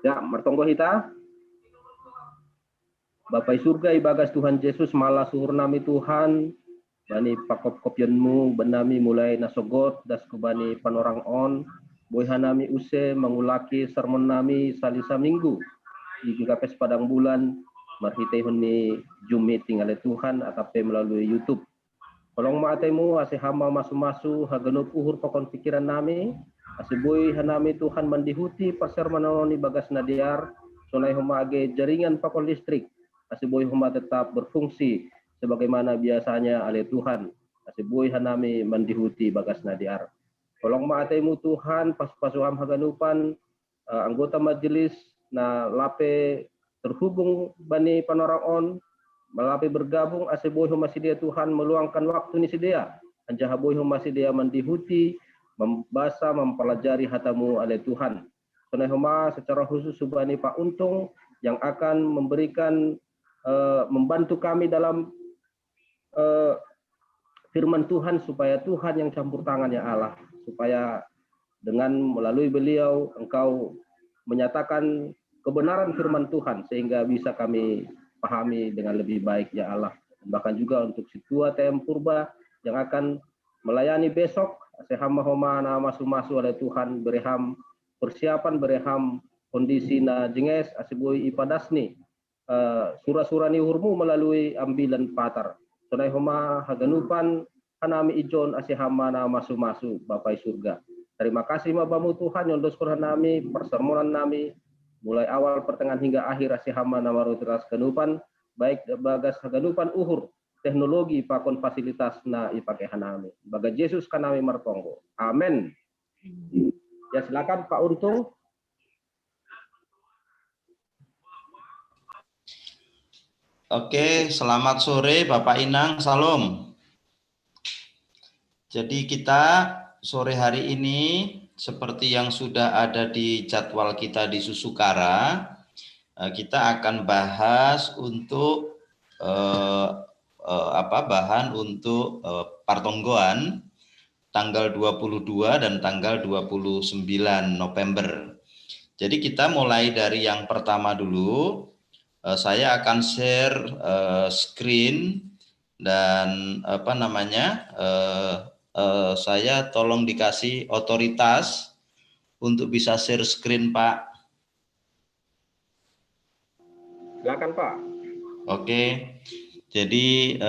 Ya, mertonggo hita. Bapak surga ibagas Tuhan Yesus malah suhur nami Tuhan. Bani pakop kopionmu benami mulai nasogot das kubani panorang on. Boyha nami use mengulaki sermon nami salisa minggu. Di GKPS Padang Bulan. Marhite huni Zoom meeting oleh Tuhan atape melalui YouTube. Kolong maatemu ase hama masu-masu hagenup uhur pokon pikiran nami. Ase boy hanami Tuhan mandihuti pasar manoni bagas nadiar. Sonai homage jaringan pakon listrik. Asiboy huma tetap berfungsi sebagaimana biasanya oleh Tuhan. Asiboy hanami mandihuti bagas nadiar. Tolong maatemu Tuhan pas pasuham haganupan anggota majelis na lape terhubung bani panorang on melape bergabung asiboy huma sidia Tuhan meluangkan waktu ni sidia. Anjahaboy huma sidia mandihuti membaca mempelajari hatamu oleh Tuhan. Sonai huma secara khusus subani Pak Untung yang akan memberikan membantu kami dalam firman Tuhan supaya Tuhan yang campur tangan ya Allah, supaya dengan melalui beliau Engkau menyatakan kebenaran firman Tuhan sehingga bisa kami pahami dengan lebih baik ya Allah. Bahkan juga untuk situa TM Purba yang akan melayani besok, sehama homa na masu-masu oleh Tuhan bereham persiapan bereham kondisi na jenges asibui ipadasni. Surah-surah ni hurmu melalui ambilan patar. Sonai homa haganupan hanami ijon asihama na masu-masu Bapai surga. Terima kasih mabamu Tuhan yang dos nami persermonan nami mulai awal pertengahan hingga akhir asihama na maruteras ganupan baik bagas haganupan uhur teknologi pakon fasilitas na ipake hanami. Baga Yesus kanami martonggo. Amin. Ya silakan Pak Untung. Oke, selamat sore Bapak Inang, salam. Jadi kita sore hari ini seperti yang sudah ada di jadwal kita di Susukara, kita akan bahas untuk bahan untuk partonggoan tanggal 22 dan tanggal 29 November. Jadi kita mulai dari yang pertama dulu. Saya akan share screen dan saya tolong dikasih otoritas untuk bisa share screen, Pak. Silakan, Pak. Oke. Jadi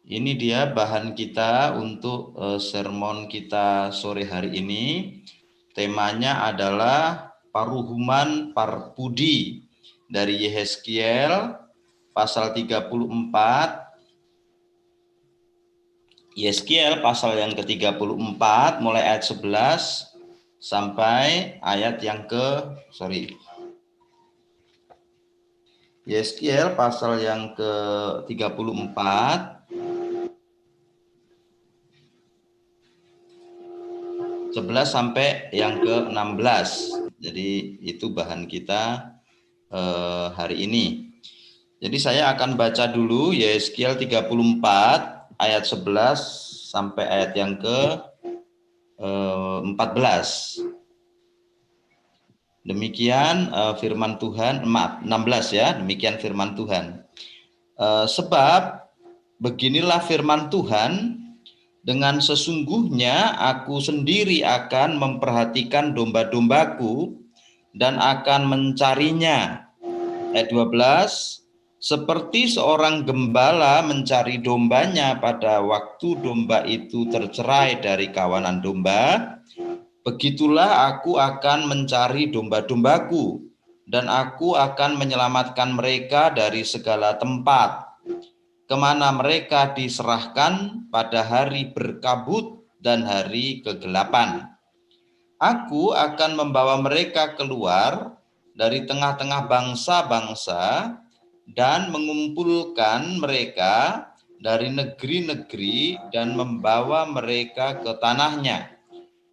ini dia bahan kita untuk sermon kita sore hari ini. Temanya adalah Paruhuman Parpudi dari Yehezkiel pasal 34. Yehezkiel pasal yang ke-34 mulai ayat 11 sampai ayat yang Yehezkiel pasal yang ke-34 11 sampai yang ke-16. Jadi itu bahan kita hari ini. Jadi saya akan baca dulu Yehezkiel 34 ayat 11 sampai ayat yang ke-14. Demikian firman Tuhan, 16 ya, demikian firman Tuhan. Sebab beginilah firman Tuhan, dengan sesungguhnya aku sendiri akan memperhatikan domba-dombaku dan akan mencarinya. Ayat 12, seperti seorang gembala mencari dombanya pada waktu domba itu tercerai dari kawanan domba, begitulah aku akan mencari domba-dombaku dan aku akan menyelamatkan mereka dari segala tempat kemana mereka diserahkan pada hari berkabut dan hari kegelapan. Aku akan membawa mereka keluar dari tengah-tengah bangsa-bangsa dan mengumpulkan mereka dari negeri-negeri dan membawa mereka ke tanahnya.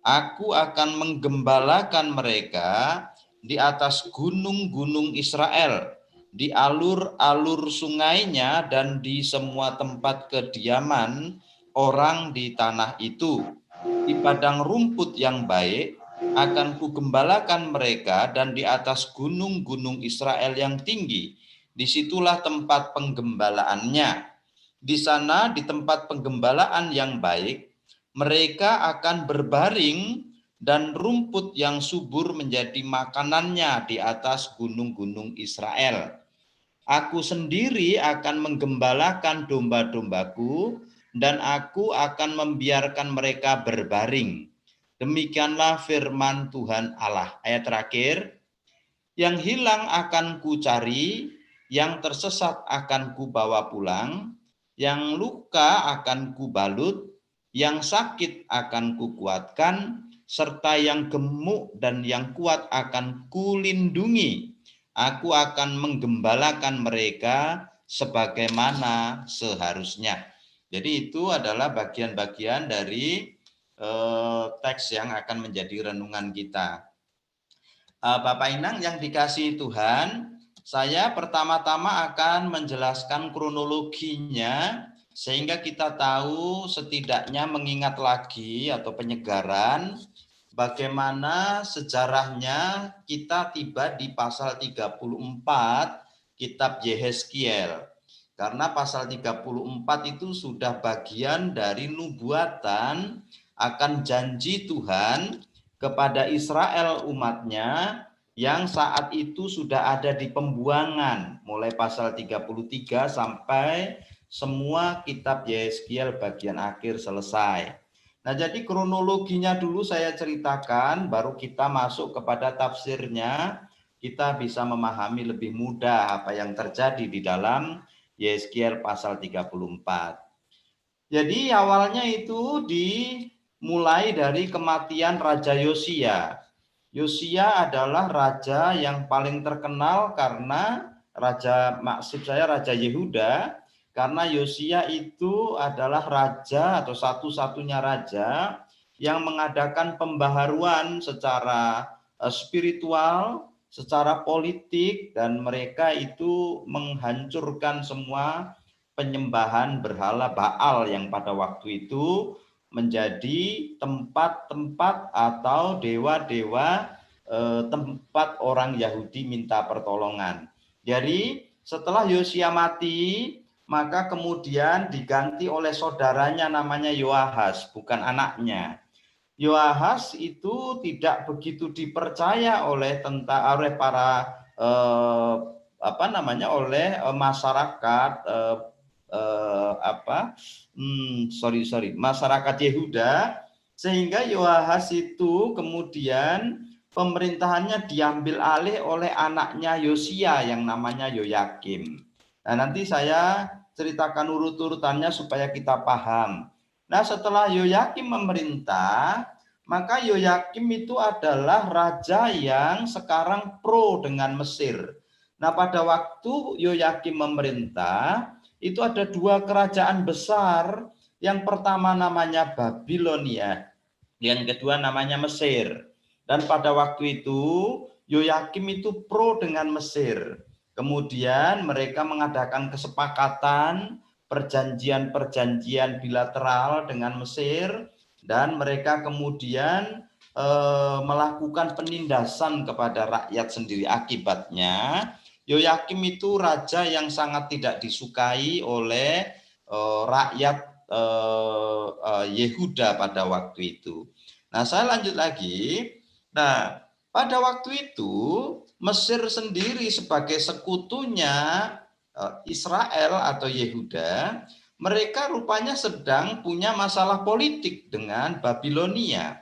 Aku akan menggembalakan mereka di atas gunung-gunung Israel, di alur-alur sungainya dan di semua tempat kediaman orang di tanah itu, di padang rumput yang baik, akan kugembalakan mereka, dan di atas gunung-gunung Israel yang tinggi, disitulah tempat penggembalaannya. Di sana, di tempat penggembalaan yang baik, mereka akan berbaring, dan rumput yang subur menjadi makanannya di atas gunung-gunung Israel. Aku sendiri akan menggembalakan domba-dombaku, dan aku akan membiarkan mereka berbaring. Demikianlah firman Tuhan Allah. Ayat terakhir, yang hilang akan kucari, yang tersesat akan kubawa pulang, yang luka akan kubalut, yang sakit akan kukuatkan, serta yang gemuk dan yang kuat akan kulindungi. Aku akan menggembalakan mereka sebagaimana seharusnya. Jadi itu adalah bagian-bagian dari teks yang akan menjadi renungan kita. Bapak Inang yang dikasihi Tuhan, saya pertama-tama akan menjelaskan kronologinya sehingga kita tahu, setidaknya mengingat lagi atau penyegaran bagaimana sejarahnya kita tiba di pasal 34 kitab Yehezkiel. Karena pasal 34 itu sudah bagian dari nubuatan akan janji Tuhan kepada Israel umatnya yang saat itu sudah ada di pembuangan, mulai pasal 33 sampai semua kitab Yehezkiel bagian akhir selesai. Nah, jadi kronologinya dulu saya ceritakan, baru kita masuk kepada tafsirnya, kita bisa memahami lebih mudah apa yang terjadi di dalam Yehezkiel pasal 34. Jadi awalnya itu dimulai dari kematian Raja Yosia. Yosia adalah raja yang paling terkenal karena Raja Yehuda, karena Yosia itu adalah raja atau satu-satunya raja yang mengadakan pembaharuan secara spiritual, secara politik, dan mereka itu menghancurkan semua penyembahan berhala Baal yang pada waktu itu menjadi tempat-tempat atau dewa-dewa tempat orang Yahudi minta pertolongan. Jadi setelah Yosia mati, maka kemudian diganti oleh saudaranya namanya Yoahas, bukan anaknya. Yoahas itu tidak begitu dipercaya oleh para masyarakat masyarakat Yehuda, sehingga Yoahas itu kemudian pemerintahannya diambil alih oleh anaknya Yosia yang namanya Yoyakim. Nah, nanti saya ceritakan urut-urutannya supaya kita paham. Nah, setelah Yoyakim memerintah, maka Yoyakim itu adalah raja yang sekarang pro dengan Mesir. Nah, pada waktu Yoyakim memerintah, itu ada dua kerajaan besar. Yang pertama namanya Babilonia, yang kedua namanya Mesir. Dan pada waktu itu Yoyakim itu pro dengan Mesir. Kemudian mereka mengadakan kesepakatan, perjanjian-perjanjian bilateral dengan Mesir, dan mereka kemudian melakukan penindasan kepada rakyat sendiri. Akibatnya Yoyakim itu raja yang sangat tidak disukai oleh rakyat Yehuda pada waktu itu. Nah, saya lanjut lagi. Nah, pada waktu itu Mesir sendiri sebagai sekutunya Israel atau Yehuda, mereka rupanya sedang punya masalah politik dengan Babilonia.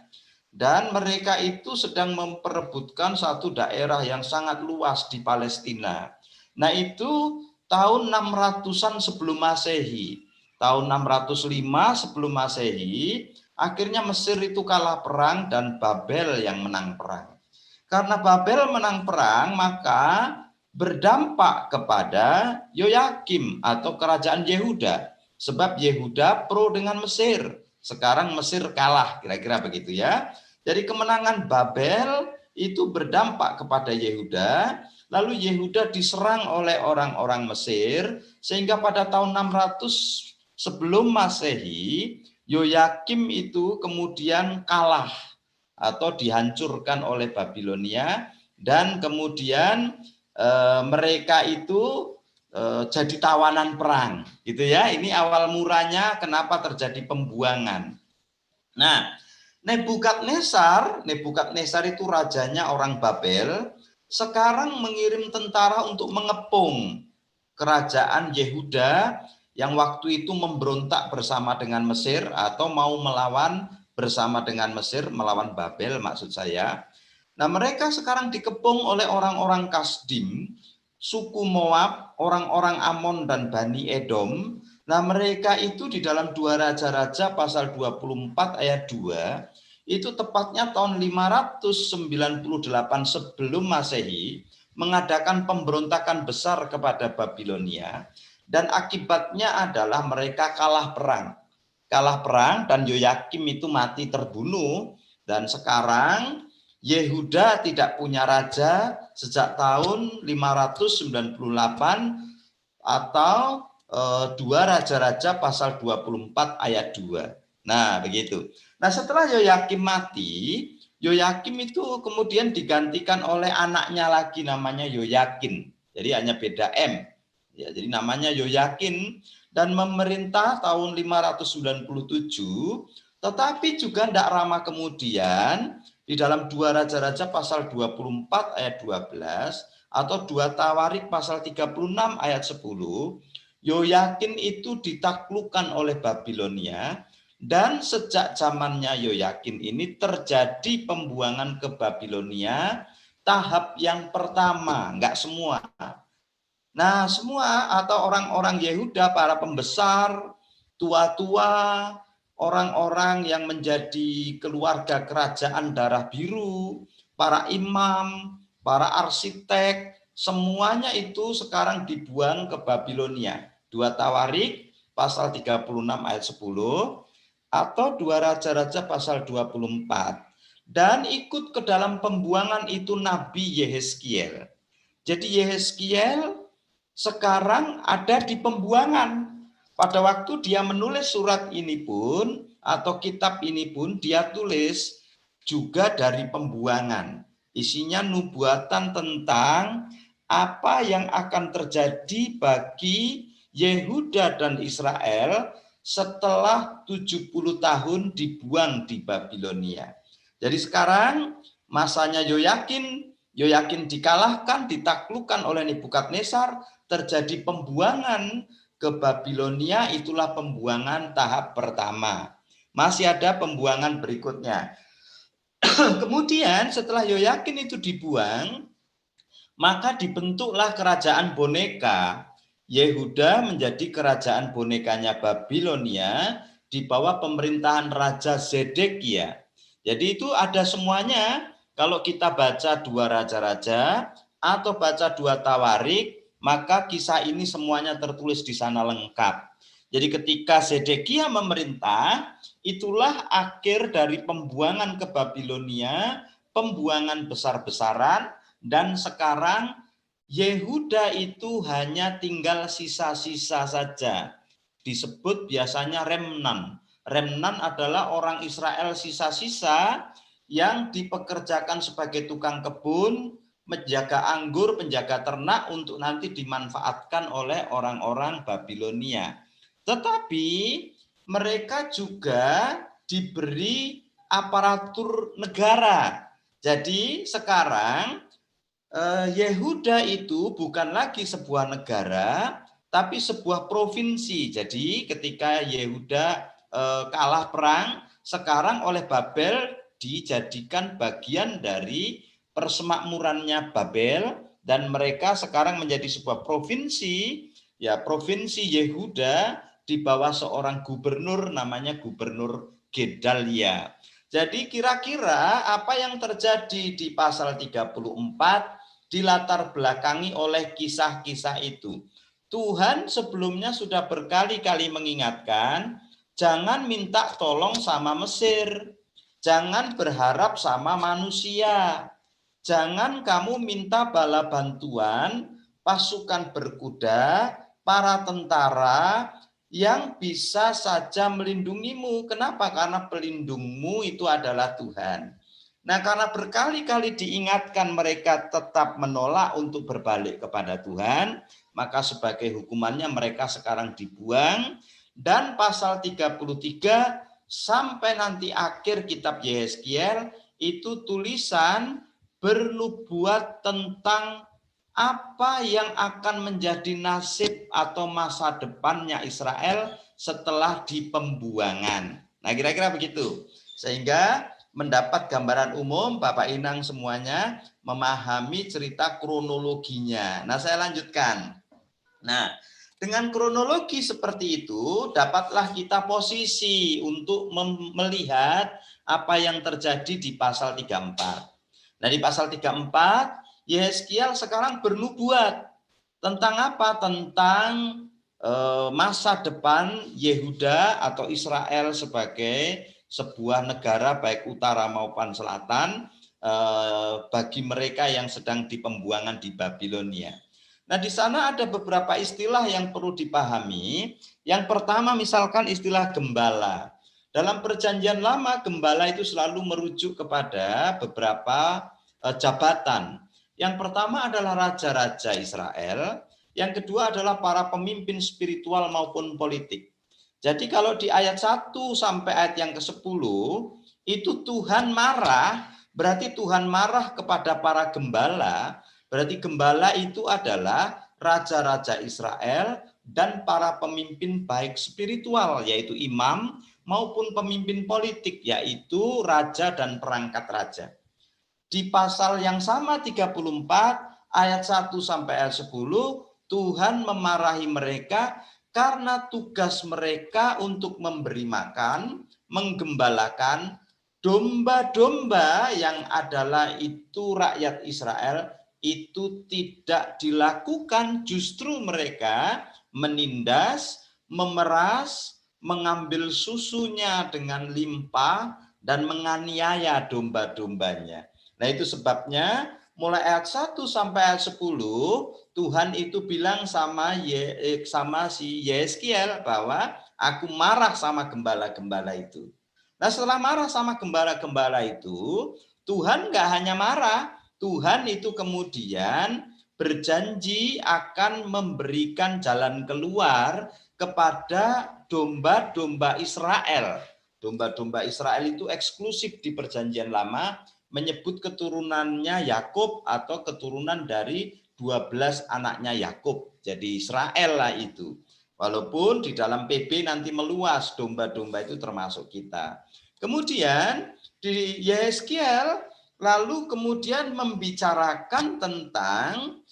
Dan mereka itu sedang memperebutkan satu daerah yang sangat luas di Palestina. Nah, itu tahun 600-an sebelum Masehi. Tahun 605 sebelum Masehi, akhirnya Mesir itu kalah perang dan Babel yang menang perang. Karena Babel menang perang, maka berdampak kepada Yoyakim atau kerajaan Yehuda. Sebab Yehuda pro dengan Mesir. Sekarang Mesir kalah, kira-kira begitu ya. Jadi kemenangan Babel itu berdampak kepada Yehuda, lalu Yehuda diserang oleh orang-orang Mesir, sehingga pada tahun 600 sebelum Masehi, Yoyakim itu kemudian kalah atau dihancurkan oleh Babilonia, dan kemudian mereka itu jadi tawanan perang, gitu ya. Ini awal muranya kenapa terjadi pembuangan. Nah, Nebukadnezar itu rajanya orang Babel, sekarang mengirim tentara untuk mengepung kerajaan Yehuda yang waktu itu memberontak bersama dengan Mesir atau mau melawan bersama dengan Mesir, melawan Babel maksud saya. Nah, mereka sekarang dikepung oleh orang-orang Kasdim, suku Moab, orang-orang Amon dan Bani Edom. Nah, mereka itu di dalam 2 Raja-Raja pasal 24 ayat 2, itu tepatnya tahun 598 sebelum Masehi, mengadakan pemberontakan besar kepada Babilonia, dan akibatnya adalah mereka kalah perang. Kalah perang dan Yoyakim itu mati terbunuh, dan sekarang Yehuda tidak punya raja sejak tahun 598 atau 2 Raja-Raja pasal 24 ayat 2. Nah, begitu. Nah, setelah Yoyakim mati, Yoyakim itu kemudian digantikan oleh anaknya lagi namanya Yoyakin. Jadi hanya beda M. Ya, jadi namanya Yoyakin dan memerintah tahun 597, tetapi juga tidak lama kemudian di dalam 2 Raja-Raja pasal 24 ayat 12 atau 2 Tawarik pasal 36 ayat 10, Yoyakin itu ditaklukkan oleh Babilonia, dan sejak zamannya Yoyakin ini terjadi pembuangan ke Babilonia tahap yang pertama, enggak semua. Nah, semua atau orang-orang Yehuda, para pembesar, tua-tua, orang-orang yang menjadi keluarga kerajaan darah biru, para imam, para arsitek, semuanya itu sekarang dibuang ke Babilonia. 2 Tawarik pasal 36 ayat 10 atau 2 Raja-Raja pasal 24. Dan ikut ke dalam pembuangan itu Nabi Yehezkiel. Jadi Yehezkiel sekarang ada di pembuangan. Pada waktu dia menulis surat ini pun atau kitab ini pun dia tulis juga dari pembuangan. Isinya nubuatan tentang apa yang akan terjadi bagi Yehuda dan Israel setelah 70 tahun dibuang di Babilonia. Jadi sekarang masanya Yoyakin dikalahkan, ditaklukkan oleh Nebukadnezar, terjadi pembuangan ke Babilonia, itulah pembuangan tahap pertama. Masih ada pembuangan berikutnya. Kemudian setelah Yoyakin itu dibuang, maka dibentuklah kerajaan boneka. Yehuda menjadi kerajaan bonekanya Babilonia di bawah pemerintahan Raja Zedekia. Jadi itu ada semuanya. Kalau kita baca 2 Raja-Raja atau baca 2 Tawarik, maka kisah ini semuanya tertulis di sana lengkap. Jadi ketika Zedekia memerintah, itulah akhir dari pembuangan ke Babilonia, pembuangan besar-besaran, dan sekarang Yehuda itu hanya tinggal sisa-sisa saja. Disebut biasanya remnan. Remnan adalah orang Israel sisa-sisa yang dipekerjakan sebagai tukang kebun, menjaga anggur, penjaga ternak untuk nanti dimanfaatkan oleh orang-orang Babilonia. Tetapi mereka juga diberi aparatur negara. Jadi sekarang Yehuda itu bukan lagi sebuah negara, tapi sebuah provinsi. Jadi ketika Yehuda kalah perang, sekarang oleh Babel dijadikan bagian dari persemakmurannya Babel, dan mereka sekarang menjadi sebuah provinsi, ya provinsi Yehuda di bawah seorang gubernur namanya Gubernur Gedalia. Jadi kira-kira apa yang terjadi di pasal 34 dilatar belakangi oleh kisah-kisah itu. Tuhan sebelumnya sudah berkali-kali mengingatkan, jangan minta tolong sama Mesir, jangan berharap sama manusia, jangan kamu minta bala bantuan, pasukan berkuda, para tentara yang bisa saja melindungimu. Kenapa? Karena pelindungmu itu adalah Tuhan. Nah, karena berkali-kali diingatkan mereka tetap menolak untuk berbalik kepada Tuhan, maka sebagai hukumannya mereka sekarang dibuang. Dan pasal 33 sampai nanti akhir kitab Yehezkiel itu tulisan bernubuat tentang apa yang akan menjadi nasib atau masa depannya Israel setelah di pembuangan. Nah, kira-kira begitu. Sehingga mendapat gambaran umum, Bapak Inang semuanya memahami cerita kronologinya. Nah, saya lanjutkan. Nah, dengan kronologi seperti itu, dapatlah kita posisi untuk melihat apa yang terjadi di pasal 34. Nah, di pasal 34, Yehezkiel sekarang bernubuat. Tentang apa? Tentang masa depan Yehuda atau Israel sebagai sebuah negara baik utara maupun selatan bagi mereka yang sedang di pembuangan di Babilonia. Nah, di sana ada beberapa istilah yang perlu dipahami. Yang pertama misalkan istilah gembala. Dalam perjanjian lama, gembala itu selalu merujuk kepada beberapa jabatan. Yang pertama adalah raja-raja Israel, yang kedua adalah para pemimpin spiritual maupun politik. Jadi kalau di ayat 1 sampai ayat yang ke-10, itu Tuhan marah, berarti Tuhan marah kepada para gembala. Berarti gembala itu adalah raja-raja Israel dan para pemimpin baik spiritual, yaitu imam, maupun pemimpin politik, yaitu raja dan perangkat raja. Di pasal yang sama 34, ayat 1 sampai ayat 10, Tuhan memarahi mereka karena tugas mereka untuk memberi makan, menggembalakan domba-domba yang adalah itu rakyat Israel, itu tidak dilakukan, justru mereka menindas, memeras, mengambil susunya dengan limpah, dan menganiaya domba-dombanya. Nah, itu sebabnya mulai ayat 1 sampai ayat 10, Tuhan itu bilang sama si Yehezkiel bahwa aku marah sama gembala-gembala itu. Nah, setelah marah sama gembala-gembala itu, Tuhan nggak hanya marah, Tuhan itu kemudian berjanji akan memberikan jalan keluar kepada domba-domba Israel. Domba-domba Israel itu eksklusif di perjanjian lama, menyebut keturunannya Yakub atau keturunan dari 12 anaknya Yakub. Jadi Israel lah itu. Walaupun di dalam PB nanti meluas, domba-domba itu termasuk kita. Kemudian di Yehezkiel lalu kemudian membicarakan tentang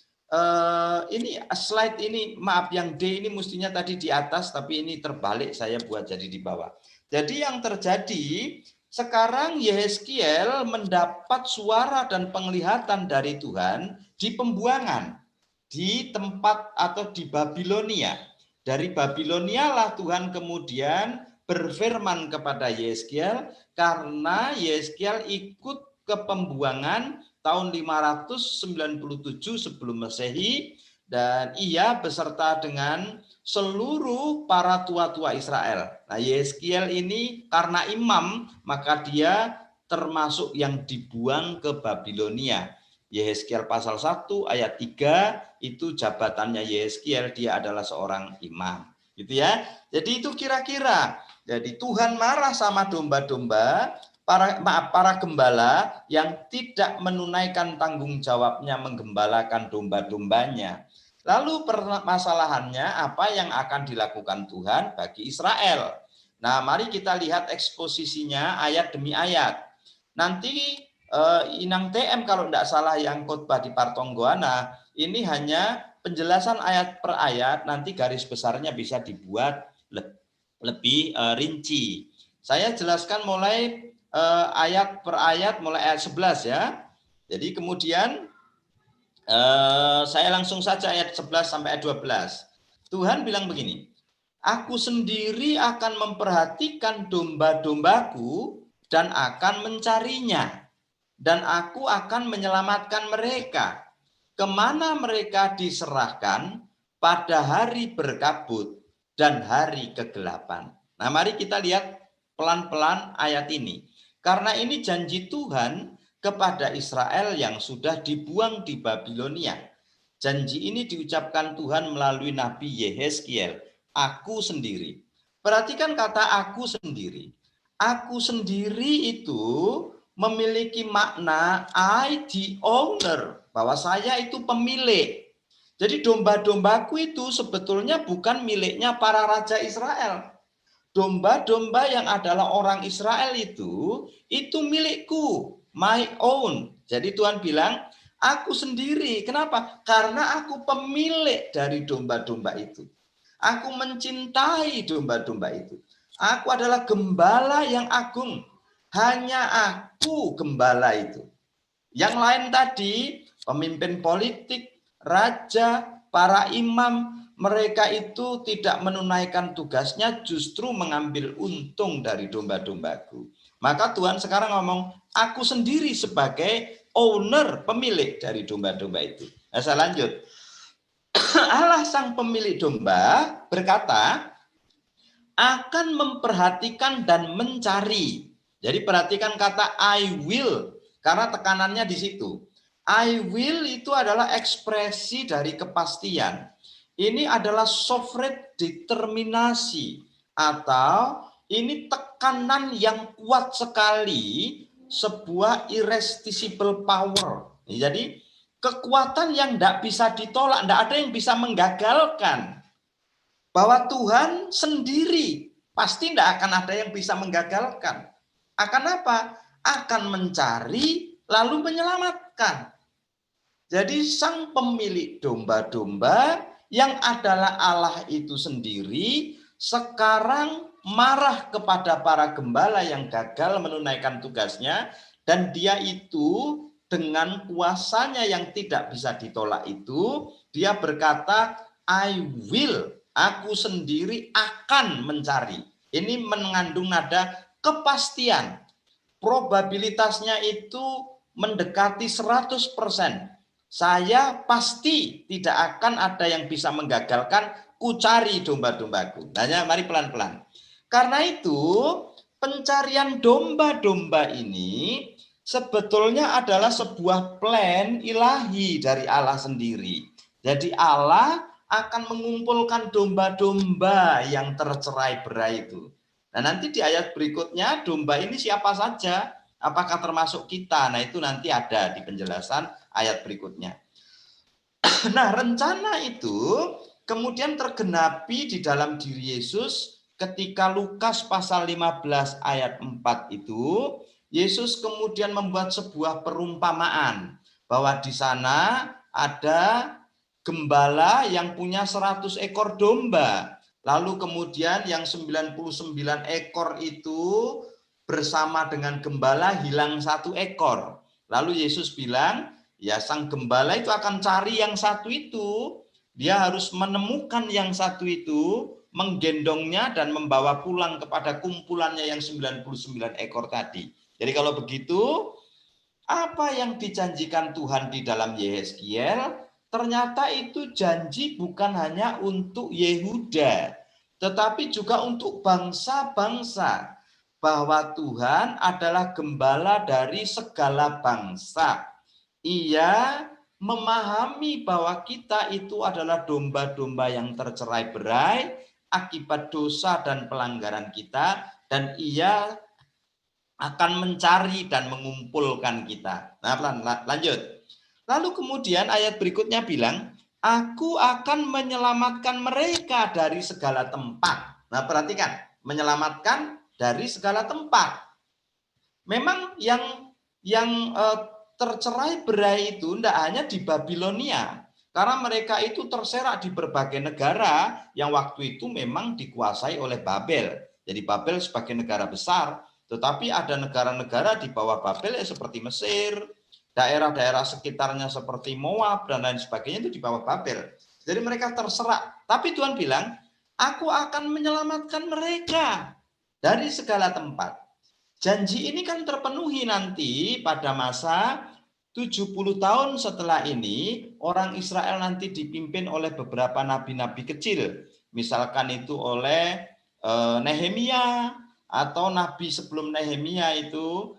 ini slide ini, maaf yang D ini mestinya tadi di atas, tapi ini terbalik saya buat jadi di bawah. Jadi yang terjadi sekarang Yehezkiel mendapat suara dan penglihatan dari Tuhan di pembuangan, di tempat atau di Babilonia. Dari Babilonia lah Tuhan kemudian berfirman kepada Yehezkiel karena Yehezkiel ikut ke pembuangan tahun 597 sebelum Masehi, dan ia beserta dengan seluruh para tua-tua Israel. Nah, Yehezkiel ini karena imam, maka dia termasuk yang dibuang ke Babilonia. Yehezkiel pasal 1 ayat 3 itu jabatannya Yehezkiel, dia adalah seorang imam. Gitu ya. Jadi itu kira-kira. Jadi Tuhan marah sama domba-domba, para gembala yang tidak menunaikan tanggung jawabnya menggembalakan domba-dombanya. Lalu permasalahannya apa yang akan dilakukan Tuhan bagi Israel? Nah, mari kita lihat eksposisinya ayat demi ayat. Nanti Inang TM kalau tidak salah yang khotbah di Partonggoana, ini hanya penjelasan ayat per ayat, nanti garis besarnya bisa dibuat lebih rinci. Saya jelaskan mulai ayat per ayat, mulai ayat 11 ya. Jadi kemudian saya langsung saja ayat 11 sampai ayat 12. Tuhan bilang begini, aku sendiri akan memperhatikan domba-dombaku dan akan mencarinya, dan aku akan menyelamatkan mereka. Kemana mereka diserahkan pada hari berkabut dan hari kegelapan. Nah, mari kita lihat pelan-pelan ayat ini. Karena ini janji Tuhan kepada Israel yang sudah dibuang di Babilonia. Janji ini diucapkan Tuhan melalui Nabi Yehezkiel, aku sendiri. Perhatikan kata aku sendiri. Aku sendiri itu memiliki makna I the owner, bahwa saya itu pemilik. Jadi domba-dombaku itu sebetulnya bukan miliknya para raja Israel. Domba-domba yang adalah orang Israel itu milikku, my own. Jadi Tuhan bilang, aku sendiri. Kenapa? Karena aku pemilik dari domba-domba itu. Aku mencintai domba-domba itu. Aku adalah gembala yang agung. Hanya aku gembala itu. Yang lain tadi, pemimpin politik, raja, para imam, mereka itu tidak menunaikan tugasnya, justru mengambil untung dari domba-dombaku. Maka Tuhan sekarang ngomong, aku sendiri sebagai owner, pemilik dari domba-domba itu. Nah, saya lanjut. Allah sang pemilik domba berkata, akan memperhatikan dan mencari. Jadi perhatikan kata I will, karena tekanannya di situ. I will itu adalah ekspresi dari kepastian. Ini adalah sovereign determinasi, atau ini tekanan yang kuat sekali, sebuah irresistible power. Jadi kekuatan yang tidak bisa ditolak, tidak ada yang bisa menggagalkan. Bahwa Tuhan sendiri pasti tidak akan ada yang bisa menggagalkan. Akan apa? Akan mencari lalu menyelamatkan. Jadi sang pemilik domba-domba yang adalah Allah itu sendiri sekarang marah kepada para gembala yang gagal menunaikan tugasnya, dan dia itu dengan kuasanya yang tidak bisa ditolak itu, dia berkata, I will, aku sendiri akan mencari. Ini mengandung nada kepastian. Probabilitasnya itu mendekati 100%. Saya pasti tidak akan ada yang bisa menggagalkan, ku cari domba-dombaku. Nah, mari pelan-pelan. Karena itu, pencarian domba-domba ini sebetulnya adalah sebuah plan ilahi dari Allah sendiri. Jadi Allah akan mengumpulkan domba-domba yang tercerai-berai itu. Nah, nanti di ayat berikutnya, domba ini siapa saja? Apakah termasuk kita? Nah, itu nanti ada di penjelasan ayat berikutnya. Nah, rencana itu kemudian tergenapi di dalam diri Yesus ketika Lukas pasal 15 ayat 4 itu, Yesus kemudian membuat sebuah perumpamaan bahwa di sana ada gembala yang punya 100 ekor domba. Lalu kemudian yang 99 ekor itu bersama dengan gembala hilang 1 ekor. Lalu Yesus bilang, ya sang gembala itu akan cari yang 1 itu. Dia harus menemukan yang 1 itu, menggendongnya dan membawa pulang kepada kumpulannya yang 99 ekor tadi. Jadi kalau begitu, apa yang dijanjikan Tuhan di dalam Yehezkiel, ternyata itu janji bukan hanya untuk Yehuda, tetapi juga untuk bangsa-bangsa. Bahwa Tuhan adalah gembala dari segala bangsa. Ia memahami bahwa kita itu adalah domba-domba yang tercerai-berai akibat dosa dan pelanggaran kita, dan ia akan mencari dan mengumpulkan kita. Nah, lanjut. Lalu kemudian ayat berikutnya bilang, aku akan menyelamatkan mereka dari segala tempat. Nah, perhatikan, menyelamatkan dari segala tempat. Memang yang tercerai-berai itu tidak hanya di Babilonia, karena mereka itu terserak di berbagai negara yang waktu itu memang dikuasai oleh Babel. Jadi Babel sebagai negara besar, tetapi ada negara-negara di bawah Babel seperti Mesir, daerah-daerah sekitarnya seperti Moab dan lain sebagainya itu di bawah Babel. Jadi mereka terserak. Tapi Tuhan bilang, aku akan menyelamatkan mereka dari segala tempat. Janji ini kan terpenuhi nanti pada masa 70 tahun setelah ini, orang Israel nanti dipimpin oleh beberapa nabi-nabi kecil. Misalkan itu oleh Nehemia, atau nabi sebelum Nehemia itu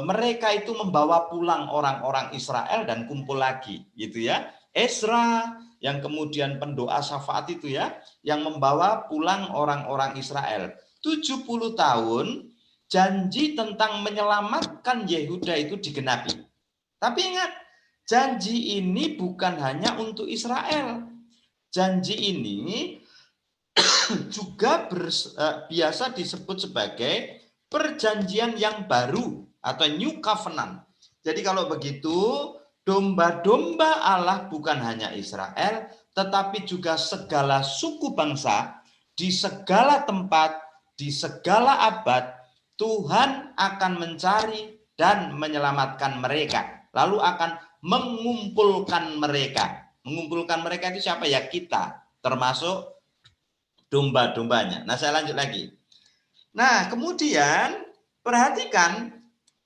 mereka itu membawa pulang orang-orang Israel dan kumpul lagi, gitu ya. Ezra yang kemudian pendoa syafaat itu ya, yang membawa pulang orang-orang Israel. 70 tahun janji tentang menyelamatkan Yehuda itu digenapi. Tapi ingat, janji ini bukan hanya untuk Israel. Janji ini juga biasa disebut sebagai perjanjian yang baru atau New Covenant. Jadi kalau begitu, domba-domba Allah bukan hanya Israel, tetapi juga segala suku bangsa di segala tempat, di segala abad, Tuhan akan mencari dan menyelamatkan mereka. Lalu akan mengumpulkan mereka. Mengumpulkan mereka itu siapa ya? Kita, termasuk domba-dombanya. Nah, saya lanjut lagi. Nah, kemudian perhatikan,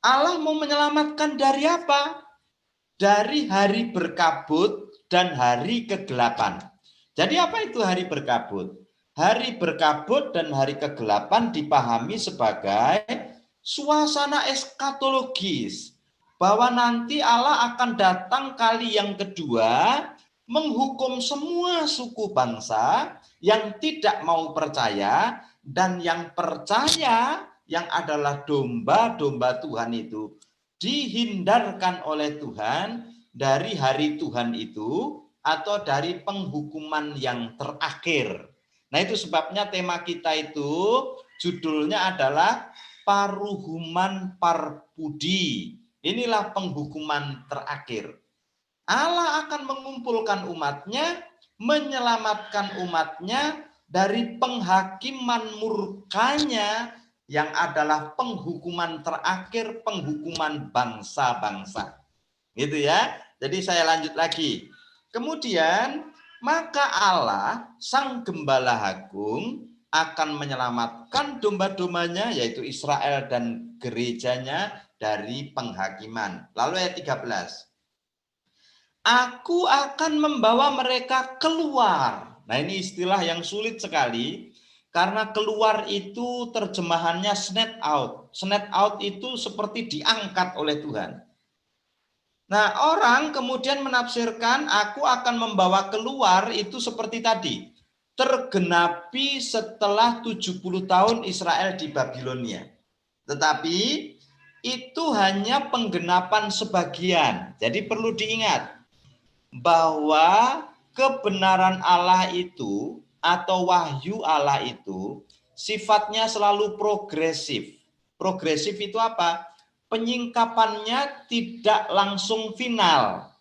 Allah mau menyelamatkan dari apa? Dari hari berkabut dan hari kegelapan. Jadi apa itu hari berkabut? Hari berkabut dan hari kegelapan dipahami sebagai suasana eskatologis, bahwa nanti Allah akan datang kali yang kedua menghukum semua suku bangsa yang tidak mau percaya, dan yang percaya yang adalah domba-domba Tuhan itu dihindarkan oleh Tuhan dari hari Tuhan itu atau dari penghukuman yang terakhir. Nah, itu sebabnya tema kita itu judulnya adalah Paruhuman Parpudi. Inilah penghukuman terakhir. Allah akan mengumpulkan umatnya, menyelamatkan umatnya dari penghakiman murkanya yang adalah penghukuman terakhir, penghukuman bangsa-bangsa. Gitu ya. Jadi saya lanjut lagi. Kemudian, maka Allah, Sang Gembala Agung, akan menyelamatkan domba-dombanya, yaitu Israel dan gerejanya, dari penghakiman. Lalu ayat 13. Aku akan membawa mereka keluar. Nah, ini istilah yang sulit sekali, karena keluar itu terjemahannya snatch out. Snatch out itu seperti diangkat oleh Tuhan. Nah, orang kemudian menafsirkan aku akan membawa keluar itu seperti tadi. Tergenapi setelah 70 tahun Israel di Babilonia. Tetapi itu hanya penggenapan sebagian. Jadi perlu diingat bahwa kebenaran Allah itu atau wahyu Allah itu sifatnya selalu progresif. Progresif itu apa? Penyingkapannya tidak langsung final.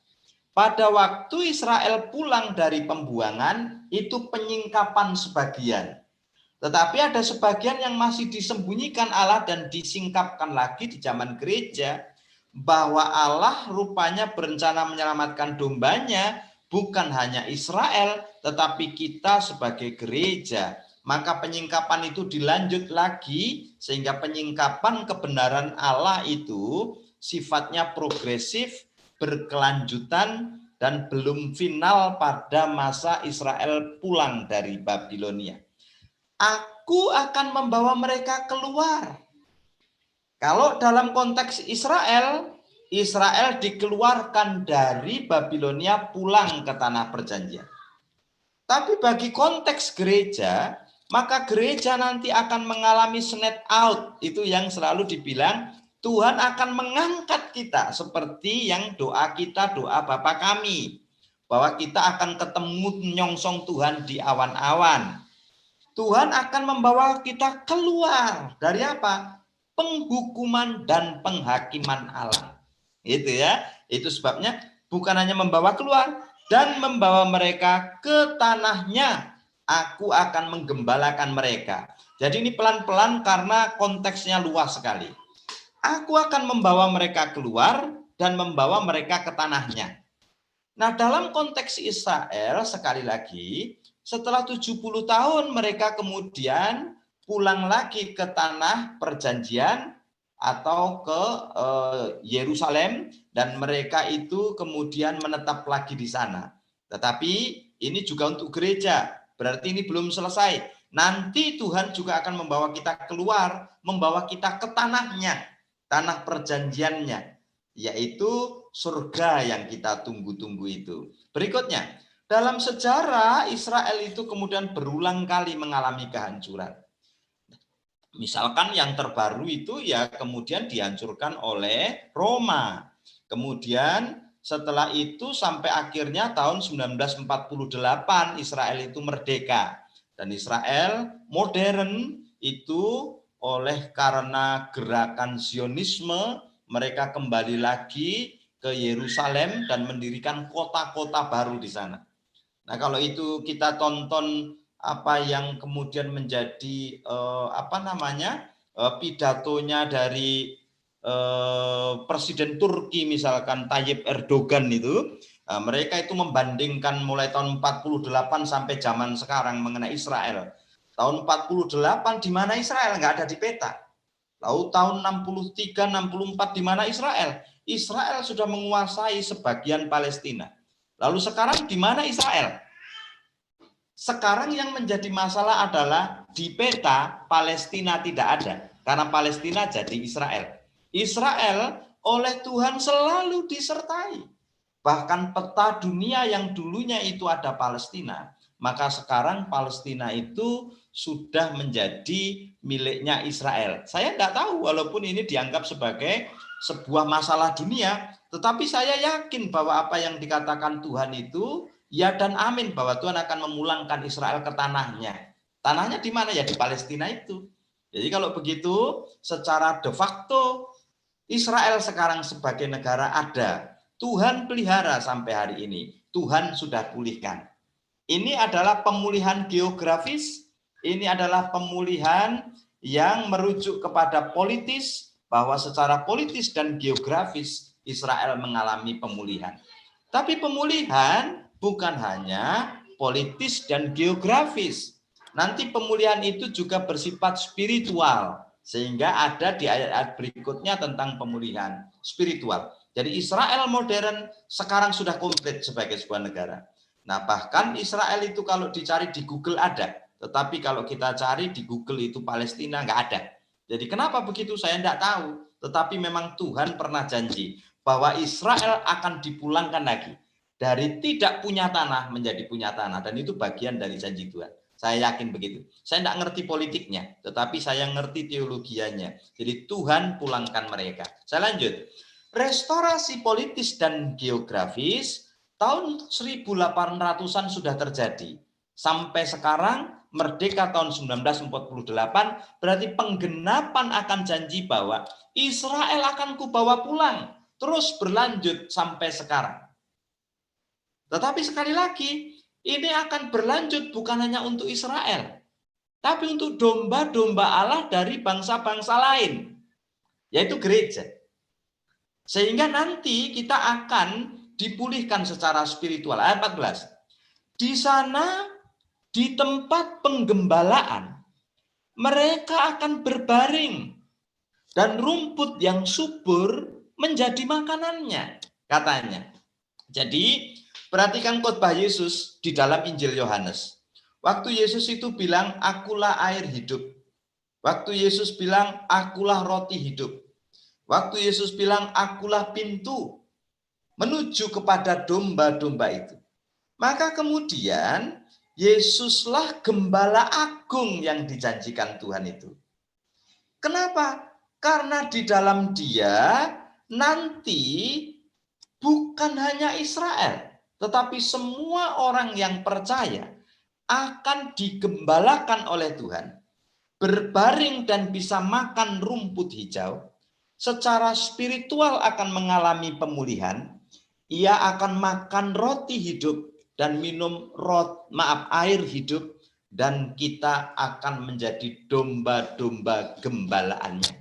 Pada waktu Israel pulang dari pembuangan, itu penyingkapan sebagian. Tetapi ada sebagian yang masih disembunyikan Allah dan disingkapkan lagi di zaman gereja, bahwa Allah rupanya berencana menyelamatkan dombanya, bukan hanya Israel, tetapi kita sebagai gereja. Maka penyingkapan itu dilanjut lagi, sehingga penyingkapan kebenaran Allah itu sifatnya progresif, berkelanjutan, dan belum final pada masa Israel pulang dari Babilonia. Aku akan membawa mereka keluar. Kalau dalam konteks Israel, Israel dikeluarkan dari Babilonia pulang ke tanah perjanjian. Tapi bagi konteks gereja, maka gereja nanti akan mengalami snatch out. Itu yang selalu dibilang, Tuhan akan mengangkat kita seperti yang doa kita, doa Bapa kami, bahwa kita akan ketemu nyongsong Tuhan di awan-awan. Tuhan akan membawa kita keluar dari apa? Penghukuman dan penghakiman Allah. Itu ya. Itu sebabnya bukan hanya membawa keluar dan membawa mereka ke tanahnya. Aku akan menggembalakan mereka. Jadi ini pelan-pelan karena konteksnya luas sekali. Aku akan membawa mereka keluar dan membawa mereka ke tanahnya. Nah, dalam konteks Israel sekali lagi, setelah 70 tahun mereka kemudian pulang lagi ke tanah perjanjian atau ke Yerusalem, dan mereka itu kemudian menetap lagi di sana. Tetapi ini juga untuk gereja, berarti ini belum selesai. Nanti Tuhan juga akan membawa kita keluar, membawa kita ke tanahnya. tanah perjanjiannya, yaitu surga yang kita tunggu-tunggu itu. Berikutnya, dalam sejarah Israel itu kemudian berulang kali mengalami kehancuran. Misalkan yang terbaru itu ya kemudian dihancurkan oleh Roma. Kemudian setelah itu sampai akhirnya tahun 1948 Israel itu merdeka. Dan Israel modern itu karena gerakan Zionisme, mereka kembali lagi ke Yerusalem dan mendirikan kota-kota baru di sana. Nah, kalau itu kita tonton apa yang kemudian menjadi pidatonya dari Presiden Turki misalkan Tayyip Erdogan itu, mereka itu membandingkan mulai tahun 48 sampai zaman sekarang mengenai Israel. Tahun 48 di mana Israel nggak ada di peta. Lalu tahun 63, 64 di mana Israel? Israel sudah menguasai sebagian Palestina. Lalu sekarang di mana Israel? Sekarang yang menjadi masalah adalah di peta Palestina tidak ada. Karena Palestina jadi Israel. Israel oleh Tuhan selalu disertai. Bahkan peta dunia yang dulunya itu ada Palestina, maka sekarang Palestina itu sudah menjadi miliknya Israel. Saya tidak tahu walaupun ini dianggap sebagai sebuah masalah dunia, tetapi saya yakin bahwa apa yang dikatakan Tuhan itu ya dan amin, bahwa Tuhan akan memulangkan Israel ke tanahnya. Tanahnya di mana? Ya di Palestina itu. Jadi kalau begitu secara de facto Israel sekarang sebagai negara ada. Tuhan pelihara sampai hari ini. Tuhan sudah pulihkan. Ini adalah pemulihan geografis, ini adalah pemulihan yang merujuk kepada politis, bahwa secara politis dan geografis Israel mengalami pemulihan. Tapi pemulihan bukan hanya politis dan geografis. Nanti pemulihan itu juga bersifat spiritual. Sehingga ada di ayat-ayat berikutnya tentang pemulihan spiritual. Jadi Israel modern sekarang sudah komplit sebagai sebuah negara. Nah, bahkan Israel itu kalau dicari di Google ada. Tetapi kalau kita cari di Google itu Palestina nggak ada. Jadi kenapa begitu saya tidak tahu. Tetapi memang Tuhan pernah janji bahwa Israel akan dipulangkan lagi. Dari tidak punya tanah menjadi punya tanah. Dan itu bagian dari janji Tuhan. Saya yakin begitu. Saya tidak ngerti politiknya. Tetapi saya ngerti teologianya. Jadi Tuhan pulangkan mereka. Saya lanjut. Restorasi politis dan geografis tahun 1800-an sudah terjadi. Sampai sekarang merdeka tahun 1948 berarti penggenapan akan janji bahwa Israel akan kubawa pulang. Terus berlanjut sampai sekarang. Tetapi sekali lagi, ini akan berlanjut bukan hanya untuk Israel, tapi untuk domba-domba Allah dari bangsa-bangsa lain, yaitu gereja. Sehingga nanti kita akan dipulihkan secara spiritual. Ayat 14. Di sana, di tempat penggembalaan, mereka akan berbaring dan rumput yang subur menjadi makanannya, katanya. Jadi, perhatikan khotbah Yesus di dalam Injil Yohanes. Waktu Yesus itu bilang, akulah air hidup. Waktu Yesus bilang, akulah roti hidup. Waktu Yesus bilang, akulah pintu menuju kepada domba-domba itu. Maka kemudian, Yesuslah gembala agung yang dijanjikan Tuhan itu. Kenapa? Karena di dalam Dia nanti bukan hanya Israel, tetapi semua orang yang percaya akan digembalakan oleh Tuhan, berbaring dan bisa makan rumput hijau, secara spiritual akan mengalami pemulihan, ia akan makan roti hidup dan minum air hidup, dan kita akan menjadi domba-domba gembalaannya.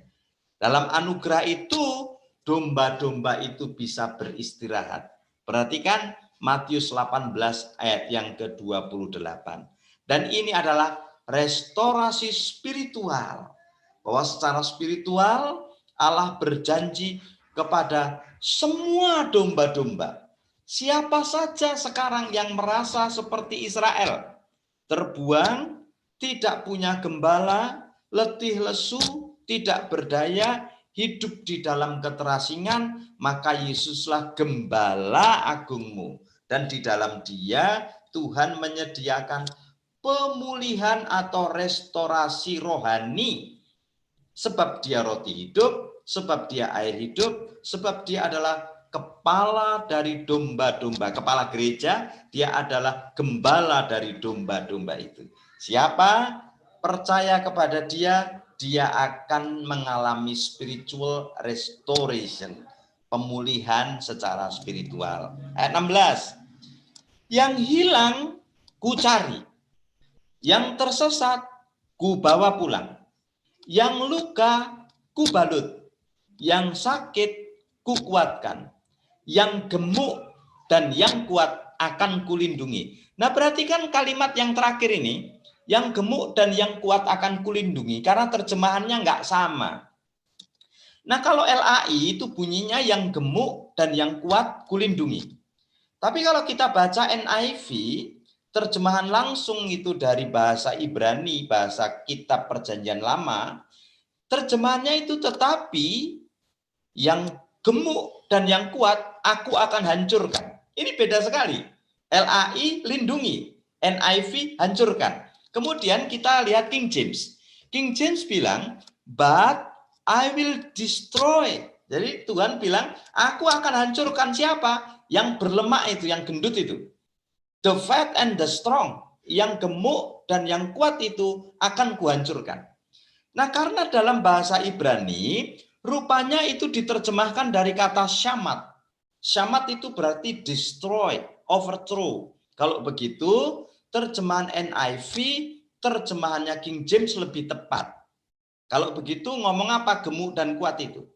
Dalam anugerah itu, domba-domba itu bisa beristirahat. Perhatikan Matius 18 ayat yang ke-28. Dan ini adalah restorasi spiritual. Bahwa secara spiritual Allah berjanji kepada semua domba-domba. Siapa saja sekarang yang merasa seperti Israel, terbuang, tidak punya gembala, letih lesu, tidak berdaya, hidup di dalam keterasingan, maka Yesuslah gembala agungmu. Dan di dalam Dia Tuhan menyediakan pemulihan atau restorasi rohani. Sebab Dia roti hidup, sebab Dia air hidup, sebab Dia adalah kepala dari domba-domba. Kepala gereja, Dia adalah gembala dari domba-domba itu. Siapa percaya kepada Dia, dia akan mengalami spiritual restoration, pemulihan secara spiritual. Ayat 16. Yang hilang ku cari, yang tersesat ku bawa pulang, yang luka ku balut, yang sakit ku kuatkan, yang gemuk dan yang kuat akan kulindungi. Nah, perhatikan kalimat yang terakhir ini, yang gemuk dan yang kuat akan kulindungi, karena terjemahannya nggak sama. Nah, kalau LAI itu bunyinya yang gemuk dan yang kuat kulindungi. Tapi kalau kita baca NIV, terjemahan langsung itu dari bahasa Ibrani, bahasa kitab Perjanjian Lama, terjemahannya itu tetapi yang gemuk dan yang kuat aku akan hancurkan. Ini beda sekali. LAI lindungi, NIV hancurkan. Kemudian kita lihat King James. King James bilang, but I will destroy. Jadi Tuhan bilang, aku akan hancurkan siapa? Yang berlemak itu, yang gendut itu. The fat and the strong. Yang gemuk dan yang kuat itu akan kuhancurkan. Nah, karena dalam bahasa Ibrani, rupanya itu diterjemahkan dari kata syamat. Syamat itu berarti destroy, overthrow. Kalau begitu, terjemahan NIV, terjemahannya King James lebih tepat. Kalau begitu ngomong apa gemuk dan kuat itu?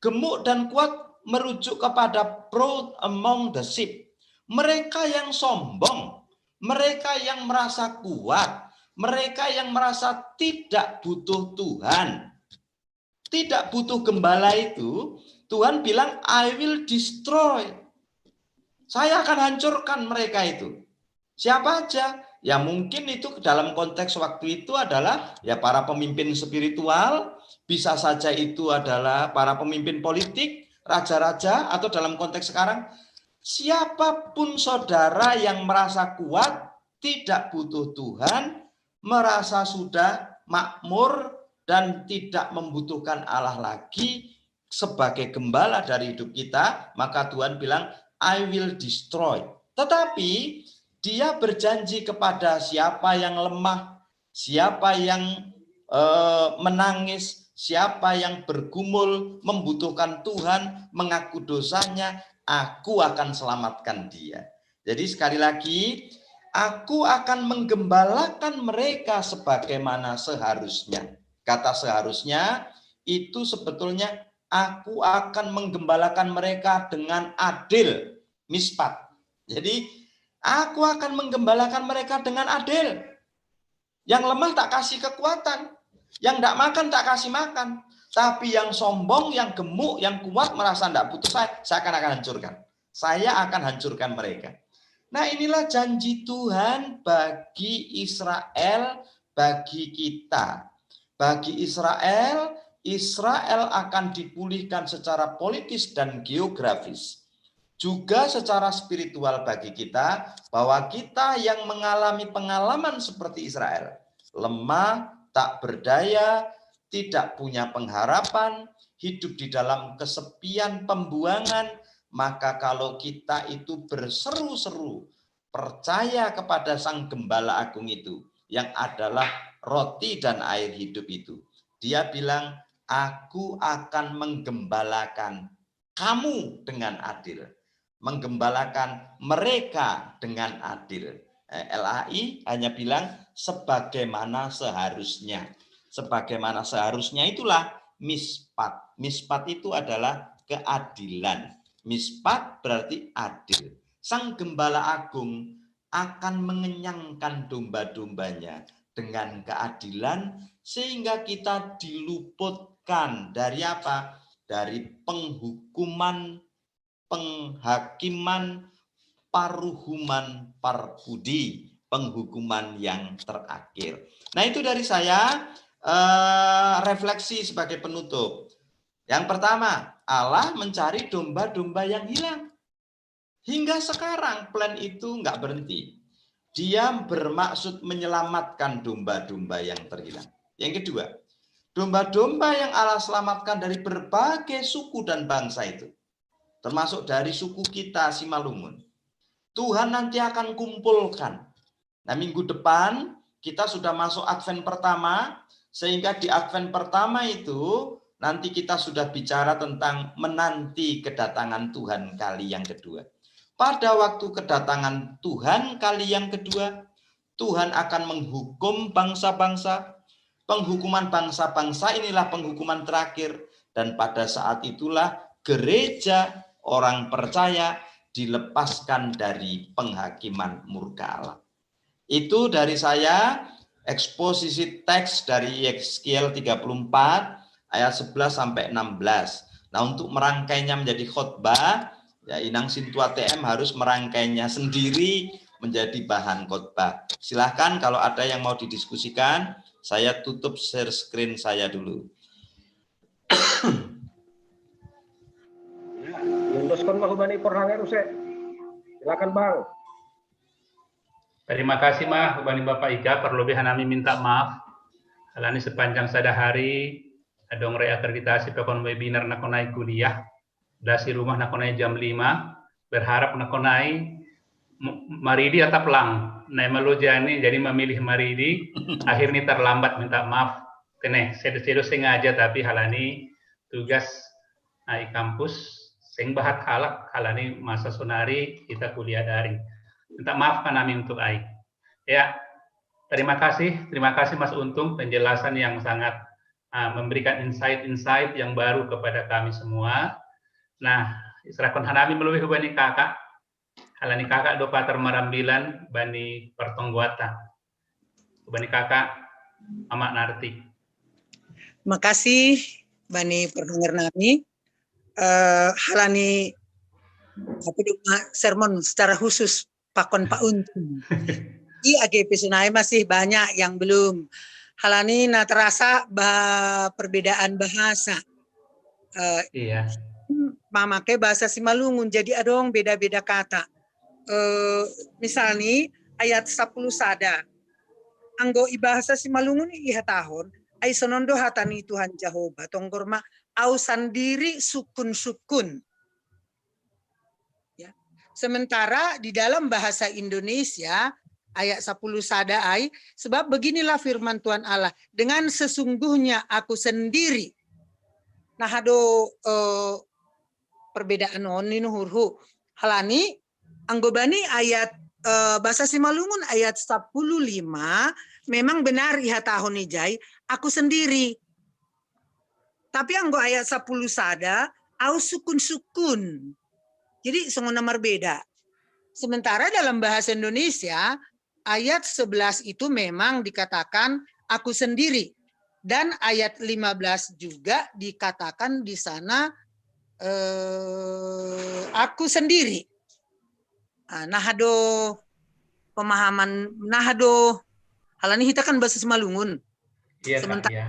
Gemuk dan kuat merujuk kepada proud among the sheep. Mereka yang sombong, mereka yang merasa kuat, mereka yang merasa tidak butuh Tuhan, tidak butuh gembala itu, Tuhan bilang, I will destroy. Saya akan hancurkan mereka itu. Siapa aja? Ya mungkin itu dalam konteks waktu itu adalah ya para pemimpin spiritual, bisa saja itu adalah para pemimpin politik, raja-raja, atau dalam konteks sekarang, siapapun saudara yang merasa kuat, tidak butuh Tuhan, merasa sudah makmur dan tidak membutuhkan Allah lagi sebagai gembala dari hidup kita, maka Tuhan bilang, I will destroy. Tetapi dia berjanji kepada siapa yang lemah, siapa yang menangis, siapa yang bergumul, membutuhkan Tuhan, mengaku dosanya, aku akan selamatkan dia. Jadi sekali lagi, aku akan menggembalakan mereka sebagaimana seharusnya. Kata seharusnya itu sebetulnya aku akan menggembalakan mereka dengan adil, mispat. Jadi aku akan menggembalakan mereka dengan adil. Yang lemah tak kasih kekuatan, yang tidak makan tak kasih makan. Tapi yang sombong, yang gemuk, yang kuat merasa tidak butuh saya akan hancurkan. Saya akan hancurkan mereka. Nah, inilah janji Tuhan bagi Israel, bagi kita. Bagi Israel, Israel akan dipulihkan secara politis dan geografis. Juga secara spiritual bagi kita, bahwa kita yang mengalami pengalaman seperti Israel, lemah, tak berdaya, tidak punya pengharapan, hidup di dalam kesepian pembuangan, maka kalau kita itu berseru-seru, percaya kepada Sang Gembala Agung itu, yang adalah roti dan air hidup itu, dia bilang, aku akan menggembalakan kamu dengan adil, menggembalakan mereka dengan adil. LAI hanya bilang sebagaimana seharusnya. Sebagaimana seharusnya itulah mispat. Mispat itu adalah keadilan. Mispat berarti adil. Sang Gembala Agung akan mengenyangkan domba-dombanya dengan keadilan sehingga kita diluputkan dari apa? Dari penghukuman, penghakiman, paruhuman parbudi, penghukuman yang terakhir. Nah, itu dari saya refleksi sebagai penutup. Yang pertama, Allah mencari domba-domba yang hilang. Hingga sekarang plan itu nggak berhenti. Dia bermaksud menyelamatkan domba-domba yang terhilang. Yang kedua, domba-domba yang Allah selamatkan dari berbagai suku dan bangsa itu, termasuk dari suku kita Simalungun, Tuhan nanti akan kumpulkan. Nah, minggu depan kita sudah masuk Advent pertama, sehingga di Advent pertama itu nanti kita sudah bicara tentang menanti kedatangan Tuhan kali yang kedua. Pada waktu kedatangan Tuhan kali yang kedua, Tuhan akan menghukum bangsa-bangsa. Penghukuman bangsa-bangsa inilah penghukuman terakhir. Dan pada saat itulah gereja orang percaya dilepaskan dari penghakiman murka Allah. Itu dari saya, eksposisi teks dari Yeskiel 34 ayat 11 sampai 16. Nah, untuk merangkainya menjadi khotbah, ya Inang Sintua TM harus merangkainya sendiri menjadi bahan khotbah. Silahkan kalau ada yang mau didiskusikan, saya tutup share screen saya dulu. Yundoskon mahubani perhangan use. Silakan Bang. Terima kasih mah Bani Bapak Ika, perlebihan kami minta maaf. Alani sepanjang sada hari adong reakreditasi pekon webinar nakonai kuliah. Dasi rumah nakonai jam 5, berharap nakonai Maridi atap lang. Nah malu jani jadi memilih Maridi, akhirnya terlambat minta maaf. Kene, sedo sengaja tapi halani tugas ai kampus sing bahat halak halani masa sonari kita kuliah daring. Minta maaf kan kami untuk AI. Ya, terima kasih Mas Untung penjelasan yang sangat memberikan insight-insight yang baru kepada kami semua. Nah, serahkan hanami melalui hubani kakak, halani kakak do pater marambilan bani pertongguata. Hubani kakak amak narti. Makasih bani pendengar nami. Halani sermon secara khusus pakon Pak Untung. Di AGP Sunai masih banyak yang belum. Halani na terasa perbedaan bahasa. Iya. Memakai bahasa Simalungun jadi adong beda-beda kata. Misalnya ayat 10 sada. Anggo ibahasa Simalungun iha tahun ay sonondo hatani Tuhan Jehovah tonggorma au sandiri sukun-sukun. Ya. Sementara di dalam bahasa Indonesia ayat 10 sada ay, sebab beginilah firman Tuhan Allah, dengan sesungguhnya aku sendiri. Nah hado perbedaan ini hurhu halani anggobani ayat bahasa Simalungun ayat 15 memang benar iha tahun ijai aku sendiri. Tapi anggo ayat 10 sada au sukun-sukun. Jadi sengona berbeda. Sementara dalam bahasa Indonesia ayat 11 itu memang dikatakan aku sendiri. Dan ayat 15 juga dikatakan di sana aku sendiri. Nahado pemahaman, nahado halani kita kan bahasa Simalungun. Iya, sementara ya.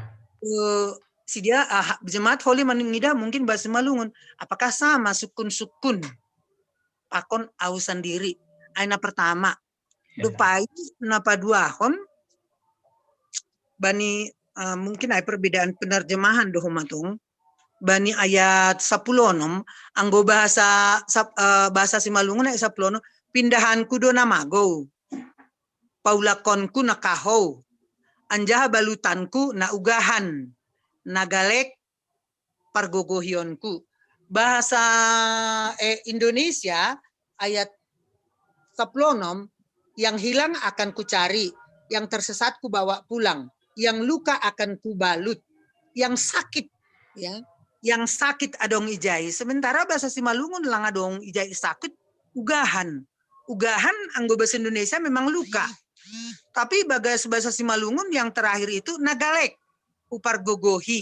Si dia jemaat Holy Maningida mungkin bahasa Simalungun. Apakah sama sukun-sukun? Pakon au sendiri. Aina pertama. Dupai napa dua hon bani mungkin ada perbedaan penerjemahan doh matung. Bani ayat 10 anggo bahasa Simalungun ayat 10 pindahanku do namago. Paulakonku nakaho. Anjaha balutanku na ugahan. Nagalek pargogohionku. Bahasa Indonesia ayat 10 yang hilang akan kucari, yang tersesat ku bawa pulang, yang luka akan ku balut, yang sakit ya, yang sakit adong ijai. Sementara bahasa Simalungun lang adong ijai sakit ugahan. Ugahan anggo bahasa Indonesia memang luka. Tapi bahasa Simalungun yang terakhir itu nagalek, upar gogohi.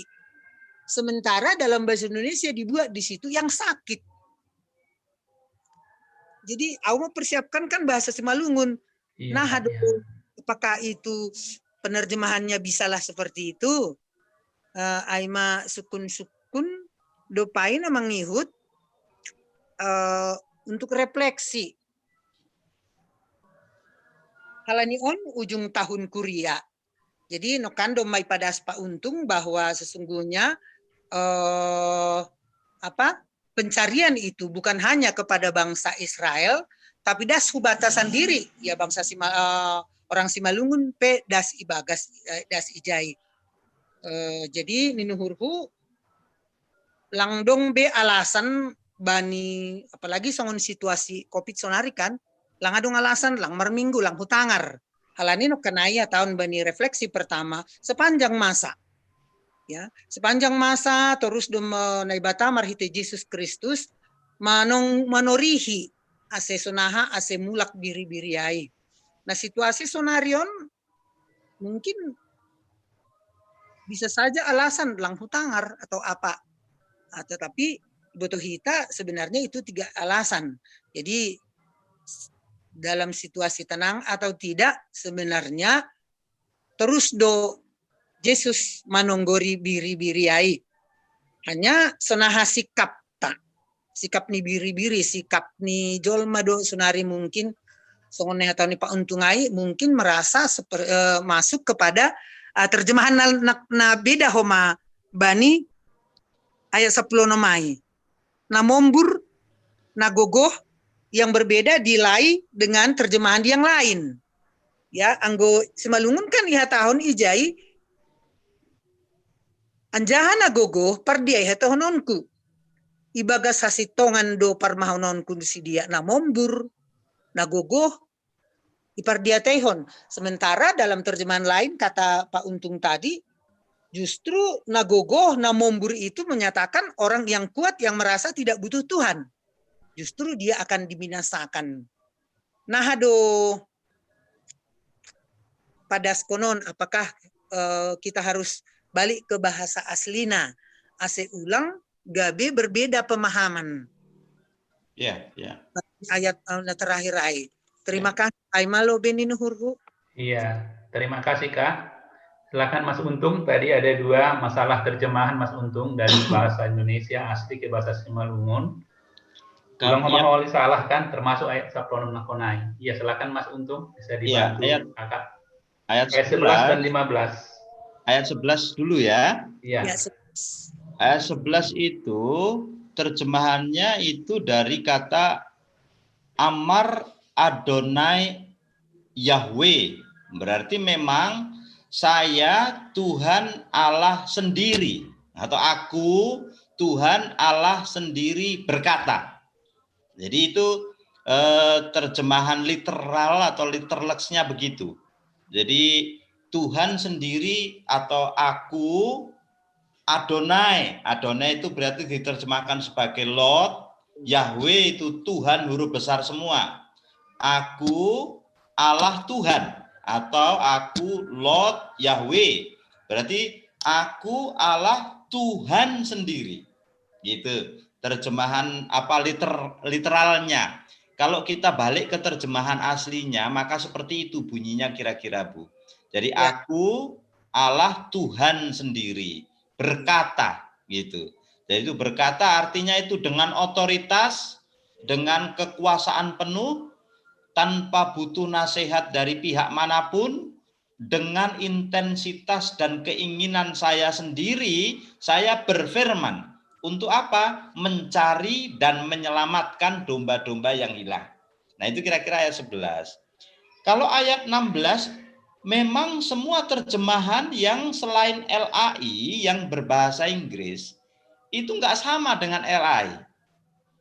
Sementara dalam bahasa Indonesia dibuat di situ yang sakit. Jadi aku persiapkan kan bahasa Simalungun. Iya, Nah, apakah itu penerjemahannya bisalah seperti itu? Aima sukun-sukun dopai na mangihut untuk refleksi. Halani on ujung tahun kuria. Jadi nokan domai pada Pak Untung bahwa sesungguhnya pencarian itu bukan hanya kepada bangsa Israel, tapi das batasan diri ya bangsa orang Simalungun pe das ibagas das ijai. Jadi ninuhurhu langdong be alasan bani apalagi songon situasi Covid sonari kan, lang adong alasan lang merminggu lang hutangar. Halani no kanaya tahun bani refleksi pertama sepanjang masa. Ya, sepanjang masa terus dum naibata marhite Yesus Kristus manorihi ase sonaha ase mulak biri-biriai. Nah, situasi sonarion mungkin bisa saja alasan lang hutangar atau apa. Tetapi butuh hita sebenarnya itu 3 alasan. Jadi dalam situasi tenang atau tidak sebenarnya terus do Yesus manonggori biri-biriai. Hanya sonaha sikap tak. Sikap ni biri-biri, sikap ni jolma do sunari mungkin songon atau ni Pak Untungai mungkin merasa masuk kepada terjemahan na beda homa bani ayat 10 nomai. Na mombur, na gogoh yang berbeda dilai dengan terjemahan yang lain. Ya, anggo Simalungun kan iha tahun ijai anjahana gogoh pardiai iha tahunonku. Ibagas hasitongan do parmahononku si dia na mombur, na gogoh ipardia tehon. Sementara dalam terjemahan lain kata Pak Untung tadi justru nagogoh, namombur itu menyatakan orang yang kuat yang merasa tidak butuh Tuhan. Justru dia akan dibinasakan. Nah, pada skonon apakah kita harus balik ke bahasa aslina? Ase ulang, gabe berbeda pemahaman. Ya, ya. Ayat terakhir ay. Terima kasih. Aimalo beninuhurhu. Iya, terima kasih Kak. Silakan Mas Untung, tadi ada 2 masalah terjemahan Mas Untung dari bahasa Indonesia asli ke bahasa Simalungun. Kalau ngomong salah kan, termasuk ayat Sapronum Nakonai. Iya, silakan Mas Untung, bisa dibantu ya, Kakak. Ayat 11 dan 15. Ayat 11 dulu ya. Iya. Ayat 11 itu terjemahannya itu dari kata Amar Adonai Yahweh. Berarti memang saya Tuhan Allah sendiri atau aku Tuhan Allah sendiri berkata. Jadi itu terjemahan literal atau literlexnya begitu. Jadi Tuhan sendiri atau aku Adonai. Adonai itu berarti diterjemahkan sebagai Lord. Yahweh itu Tuhan huruf besar semua. Aku Allah Tuhan. Atau aku Lord Yahweh. Berarti aku Allah Tuhan sendiri. Gitu. Terjemahan apa literalnya. Kalau kita balik ke terjemahan aslinya, maka seperti itu bunyinya kira-kira, Bu. Jadi aku Allah Tuhan sendiri berkata gitu. Jadi itu berkata artinya itu dengan otoritas, dengan kekuasaan penuh, tanpa butuh nasihat dari pihak manapun, dengan intensitas dan keinginan saya sendiri, saya berfirman. Untuk apa? Mencari dan menyelamatkan domba-domba yang hilang. Nah itu kira-kira ayat 11. Kalau ayat 16, memang semua terjemahan yang selain LAI yang berbahasa Inggris, itu nggak sama dengan LAI.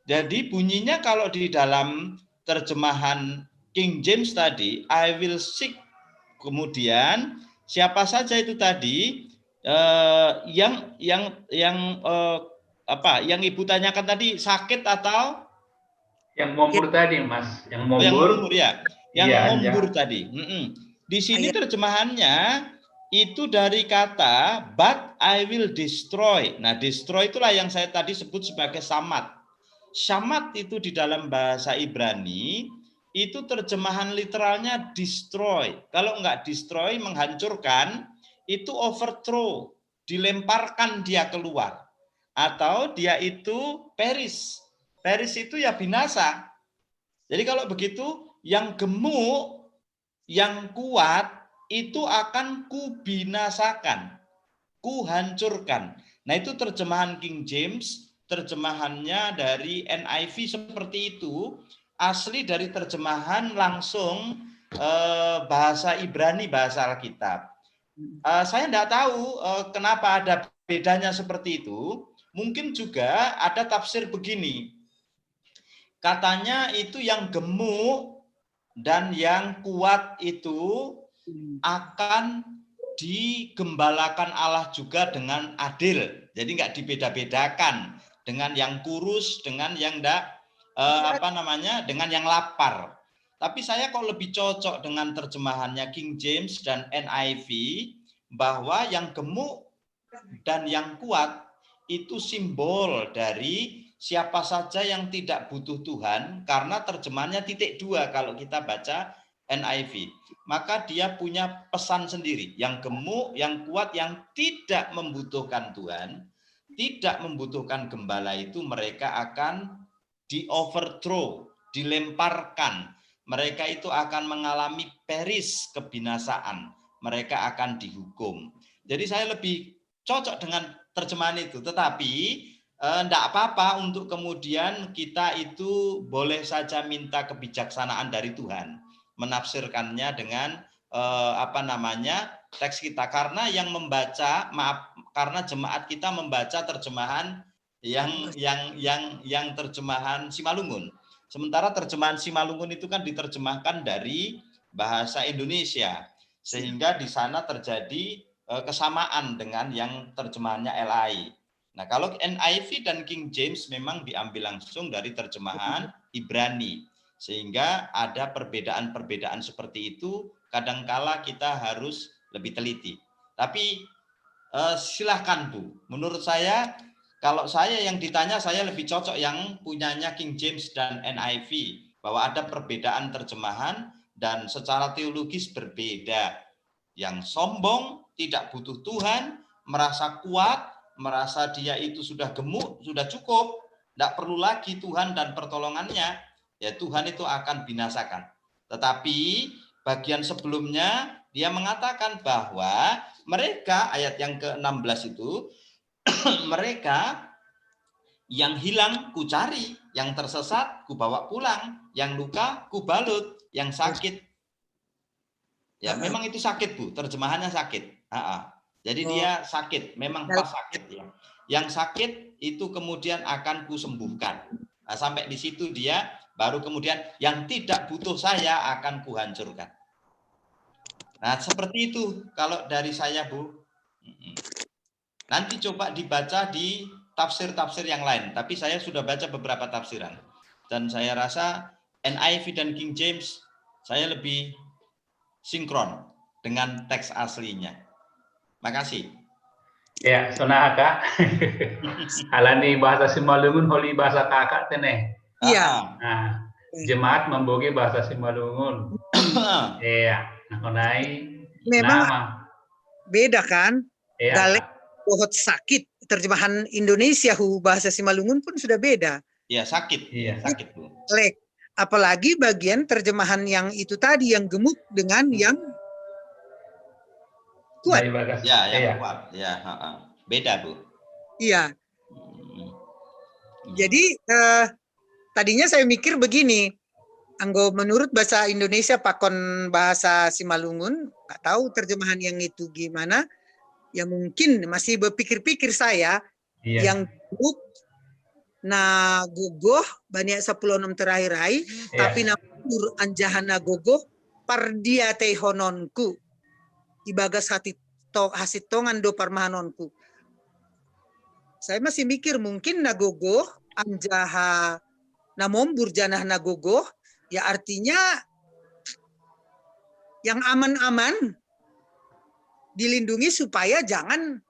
Jadi bunyinya kalau di dalam terjemahan King James tadi, I will seek, kemudian siapa saja itu tadi yang Ibu tanyakan tadi sakit atau yang mombur tadi Mas, yang mombur ya, yang mombur tadi. Di sini terjemahannya itu dari kata but I will destroy. Nah, destroy itulah yang saya tadi sebut sebagai samat. Samat itu di dalam bahasa Ibrani itu terjemahan literalnya destroy. Kalau enggak destroy, menghancurkan, itu overthrow, dilemparkan dia keluar. atau dia itu peris. Peris itu ya binasa. Jadi kalau begitu, yang gemuk, yang kuat, itu akan kubinasakan, kuhancurkan. Nah itu terjemahan King James, terjemahannya dari NIV seperti itu, asli dari terjemahan langsung bahasa Ibrani, bahasa Alkitab. Saya tidak tahu kenapa ada bedanya seperti itu. Mungkin juga ada tafsir begini. Katanya itu yang gemuk dan yang kuat itu akan digembalakan Allah juga dengan adil. Jadi nggak dibeda-bedakan dengan yang kurus, dengan yang dengan yang lapar. Tapi saya kok lebih cocok dengan terjemahannya King James dan NIV bahwa yang gemuk dan yang kuat itu simbol dari siapa saja yang tidak butuh Tuhan, karena terjemahannya titik 2 kalau kita baca NIV. Maka dia punya pesan sendiri, yang gemuk, yang kuat, yang tidak membutuhkan Tuhan, tidak membutuhkan gembala itu mereka akan di-overthrow, dilemparkan. Mereka itu akan mengalami peris, kebinasaan. Mereka akan dihukum. Jadi saya lebih cocok dengan terjemahan itu. Tetapi enggak apa-apa untuk kemudian kita itu boleh saja minta kebijaksanaan dari Tuhan, menafsirkannya dengan teks kita, karena yang membaca, karena jemaat kita membaca terjemahan yang terjemahan Simalungun. Sementara terjemahan Simalungun itu kan diterjemahkan dari bahasa Indonesia, sehingga di sana terjadi kesamaan dengan yang terjemahannya LAI. Nah, kalau NIV dan King James memang diambil langsung dari terjemahan Ibrani, sehingga ada perbedaan-perbedaan seperti itu. Kadangkala kita harus lebih teliti. Tapi silahkan Bu, menurut saya kalau saya yang ditanya, saya lebih cocok yang punyanya King James dan NIV, bahwa ada perbedaan terjemahan dan secara teologis berbeda. Yang sombong, tidak butuh Tuhan, merasa kuat, merasa dia itu sudah gemuk, sudah cukup, tidak perlu lagi Tuhan dan pertolongannya, ya Tuhan itu akan binasakan. Tetapi bagian sebelumnya dia mengatakan bahwa mereka, ayat yang ke-16 itu, mereka yang hilang ku cari, yang tersesat ku bawa pulang, yang luka ku balut, yang sakit. Ya memang itu sakit Bu, terjemahannya sakit. Jadi dia sakit, memang pas sakit ya. Yang sakit itu kemudian akan kusembuhkan. Nah, sampai di situ dia baru kemudian yang tidak butuh saya akan kuhancurkan. Nah, seperti itu kalau dari saya Bu. Nanti coba dibaca di tafsir-tafsir yang lain, tapi saya sudah baca beberapa tafsiran. Dan saya rasa NIV dan King James saya lebih sinkron dengan teks aslinya. Makasih. Ya, Sona Kak. Alani bahasa Simalungun holi bahasa kakak teneh. Iya. Nah, jemaat membogi bahasa Simalungun. Iya, nakonai memang nama. Beda kan? Iya. Galek pohon sakit. Terjemahan Indonesia bahasa Simalungun pun sudah beda. Iya, sakit. Iya, sakit Bu. Lek. Apalagi bagian terjemahan yang itu tadi, yang gemuk dengan yang kuat. Ya, yang kuat. Ya, beda Bu. Iya. Jadi tadinya saya mikir begini, menurut bahasa Indonesia pakon bahasa Simalungun, nggak tahu terjemahan yang itu gimana, ya mungkin masih berpikir-pikir saya, yang gemuk, na gogoh banyak 10 terakhir hai, tapi namun anjahana gogoh pardia tehononku ibagas hasitongan do parmahanonku. Saya masih mikir mungkin nagogoh anjaha namombur janah nagogoh, ya artinya yang aman-aman dilindungi supaya jangan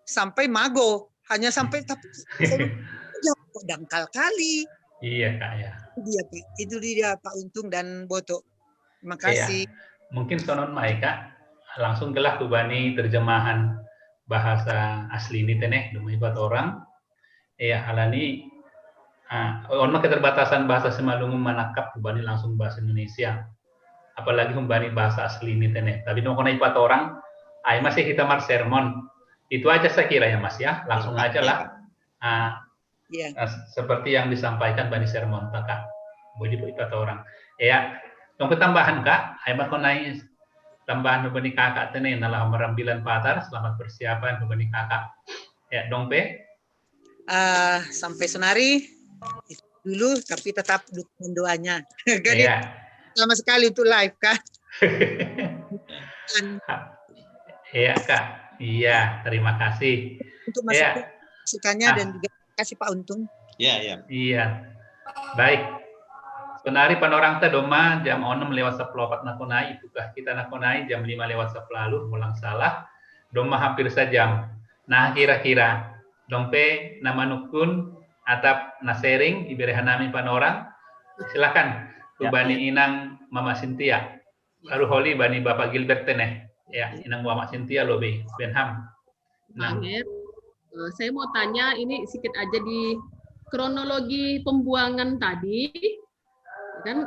sampai mago. Hanya sampai, tapi ya dangkal kali. Iya Kak ya. Itu dia Pak Untung dan Boto. Terima kasih. Iya. Mungkin Sonon Maika langsung gelah kubani terjemahan bahasa asli ini teneh dumai bat orang ya halani on keterbatasan bahasa Simalungun manakap kubani langsung bahasa Indonesia apalagi kumbani bahasa asli ini teneh tapi nongkona ipat orang masih kita mar sermon itu aja saya kira ya Mas ya langsung aja lah seperti yang disampaikan bani sermon Kak boleh ipat orang ya nongko tambahan Kak ayam konai tambahan benih kakak teneh nalah merambilan patar selamat persiapan benih kakak ya dong pe sampai sonari dulu tapi tetap dukung doanya jadi sama sekali untuk live Kak iya Kak iya terima kasih untuk masukannya dan juga kasih Pak Untung iya baik Senari panorang ta doma jam 6:10 nakonai itukah kita nakonai jam 5:10 mulang salah doma hampir sejam. Nah kira-kira dompe nama nukun atap nasering iberehan nami panorang silakan bani inang Mama Cynthia baru holi bani Bapak Gilbert teneh ya inang Mama Cynthia lobe Benham. Nah, saya mau tanya ini sedikit aja di kronologi pembuangan tadi. Kan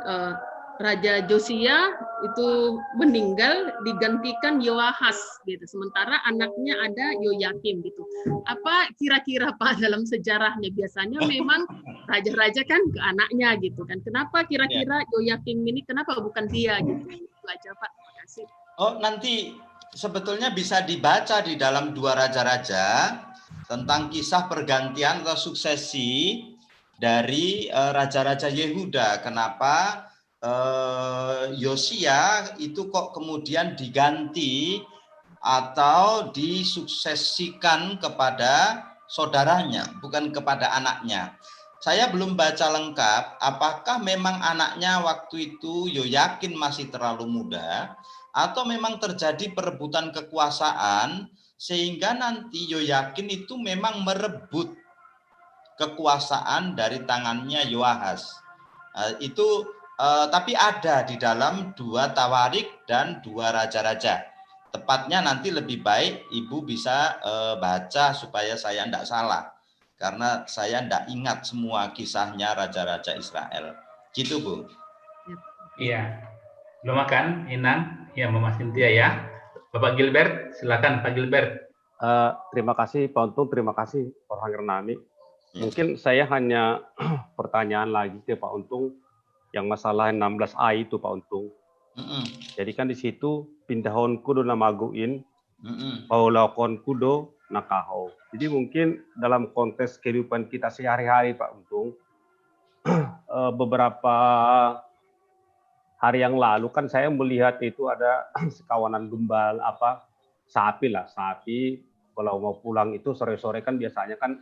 Raja Josia itu meninggal digantikan Yoahas gitu. Sementara anaknya ada Yoyakim gitu. Apa kira-kira Pak dalam sejarahnya biasanya memang raja-raja kan ke anaknya gitu kan. Kenapa kira-kira Yoyakim ini kenapa bukan dia gitu. Itu aja Pak. Terima kasih. Oh, nanti sebetulnya bisa dibaca di dalam Dua Raja-Raja tentang kisah pergantian atau suksesi dari raja-raja Yehuda. Kenapa Yosia itu kok kemudian diganti atau disuksesikan kepada saudaranya, bukan kepada anaknya. Saya belum baca lengkap apakah memang anaknya waktu itu Yoyakin masih terlalu muda atau memang terjadi perebutan kekuasaan sehingga nanti Yoyakin itu memang merebut kekuasaan dari tangannya Yoahas. Tapi ada di dalam Dua Tawarik dan Dua Raja-Raja. Tepatnya nanti lebih baik Ibu bisa baca supaya saya tidak salah. Karena saya tidak ingat semua kisahnya Raja-Raja Israel. Gitu Bu. Iya. Belum makan Inang, ya Mama Cynthia ya. Bapak Gilbert, silakan Pak Gilbert. Terima kasih Pak Untung, terima kasih Orang Renami. Mungkin saya hanya pertanyaan lagi ke Pak Untung yang masalah 16A itu Pak Untung. Jadi kan di situ pindahon kudo namaguin, paulakon kudo nakaho. Jadi mungkin dalam konteks kehidupan kita sehari-hari Pak Untung, beberapa hari yang lalu kan saya melihat itu ada sekawanan gembal sapi kalau mau pulang itu sore-sore kan biasanya kan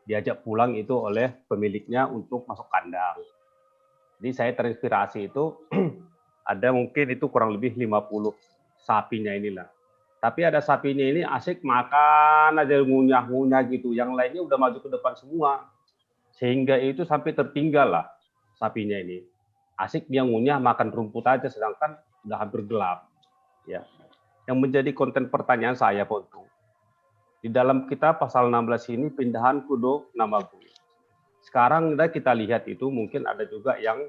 diajak pulang itu oleh pemiliknya untuk masuk kandang. Jadi saya terinspirasi itu ada mungkin itu kurang lebih 50 sapinya inilah. Tapi ada sapinya ini asik makan aja ngunyah-ngunyah gitu. Yang lainnya udah maju ke depan semua. Sehingga itu sampai tertinggal lah sapinya ini. Asik dia ngunyah makan rumput aja sedangkan udah hampir gelap. Ya. Yang menjadi konten pertanyaan saya Pak Untung. Di dalam kita pasal 16 ini pindahan kudo nama gue. Sekarang kita lihat itu mungkin ada juga yang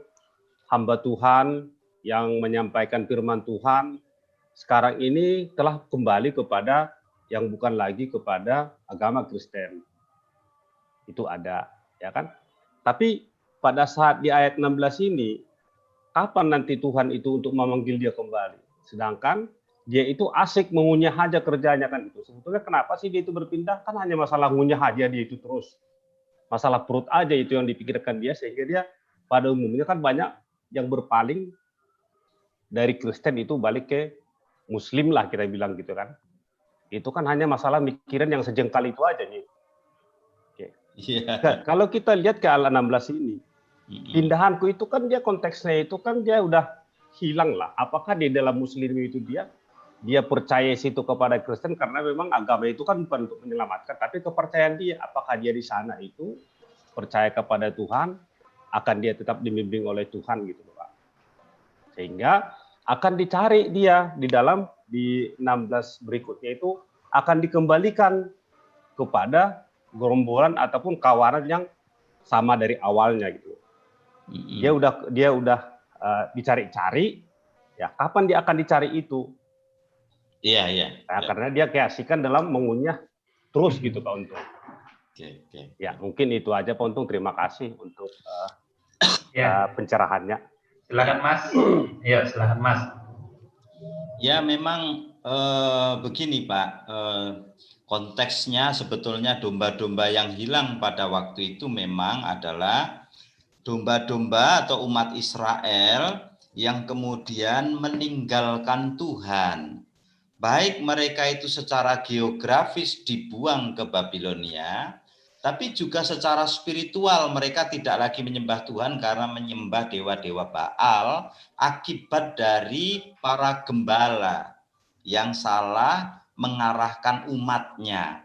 hamba Tuhan yang menyampaikan firman Tuhan. Sekarang ini telah kembali kepada yang bukan lagi kepada agama Kristen. Itu ada, ya kan? Tapi pada saat di ayat 16 ini, kapan nanti Tuhan itu untuk memanggil dia kembali? Sedangkan dia itu asik mengunyah aja kerjanya kan itu. Sebetulnya kenapa sih dia itu berpindah? Kan hanya masalah ngunyah aja dia itu terus. Masalah perut aja itu yang dipikirkan dia sehingga dia pada umumnya kan banyak yang berpaling dari Kristen itu balik ke Muslim lah kita bilang gitu kan. Itu kan hanya masalah mikiran yang sejengkal itu aja nih. Oke. Yeah. Kalau kita lihat ke ayat 16 ini, pindahanku itu kan dia konteksnya itu kan dia udah hilang lah. Apakah di dalam Muslim itu dia percaya situ kepada Kristen karena memang agama itu kan bukan untuk menyelamatkan, tapi kepercayaan dia, apakah dia di sana itu percaya kepada Tuhan, akan dia tetap dibimbing oleh Tuhan gitu Pak. Sehingga akan dicari dia di 16 berikutnya itu akan dikembalikan kepada gerombolan ataupun kawanan yang sama dari awalnya gitu. Dia udah dicari-cari, ya kapan dia akan dicari itu? Iya. Nah, karena dia keasikan dalam mengunyah terus gitu Pak Untung. Oke. Ya mungkin itu aja Pak Untung. Terima kasih untuk Ya. pencerahannya. Silakan Mas. Ya, silakan Mas. Ya memang begini Pak, konteksnya sebetulnya domba-domba yang hilang pada waktu itu memang adalah domba-domba atau umat Israel yang kemudian meninggalkan Tuhan. Baik mereka itu secara geografis dibuang ke Babilonia, tapi juga secara spiritual mereka tidak lagi menyembah Tuhan karena menyembah dewa-dewa Baal akibat dari para gembala yang salah mengarahkan umatnya,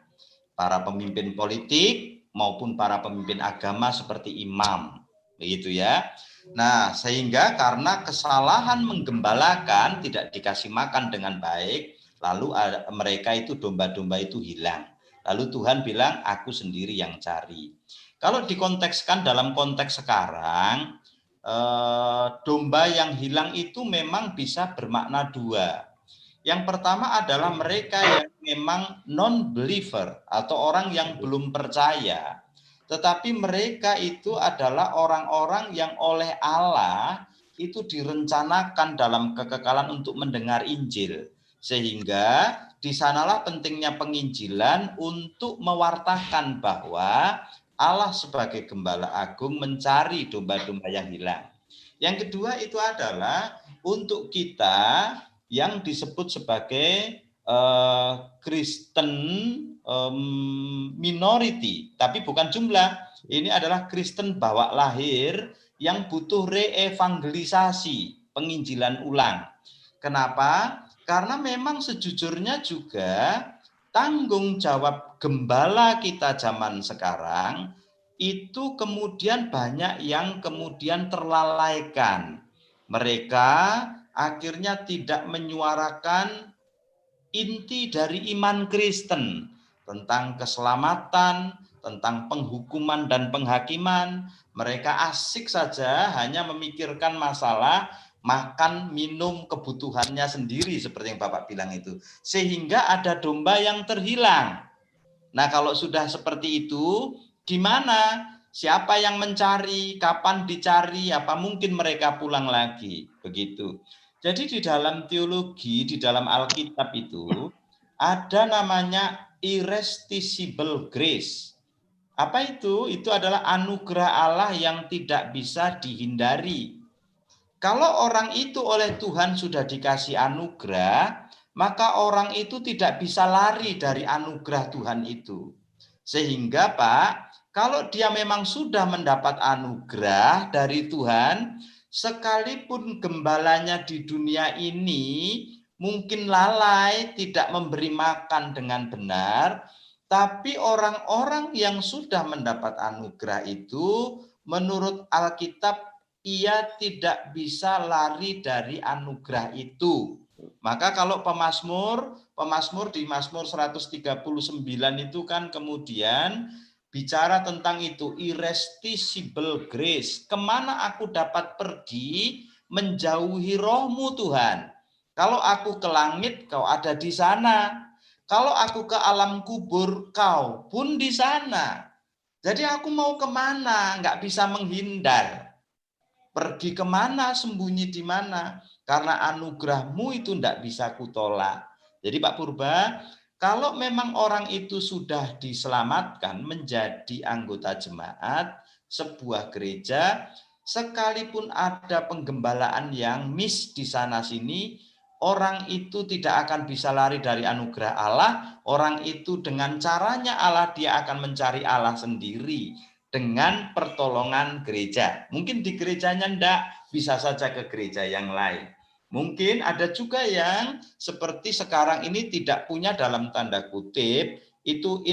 para pemimpin politik maupun para pemimpin agama seperti imam, begitu ya. Nah, sehingga karena kesalahan menggembalakan, tidak dikasih makan dengan baik, lalu mereka itu domba-domba itu hilang. Lalu Tuhan bilang, aku sendiri yang cari. Kalau dikontekskan dalam konteks sekarang, domba yang hilang itu memang bisa bermakna dua. Yang pertama adalah mereka yang memang non-believer atau orang yang belum percaya. Tetapi mereka itu adalah orang-orang yang oleh Allah itu direncanakan dalam kekekalan untuk mendengar Injil. Sehingga di sanalah pentingnya penginjilan untuk mewartakan bahwa Allah sebagai Gembala Agung mencari domba-domba yang hilang. Yang kedua itu adalah untuk kita yang disebut sebagai Kristen minority, tapi bukan jumlah. Ini adalah Kristen bawa lahir yang butuh reevangelisasi, penginjilan ulang. Kenapa? Karena memang sejujurnya juga tanggung jawab gembala kita zaman sekarang itu kemudian banyak yang kemudian terlalaikan. Mereka akhirnya tidak menyuarakan inti dari iman Kristen tentang keselamatan, tentang penghukuman dan penghakiman. Mereka asik saja hanya memikirkan masalah makan, minum, kebutuhannya sendiri seperti yang Bapak bilang itu. Sehingga ada domba yang terhilang. Nah, kalau sudah seperti itu, gimana? Siapa yang mencari? Kapan dicari? Apa mungkin mereka pulang lagi? Begitu. Jadi di dalam teologi, di dalam Alkitab itu ada namanya irresistible grace. Apa itu? Itu adalah anugerah Allah yang tidak bisa dihindari. Kalau orang itu oleh Tuhan sudah dikasih anugerah, maka orang itu tidak bisa lari dari anugerah Tuhan itu. Sehingga Pak, kalau dia memang sudah mendapat anugerah dari Tuhan, sekalipun gembalanya di dunia ini mungkin lalai, tidak memberi makan dengan benar, tapi orang-orang yang sudah mendapat anugerah itu, menurut Alkitab, ia tidak bisa lari dari anugerah itu. Maka kalau Pemazmur di Mazmur 139 itu kan kemudian bicara tentang itu, irresistible grace. Kemana aku dapat pergi menjauhi rohmu Tuhan? Kalau aku ke langit, kau ada di sana. Kalau aku ke alam kubur, kau pun di sana. Jadi aku mau kemana? Nggak bisa menghindar. Pergi kemana, sembunyi di mana? Karena anugerahmu itu tidak bisa kutolak. Jadi Pak Purba, kalau memang orang itu sudah diselamatkan menjadi anggota jemaat, sebuah gereja, sekalipun ada penggembalaan yang miss di sana-sini, orang itu tidak akan bisa lari dari anugerah Allah. Orang itu dengan caranya Allah, dia akan mencari Allah sendiri. Dengan pertolongan gereja. Mungkin di gerejanya enggak, bisa saja ke gereja yang lain. Mungkin ada juga yang seperti sekarang ini tidak punya dalam tanda kutip, itu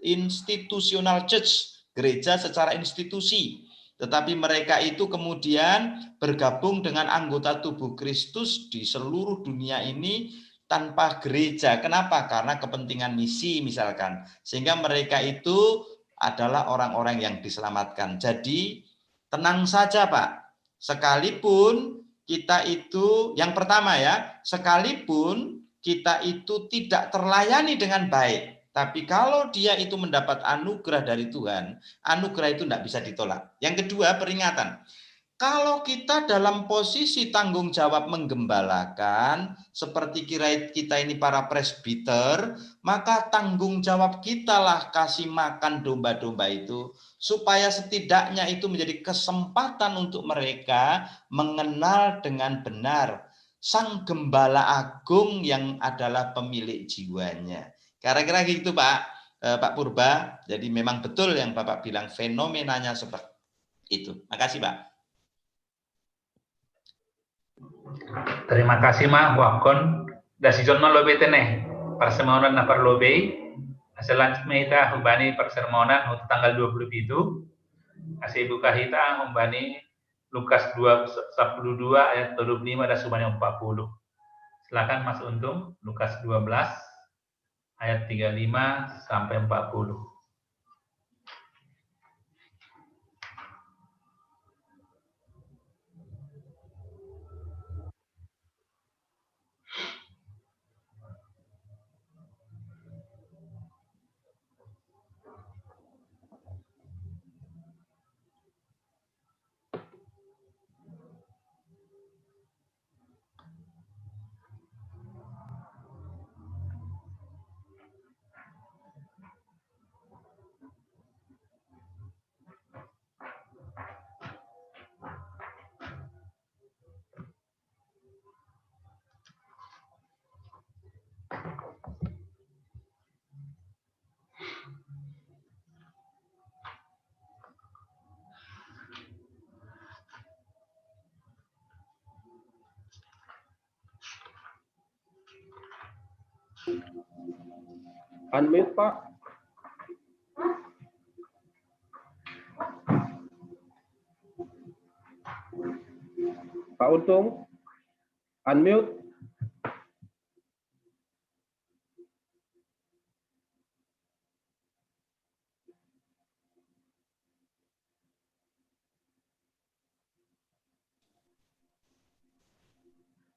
institutional church, gereja secara institusi. Tetapi mereka itu kemudian bergabung dengan anggota tubuh Kristus di seluruh dunia ini tanpa gereja. Kenapa? Karena kepentingan misi misalkan. Sehingga mereka itu adalah orang-orang yang diselamatkan. Jadi tenang saja Pak. Sekalipun kita itu, yang pertama ya, sekalipun kita itu tidak terlayani dengan baik, tapi kalau dia itu mendapat anugerah dari Tuhan, anugerah itu tidak bisa ditolak. Yang kedua, peringatan. Kalau kita dalam posisi tanggung jawab menggembalakan, seperti kita ini para presbiter, maka tanggung jawab kita lah kasih makan domba-domba itu, supaya setidaknya itu menjadi kesempatan untuk mereka mengenal dengan benar Sang Gembala Agung yang adalah pemilik jiwanya. Kira-kira gitu Pak Purba. Jadi memang betul yang Bapak bilang, fenomenanya seperti itu. Makasih Pak. Terima kasih wakon dasijon lobe teneh persemonan na parlobe selanjutnya kita humbani persermonan untuk tanggal 27 kasih buka kita humbani Lukas 12 ayat 25 dan sebanyak 40. Silakan Mas Untung, Lukas 12 ayat 35 sampai 40. Unmute Pak. Pak Untung, unmute.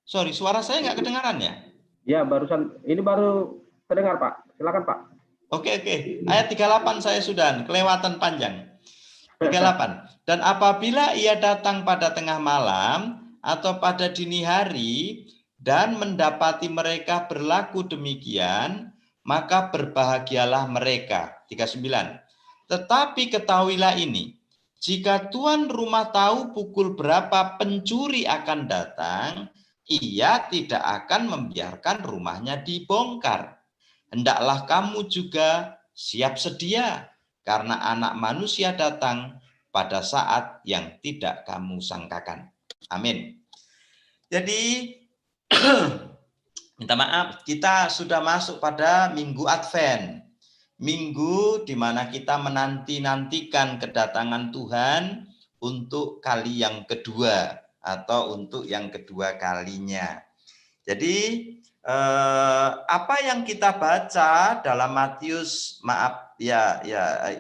Sorry, suara saya nggak kedengaran ya? Ya, barusan ini baru terdengar Pak. Silakan Pak. Oke. Ayat 38 saya sudah kelewatan panjang. 38. Dan apabila ia datang pada tengah malam atau pada dini hari dan mendapati mereka berlaku demikian, maka berbahagialah mereka. 39. Tetapi ketahuilah ini, jika tuan rumah tahu pukul berapa pencuri akan datang, ia tidak akan membiarkan rumahnya dibongkar. Hendaklah kamu juga siap sedia, karena Anak Manusia datang pada saat yang tidak kamu sangkakan. Amin. Jadi, minta maaf, kita sudah masuk pada Minggu Advent. Minggu di mana kita menanti-nantikan kedatangan Tuhan untuk kali yang kedua atau untuk yang kedua kalinya. Jadi apa yang kita baca dalam Matius,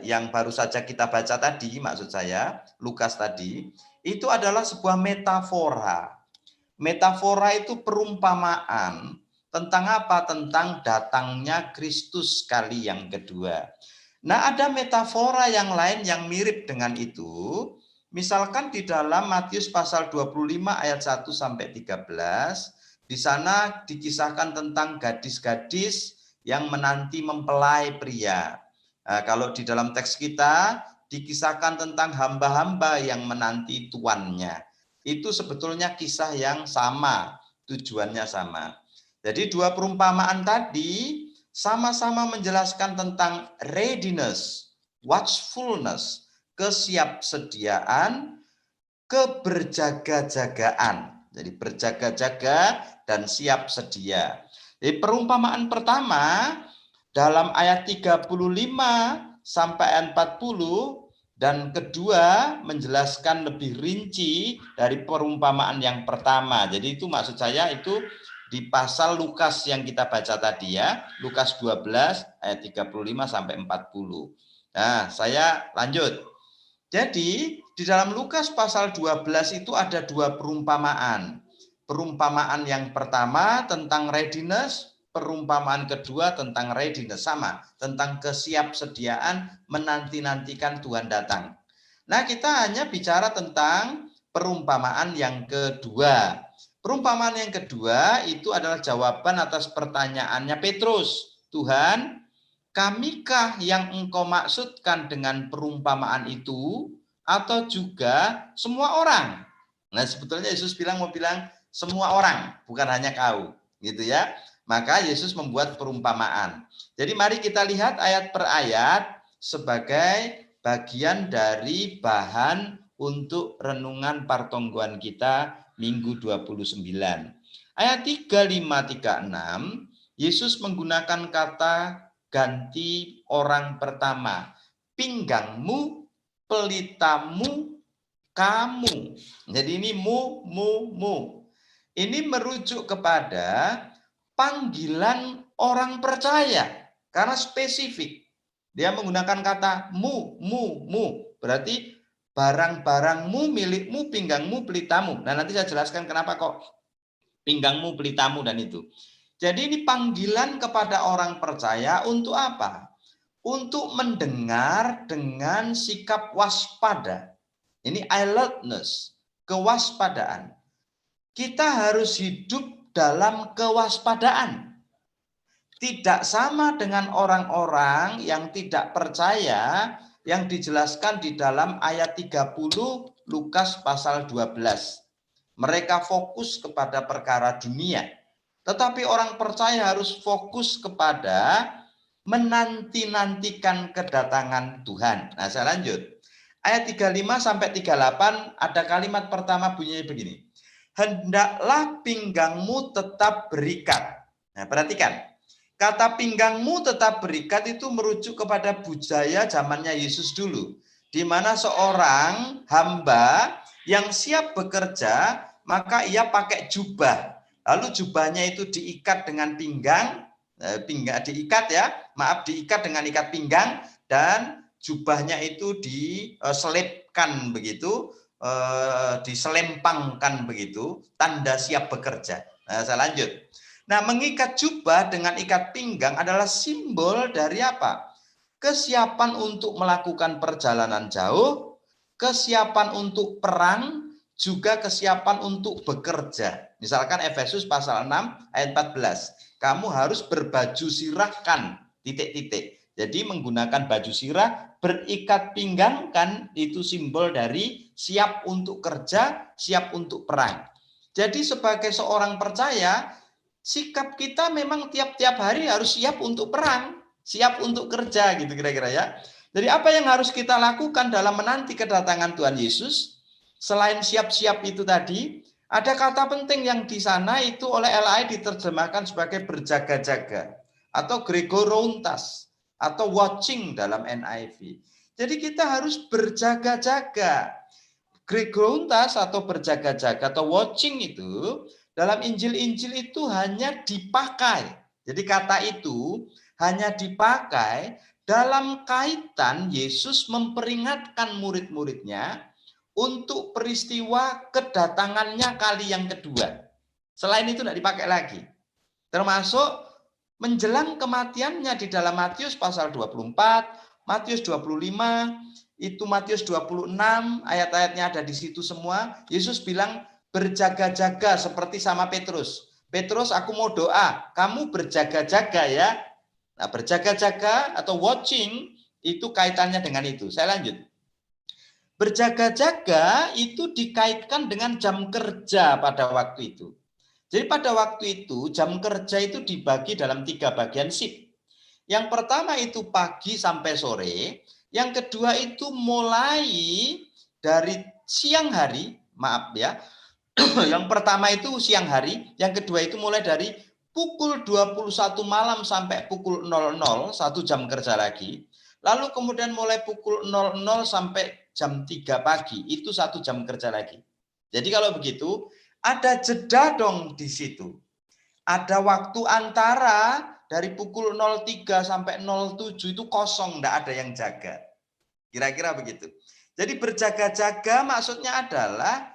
yang baru saja kita baca tadi, maksud saya Lukas tadi, itu adalah sebuah metafora. Metafora itu perumpamaan tentang apa? Tentang datangnya Kristus kali yang kedua. Nah, ada metafora yang lain yang mirip dengan itu. Misalkan di dalam Matius pasal 25 ayat 1 sampai 13, di sana dikisahkan tentang gadis-gadis yang menanti mempelai pria. Nah, kalau di dalam teks kita dikisahkan tentang hamba-hamba yang menanti tuannya. Itu sebetulnya kisah yang sama, tujuannya sama. Jadi dua perumpamaan tadi sama-sama menjelaskan tentang readiness, watchfulness, kesiapsediaan, keberjaga-jagaan. Jadi berjaga-jaga dan siap sedia. Jadi perumpamaan pertama dalam ayat 35 sampai 40 dan kedua menjelaskan lebih rinci dari perumpamaan yang pertama. Jadi itu maksud saya itu di pasal Lukas yang kita baca tadi ya, Lukas 12 ayat 35 sampai 40. Nah, saya lanjut. Jadi, di dalam Lukas pasal 12 itu ada 2 perumpamaan. Perumpamaan yang pertama tentang readiness, perumpamaan kedua tentang readiness, sama, tentang kesiapsediaan menanti-nantikan Tuhan datang. Nah, kita hanya bicara tentang perumpamaan yang kedua. Perumpamaan yang kedua itu adalah jawaban atas pertanyaannya Petrus. Tuhan, kamikah yang engkau maksudkan dengan perumpamaan itu, atau juga semua orang? Nah, sebetulnya Yesus mau bilang semua orang, bukan hanya kau, gitu ya. Maka Yesus membuat perumpamaan. Jadi mari kita lihat ayat per ayat sebagai bagian dari bahan untuk renungan partongguan kita Minggu 29. Ayat 35-36, Yesus menggunakan kata ganti orang pertama. Pinggangmu, pelitamu, kamu. Jadi ini mu. Ini merujuk kepada panggilan orang percaya. Karena spesifik. Dia menggunakan kata mu. Berarti barang-barangmu, milikmu, pinggangmu, pelitamu. Nah, nanti saya jelaskan kenapa kok pinggangmu, pelitamu dan itu. Jadi ini panggilan kepada orang percaya untuk apa? Untuk mendengar dengan sikap waspada. Ini alertness, kewaspadaan. Kita harus hidup dalam kewaspadaan. Tidak sama dengan orang-orang yang tidak percaya yang dijelaskan di dalam ayat 30 Lukas pasal 12. Mereka fokus kepada perkara dunia. Tetapi orang percaya harus fokus kepada menanti-nantikan kedatangan Tuhan. Nah, saya lanjut. Ayat 35 sampai 38 ada kalimat pertama bunyinya begini. Hendaklah pinggangmu tetap berikat. Nah, perhatikan. Kata pinggangmu tetap berikat itu merujuk kepada budaya zamannya Yesus dulu. Di mana seorang hamba yang siap bekerja, maka ia pakai jubah. Lalu jubahnya itu diikat dengan pinggang diikat dengan ikat pinggang, dan jubahnya itu diselipkan begitu, diselempangkan begitu, tanda siap bekerja. Nah, saya lanjut. Nah, mengikat jubah dengan ikat pinggang adalah simbol dari apa? Kesiapan untuk melakukan perjalanan jauh, kesiapan untuk perang, juga kesiapan untuk bekerja. Misalkan Efesus pasal 6 ayat 14. Kamu harus berbaju sirahkan, titik-titik. Jadi menggunakan baju sirah, berikat pinggang kan itu simbol dari siap untuk kerja, siap untuk perang. Jadi sebagai seorang percaya, sikap kita memang tiap-tiap hari harus siap untuk perang, siap untuk kerja gitu kira-kira ya. Jadi apa yang harus kita lakukan dalam menanti kedatangan Tuhan Yesus? Selain siap-siap itu tadi, ada kata penting yang di sana itu oleh LAI diterjemahkan sebagai berjaga-jaga atau gregorontas atau watching dalam NIV. Jadi kita harus berjaga-jaga. Gregorontas atau berjaga-jaga atau watching itu dalam Injil-Injil itu hanya dipakai. Jadi kata itu hanya dipakai dalam kaitan Yesus memperingatkan murid-muridnya untuk peristiwa kedatangannya kali yang kedua. Selain itu tidak dipakai lagi. Termasuk menjelang kematiannya di dalam Matius pasal 24, Matius 25, itu Matius 26, ayat-ayatnya ada di situ semua. Yesus bilang berjaga-jaga seperti sama Petrus. Petrus, aku mau doa, kamu berjaga-jaga ya. Nah, berjaga-jaga atau watching itu kaitannya dengan itu. Saya lanjut. Berjaga-jaga itu dikaitkan dengan jam kerja pada waktu itu. Jadi pada waktu itu jam kerja itu dibagi dalam 3 bagian shift. Yang pertama itu pagi sampai sore, yang kedua itu mulai dari siang hari, maaf ya. Yang pertama itu siang hari, yang kedua itu mulai dari pukul 21 malam sampai pukul 00, 1 jam kerja lagi. Lalu kemudian mulai pukul 00 sampai jam 3 pagi, itu 1 jam kerja lagi. Jadi kalau begitu, ada jeda dong di situ. Ada waktu antara dari pukul 03 sampai 07 itu kosong, enggak ada yang jaga. Kira-kira begitu. Jadi berjaga-jaga maksudnya adalah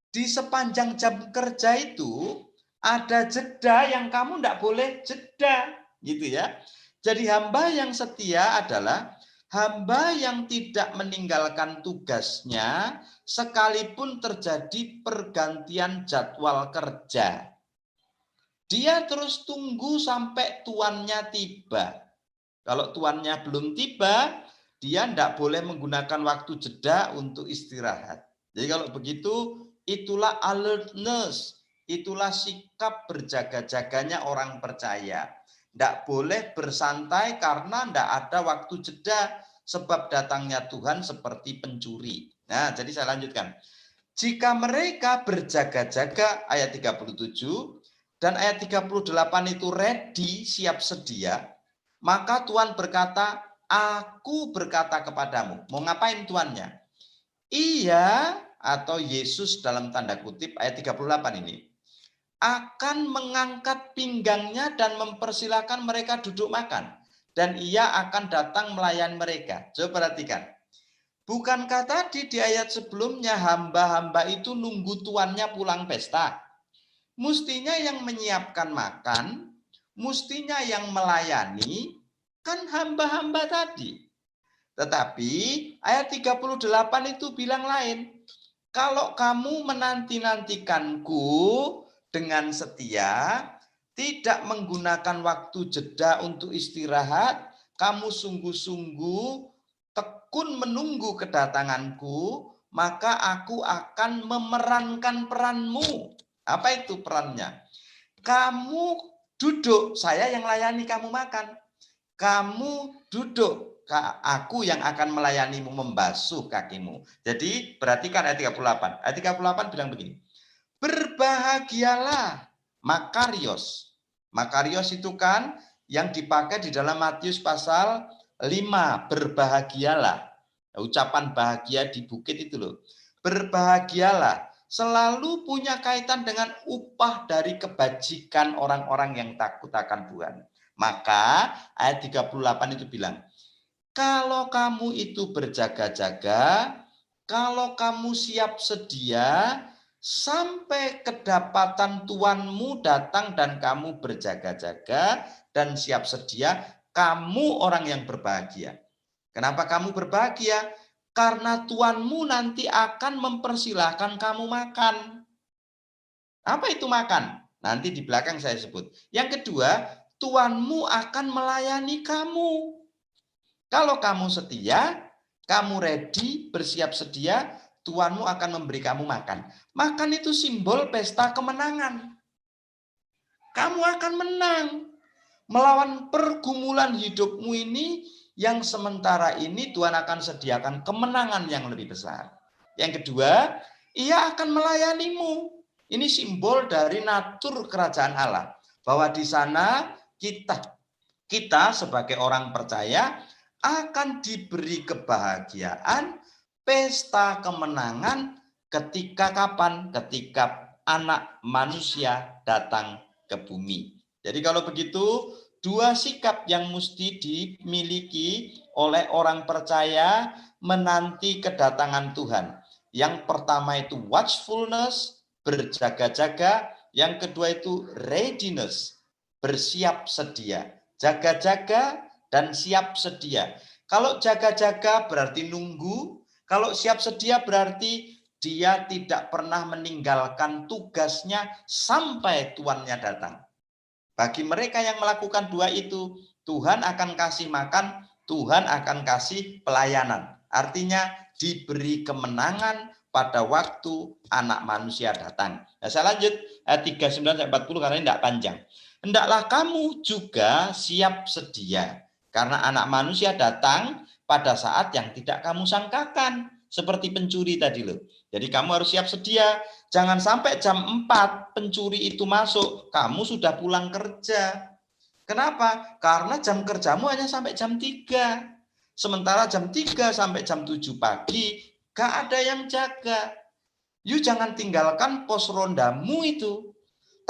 di sepanjang jam kerja itu ada jeda yang kamu enggak boleh jeda, gitu ya. Jadi hamba yang setia adalah hamba yang tidak meninggalkan tugasnya sekalipun terjadi pergantian jadwal kerja. Dia terus tunggu sampai tuannya tiba. Kalau tuannya belum tiba, dia tidak boleh menggunakan waktu jeda untuk istirahat. Jadi kalau begitu, itulah alertness, itulah sikap berjaga-jaganya orang percaya. Tidak boleh bersantai karena tidak ada waktu jeda, sebab datangnya Tuhan seperti pencuri. Nah, jadi saya lanjutkan. Jika mereka berjaga-jaga, ayat 37, dan ayat 38 itu ready, siap sedia, maka Tuhan berkata, aku berkata kepadamu. Mau ngapain tuannya? Ia atau Yesus dalam tanda kutip ayat 38 ini akan mengangkat pinggangnya dan mempersilahkan mereka duduk makan. Dan ia akan datang melayani mereka. Coba perhatikan. Bukankah tadi di ayat sebelumnya hamba-hamba itu nunggu tuannya pulang pesta? Mestinya yang menyiapkan makan, mestinya yang melayani, kan hamba-hamba tadi. Tetapi ayat 38 itu bilang lain. Kalau kamu menanti-nantikanku dengan setia, tidak menggunakan waktu jeda untuk istirahat, kamu sungguh-sungguh tekun menunggu kedatanganku, maka aku akan memerankan peranmu. Apa itu perannya? Kamu duduk, saya yang layani kamu makan. Kamu duduk, aku yang akan melayanimu, membasuh kakimu. Jadi perhatikan ayat 38. Ayat 38 bilang begini. Berbahagialah, makarios. Makarios itu kan yang dipakai di dalam Matius pasal 5. Berbahagialah. Ucapan bahagia di bukit itu loh. Berbahagialah. Selalu punya kaitan dengan upah dari kebajikan orang-orang yang takut akan Tuhan. Maka ayat 38 itu bilang, kalau kamu itu berjaga-jaga, kalau kamu siap sedia, sampai kedapatan tuanmu datang dan kamu berjaga-jaga dan siap sedia, kamu orang yang berbahagia. Kenapa kamu berbahagia? Karena tuanmu nanti akan mempersilahkan kamu makan. Apa itu makan? Nanti di belakang saya sebut. Yang kedua, tuanmu akan melayani kamu. Kalau kamu setia, kamu ready, bersiap sedia, tuanmu akan memberi kamu makan. Makan itu simbol pesta kemenangan. Kamu akan menang. Melawan pergumulan hidupmu ini, yang sementara ini Tuhan akan sediakan kemenangan yang lebih besar. Yang kedua, ia akan melayanimu. Ini simbol dari natur kerajaan Allah. Bahwa di sana kita sebagai orang percaya akan diberi kebahagiaan, pesta kemenangan ketika kapan? Ketika anak manusia datang ke bumi. Jadi kalau begitu, dua sikap yang mesti dimiliki oleh orang percaya menanti kedatangan Tuhan. Yang pertama itu watchfulness, berjaga-jaga. Yang kedua itu readiness, bersiap sedia. Jaga-jaga dan siap sedia. Kalau jaga-jaga berarti nunggu. Kalau siap sedia berarti dia tidak pernah meninggalkan tugasnya sampai tuannya datang. Bagi mereka yang melakukan dua itu, Tuhan akan kasih makan, Tuhan akan kasih pelayanan. Artinya diberi kemenangan pada waktu anak manusia datang. Nah, saya lanjut ayat 39-40 karena ini tidak panjang. Hendaklah kamu juga siap sedia, karena anak manusia datang pada saat yang tidak kamu sangkakan. Seperti pencuri tadi loh. Jadi kamu harus siap sedia. Jangan sampai jam 4 pencuri itu masuk, kamu sudah pulang kerja. Kenapa? Karena jam kerjamu hanya sampai jam 3. Sementara jam 3 sampai jam 7 pagi, gak ada yang jaga. You jangan tinggalkan pos rondamu itu.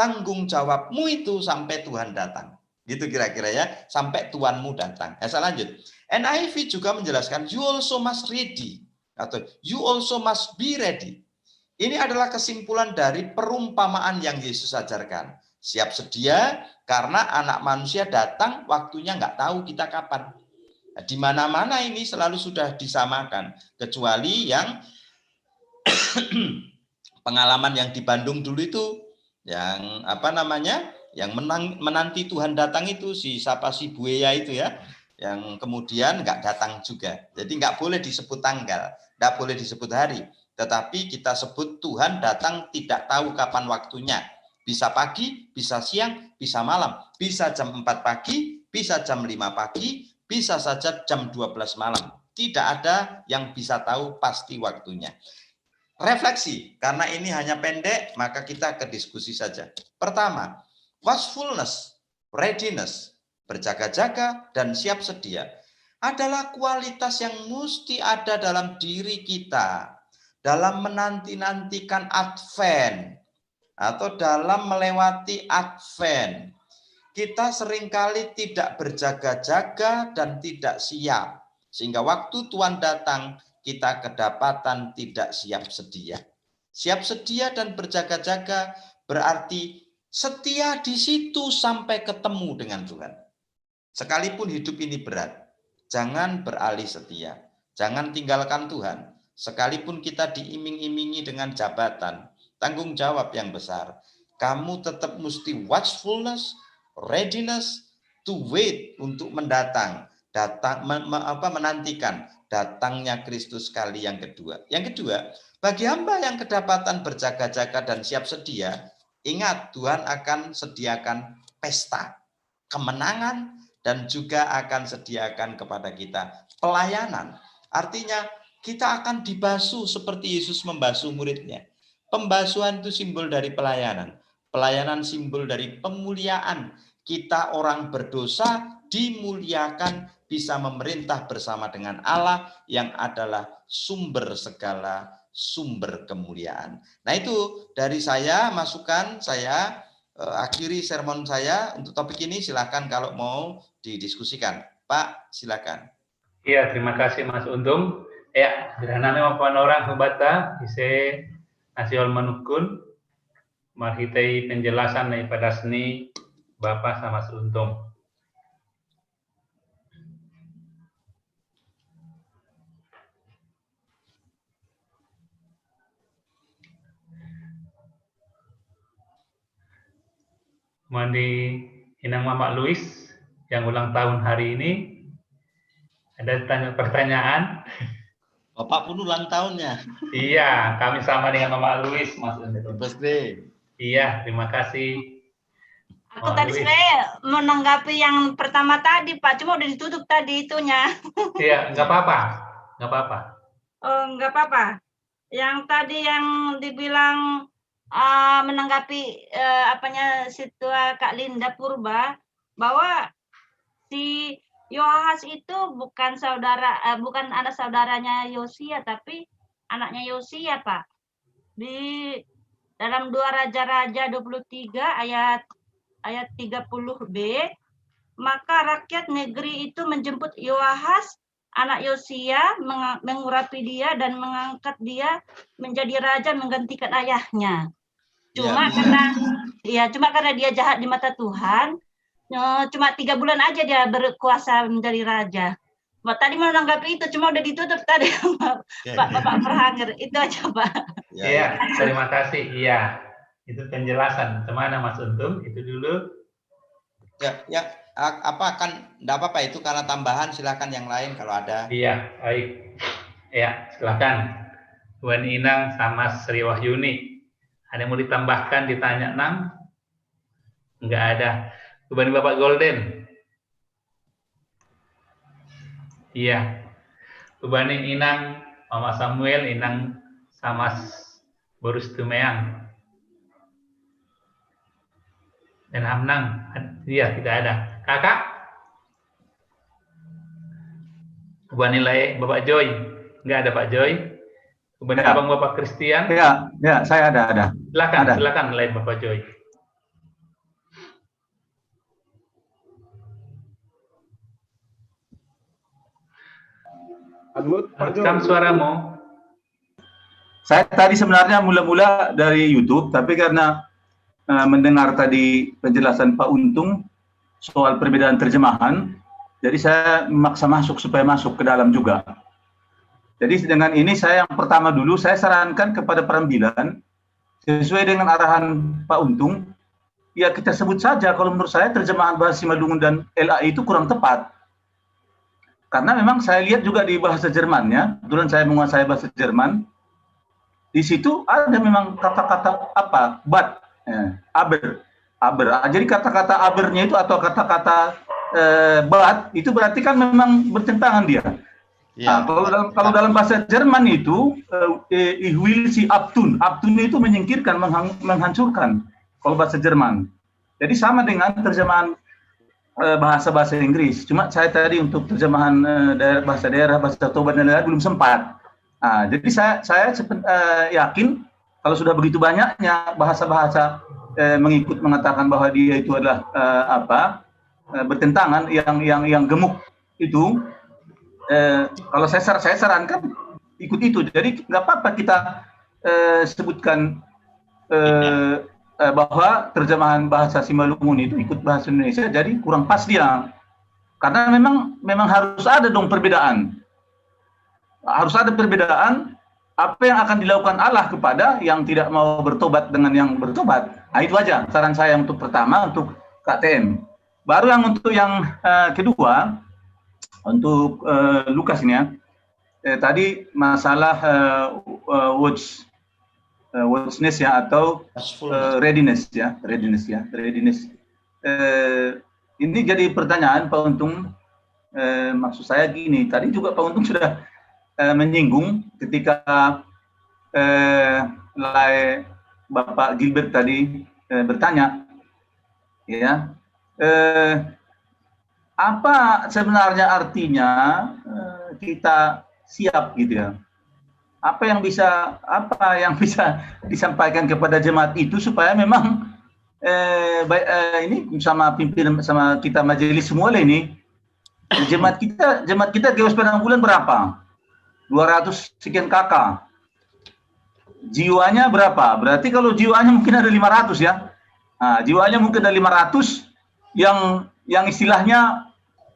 tanggung jawabmu itu sampai Tuhan datang. Gitu kira-kira ya, sampai Tuhanmu datang. Saya lanjut. NIV juga menjelaskan you also must ready atau you also must be ready. Ini adalah kesimpulan dari perumpamaan yang Yesus ajarkan. Siap sedia karena anak manusia datang waktunya nggak tahu kita kapan. Nah, di mana-mana ini selalu sudah disamakan, kecuali yang pengalaman yang di Bandung dulu itu, yang apa namanya, yang menanti Tuhan datang itu si Buaya itu ya, yang kemudian nggak datang juga. Jadi nggak boleh disebut tanggal, nggak boleh disebut hari, tetapi kita sebut Tuhan datang tidak tahu kapan waktunya. Bisa pagi, bisa siang, bisa malam, bisa jam 4 pagi, bisa jam 5 pagi, bisa saja jam 12 malam. Tidak ada yang bisa tahu pasti waktunya. Refleksi, karena ini hanya pendek, maka kita ke diskusi saja. Pertama, watchfulness, readiness, berjaga-jaga dan siap sedia adalah kualitas yang mesti ada dalam diri kita dalam menanti-nantikan Advent atau dalam melewati Advent. Kita seringkali tidak berjaga-jaga dan tidak siap, sehingga waktu Tuhan datang kita kedapatan tidak siap sedia. Siap sedia dan berjaga-jaga berarti setia di situ sampai ketemu dengan Tuhan. Sekalipun hidup ini berat, jangan beralih setia, jangan tinggalkan Tuhan. Sekalipun kita diiming-imingi dengan jabatan, tanggung jawab yang besar, kamu tetap mesti watchfulness, readiness to wait, untuk menantikan datangnya Kristus kali yang kedua. Yang kedua, bagi hamba yang kedapatan berjaga-jaga dan siap sedia, ingat Tuhan akan sediakan pesta, kemenangan, dan juga akan sediakan kepada kita pelayanan. Artinya kita akan dibasuh seperti Yesus membasuh muridnya. Pembasuhan itu simbol dari pelayanan. Pelayanan simbol dari pemuliaan. Kita orang berdosa dimuliakan, bisa memerintah bersama dengan Allah yang adalah sumber segala sumber kemuliaan. Nah itu dari saya, masukan saya, akhiri sermon saya untuk topik ini. Silakan kalau mau didiskusikan. Pak, silakan. Iya, terima kasih Mas Untung. Ya, gerhana maupun orang hubata bisa nasional menukun marhitai penjelasan daripada seni Bapak sama Mas Untung. Mandi Inang Mama Luis yang ulang tahun hari ini, ada pertanyaan? Bapak pun ulang tahunnya. Iya, kami sama dengan Mama Luis, Mas. Birthday. Iya, terima kasih. Aku tadi sebenarnya menanggapi yang pertama tadi, Pak. Cuma udah ditutup tadi itunya. Iya, nggak apa-apa. Nggak apa-apa. Oh, nggak apa-apa. Yang tadi yang dibilang menanggapi apanya situa Kak Linda Purba, bahwa si Yoahas itu bukan bukan anak saudaranya Yosia, tapi anaknya Yosia, Pak. Di dalam 2 Raja-Raja 23 ayat 30b, maka rakyat negeri itu menjemput Yoahas anak Yosia, mengurapi dia dan mengangkat dia menjadi raja menggantikan ayahnya. Cuma karena dia jahat di mata Tuhan, cuma 3 bulan aja dia berkuasa menjadi raja. Tadi menanggapi itu, cuma udah ditutup tadi Bapak Perhanger. Itu aja, Pak. Iya, terima kasih. Iya, itu penjelasan. Kemana Mas Untung? Itu dulu. Ya, enggak apa-apa itu karena tambahan, silakan yang lain kalau ada. Iya, baik. Ya, silakan. Tuan Inang sama Sri Wahyuni. Ada yang mau ditambahkan, ditanya 6? Enggak ada. Tuan Bapak Golden. Iya. Tuan Inang, Mama Samuel, Inang sama Borus Tumeang. Dan Hamnang, iya tidak ada. Kakak? Tuan nilai Bapak Joy, enggak ada Pak Joy. Tuan Abang Bapak Christian? Ya, saya ada. Silakan nilai Bapak Joy. Unmute, Pak Jo. Rekam suaramu. Saya tadi sebenarnya mula-mula dari YouTube, tapi karena mendengar tadi penjelasan Pak Untung soal perbedaan terjemahan, jadi saya memaksa masuk supaya masuk ke dalam juga. Jadi dengan ini saya yang pertama dulu, saya sarankan kepada perambilan, sesuai dengan arahan Pak Untung, ya kita sebut saja kalau menurut saya terjemahan bahasa Simalungun dan LAI itu kurang tepat. Karena memang saya lihat juga di bahasa Jermannya, kebetulan saya menguasai bahasa Jerman, di situ ada memang kata-kata apa, but, aber. Jadi kata-kata abernya itu atau kata-kata but itu berarti kan memang bertentangan dia. Ya. Nah, kalau dalam bahasa Jerman itu ich will sie abtun. Abtun itu menyingkirkan, menghancurkan. Kalau bahasa Jerman. Jadi sama dengan terjemahan bahasa-bahasa Inggris. Cuma saya tadi untuk terjemahan bahasa daerah, bahasa Toba dan lain-lain belum sempat. Nah, jadi saya yakin kalau sudah begitu banyaknya bahasa-bahasa mengatakan bahwa dia itu adalah bertentangan, yang gemuk itu, kalau saya sarankan ikut itu. Jadi nggak apa-apa kita sebutkan bahwa terjemahan bahasa Simalungun itu ikut bahasa Indonesia, jadi kurang pas dia. Karena memang harus ada dong perbedaan. Harus ada perbedaan apa yang akan dilakukan Allah kepada yang tidak mau bertobat dengan yang bertobat. Nah, itu aja saran saya untuk pertama, untuk KTM. Baru yang untuk yang kedua, untuk Lukas ini ya. Tadi masalah watchfulness ya, atau readiness. Ini jadi pertanyaan Pak Untung. Maksud saya gini, tadi juga Pak Untung sudah menyinggung ketika Bapak Gilbert tadi bertanya, ya, apa sebenarnya artinya kita siap gitu ya? Apa yang bisa disampaikan kepada jemaat itu supaya memang ini sama pimpinan, sama kita majelis semua lah ini, jemaat kita Geos Padang Bulan berapa? 200 sekian kakak. Jiwanya berapa? Berarti kalau jiwanya mungkin ada 500 ya. Nah, jiwanya mungkin ada 500 yang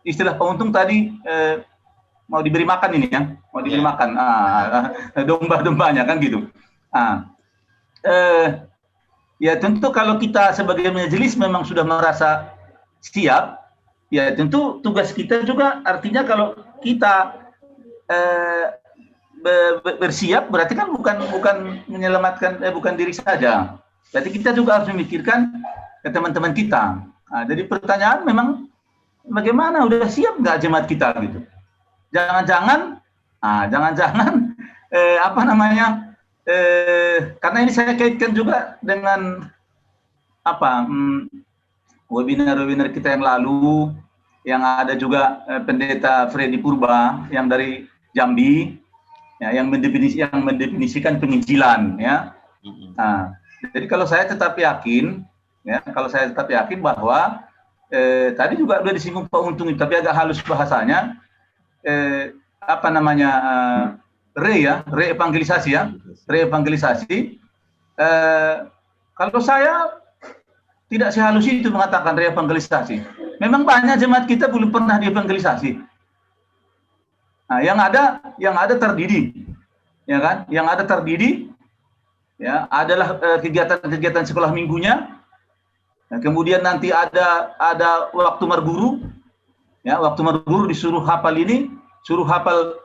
istilah Pak Untung tadi mau diberi makan ini ya, mau diberi makan, domba-dombanya kan gitu. Ya tentu kalau kita sebagai majelis memang sudah merasa siap, ya tentu tugas kita juga artinya kalau kita bersiap berarti kan bukan menyelamatkan bukan diri saja, berarti kita juga harus memikirkan ke teman-teman kita. Nah, jadi pertanyaan memang bagaimana, udah siap nggak jemaat kita gitu? Jangan-jangan karena ini saya kaitkan juga dengan webinar kita yang lalu, yang ada juga pendeta Freddy Purba yang dari Jambi, ya, yang mendefinisikan penginjilan, ya. Nah, jadi kalau saya tetap yakin bahwa tadi juga sudah disinggung Pak Untung, tapi agak halus bahasanya. Reevangelisasi. Kalau saya tidak sehalus itu mengatakan reevangelisasi. Memang banyak jemaat kita belum pernah dievangelisasi. Nah, yang ada terdidik, ya kan? Yang ada terdidik, ya, adalah kegiatan-kegiatan sekolah minggunya. Nah, kemudian nanti ada waktu marguru. Ya, waktu marguru disuruh hafal ini, suruh hafal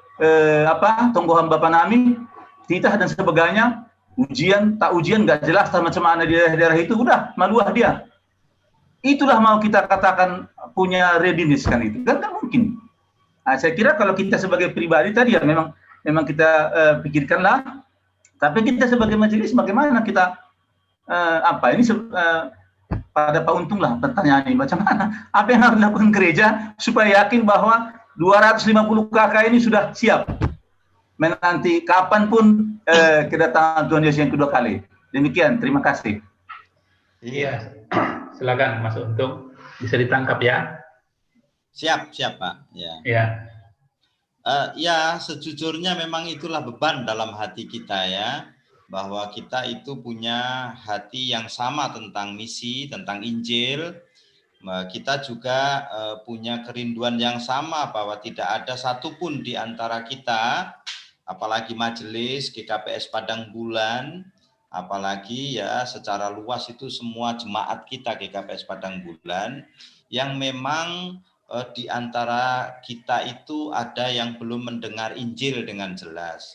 tonggohan Bapak Nami, titah dan sebagainya. Ujian, tak ujian nggak jelas macam mana di daerah itu, udah maluah dia. Itulah mau kita katakan punya readiness kan itu, kan nggak mungkin. Nah, saya kira kalau kita sebagai pribadi tadi ya memang kita pikirkanlah. Tapi kita sebagai majelis bagaimana kita pada Pak Untung lah pertanyaan ini, macam mana, apa yang harus dilakukan gereja supaya yakin bahwa 250 kakak ini sudah siap menanti kapanpun kedatangan Tuhan Yesus yang kedua kali. Demikian, terima kasih. Iya, silakan Mas Untung, bisa ditangkap ya. Siap Pak. Ya. Ya. Ya, sejujurnya memang itulah beban dalam hati kita ya, bahwa kita itu punya hati yang sama tentang misi, tentang Injil. Kita juga punya kerinduan yang sama bahwa tidak ada satupun di antara kita, apalagi majelis GKPS Padang Bulan, apalagi ya secara luas itu semua jemaat kita GKPS Padang Bulan, yang memang di antara kita itu ada yang belum mendengar Injil dengan jelas.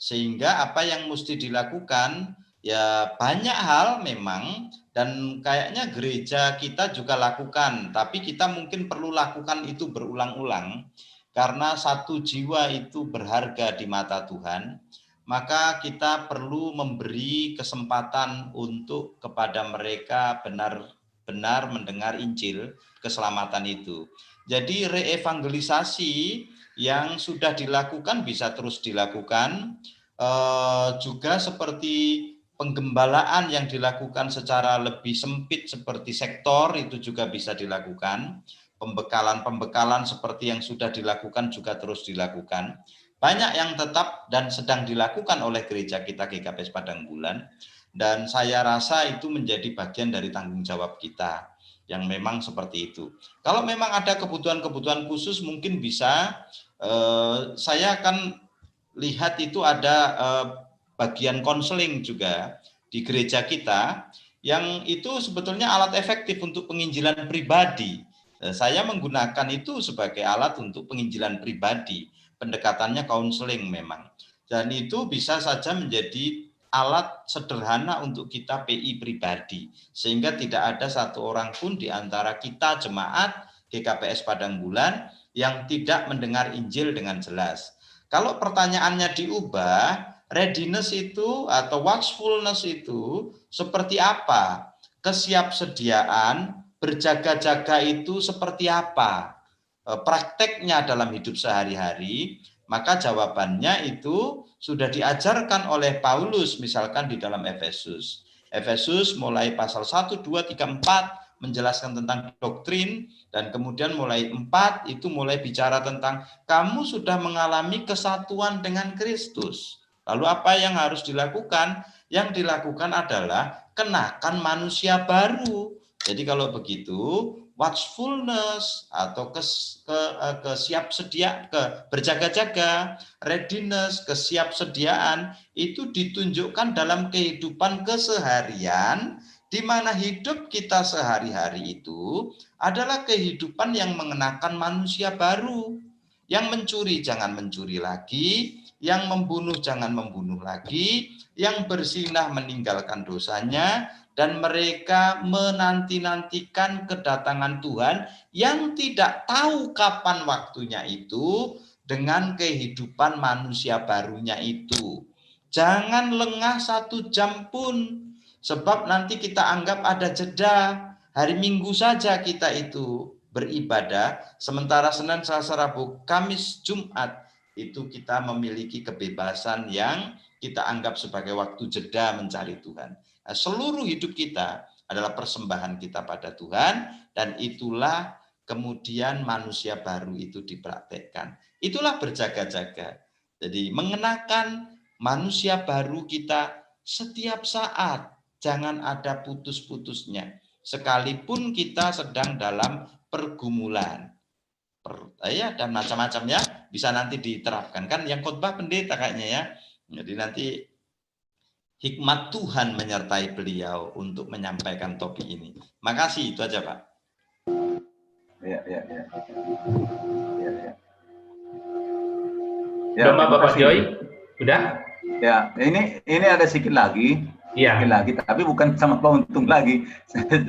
Sehingga apa yang mesti dilakukan, ya banyak hal memang, dan kayaknya gereja kita juga lakukan, tapi kita mungkin perlu lakukan itu berulang-ulang, karena satu jiwa itu berharga di mata Tuhan, maka kita perlu memberi kesempatan untuk kepada mereka benar-benar mendengar Injil, keselamatan itu. Jadi reevangelisasi yang sudah dilakukan bisa terus dilakukan, juga seperti penggembalaan yang dilakukan secara lebih sempit seperti sektor itu juga bisa dilakukan, pembekalan-pembekalan seperti yang sudah dilakukan juga terus dilakukan. Banyak yang tetap dan sedang dilakukan oleh gereja kita GKPS Padang Bulan, dan saya rasa itu menjadi bagian dari tanggung jawab kita yang memang seperti itu. Kalau memang ada kebutuhan-kebutuhan khusus mungkin bisa, saya akan lihat itu ada bagian konseling juga di gereja kita, yang itu sebetulnya alat efektif untuk penginjilan pribadi. Saya menggunakan itu sebagai alat untuk penginjilan pribadi, pendekatannya konseling memang. Dan itu bisa saja menjadi alat sederhana untuk kita PI pribadi, sehingga tidak ada satu orang pun di antara kita jemaat GKPS Padang Bulan yang tidak mendengar Injil dengan jelas. Kalau pertanyaannya diubah, readiness itu atau watchfulness itu seperti apa? Kesiapsediaan, berjaga-jaga itu seperti apa? Prakteknya dalam hidup sehari-hari, maka jawabannya itu sudah diajarkan oleh Paulus misalkan di dalam Efesus. Efesus mulai pasal 1, 2, 3, 4 menjelaskan tentang doktrin, dan kemudian mulai 4 itu mulai bicara tentang kamu sudah mengalami kesatuan dengan Kristus. Lalu apa yang harus dilakukan? Yang dilakukan adalah kenakan manusia baru. Jadi kalau begitu, watchfulness atau berjaga-jaga, readiness, kesiapsediaan itu ditunjukkan dalam kehidupan keseharian, di mana hidup kita sehari-hari itu adalah kehidupan yang mengenakan manusia baru. Yang mencuri jangan mencuri lagi, yang membunuh jangan membunuh lagi, yang berzinah meninggalkan dosanya, dan mereka menanti-nantikan kedatangan Tuhan yang tidak tahu kapan waktunya itu dengan kehidupan manusia barunya itu. Jangan lengah 1 jam pun, sebab nanti kita anggap ada jeda. Hari Minggu saja kita itu beribadah, sementara Senin, Selasa, Rabu, Kamis, Jumat itu kita memiliki kebebasan yang kita anggap sebagai waktu jeda mencari Tuhan. Nah, seluruh hidup kita adalah persembahan kita pada Tuhan, dan itulah kemudian manusia baru itu dipraktekkan. Itulah berjaga-jaga. Jadi mengenakan manusia baru kita setiap saat, jangan ada putus-putusnya. Sekalipun kita sedang dalam pergumulan, dan macam-macamnya bisa nanti diterapkan. Kan yang khotbah pendeta kayaknya ya. Jadi nanti hikmat Tuhan menyertai beliau untuk menyampaikan topik ini. Makasih, itu aja Pak. Ya. Udah Bapak Joy? Udah? Ya, ini ada sedikit lagi. Iya. Lagi, tapi bukan sama Pak Untung lagi.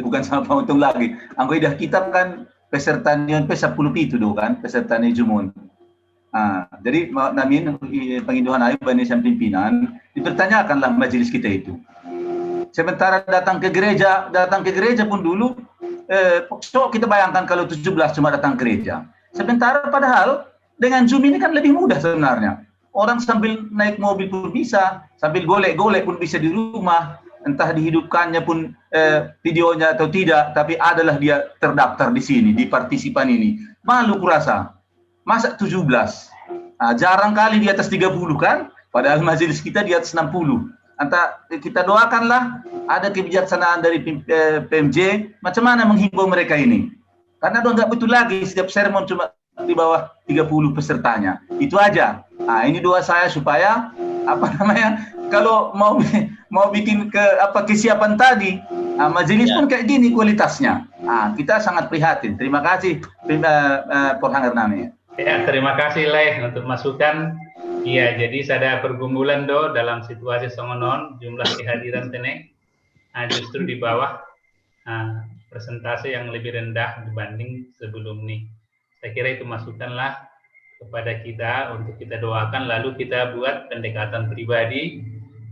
Bukan sama Pak Untung lagi. Anggo idah kitab kan peserta nion pe 10 itu do kan, peserta ni jumun. Jadi namin penginduhan ayu bani pimpinan dipertanyakanlah majelis kita itu. Sementara datang ke gereja pun dulu kita bayangkan kalau 17 cuma datang ke gereja. Sementara padahal dengan Zoom ini kan lebih mudah sebenarnya. Orang sambil naik mobil pun bisa, sambil golek-golek pun bisa di rumah, entah dihidupkannya pun videonya atau tidak, tapi adalah dia terdaftar di sini, di partisipan ini. Malu kurasa. Masa 17? Jarang kali di atas 30 kan, padahal majelis kita di atas 60. Kita doakanlah ada kebijaksanaan dari PMJ, macam mana menghimbau mereka ini. Karena udah nggak betul lagi setiap sermon cuma di bawah 30 pesertanya. Itu aja. Ini doa saya supaya kalau mau bikin kesiapan tadi, majelis pun kayak gini kualitasnya. Kita sangat prihatin. Terima kasih Porhanger Nami. Ya, terima kasih Leh untuk masukan. Iya, jadi ada pergumulan dalam situasi songonon jumlah kehadiran teneng justru di bawah persentase yang lebih rendah dibanding sebelum ini. Saya kira itu masukanlah kepada kita untuk kita doakan, lalu kita buat pendekatan pribadi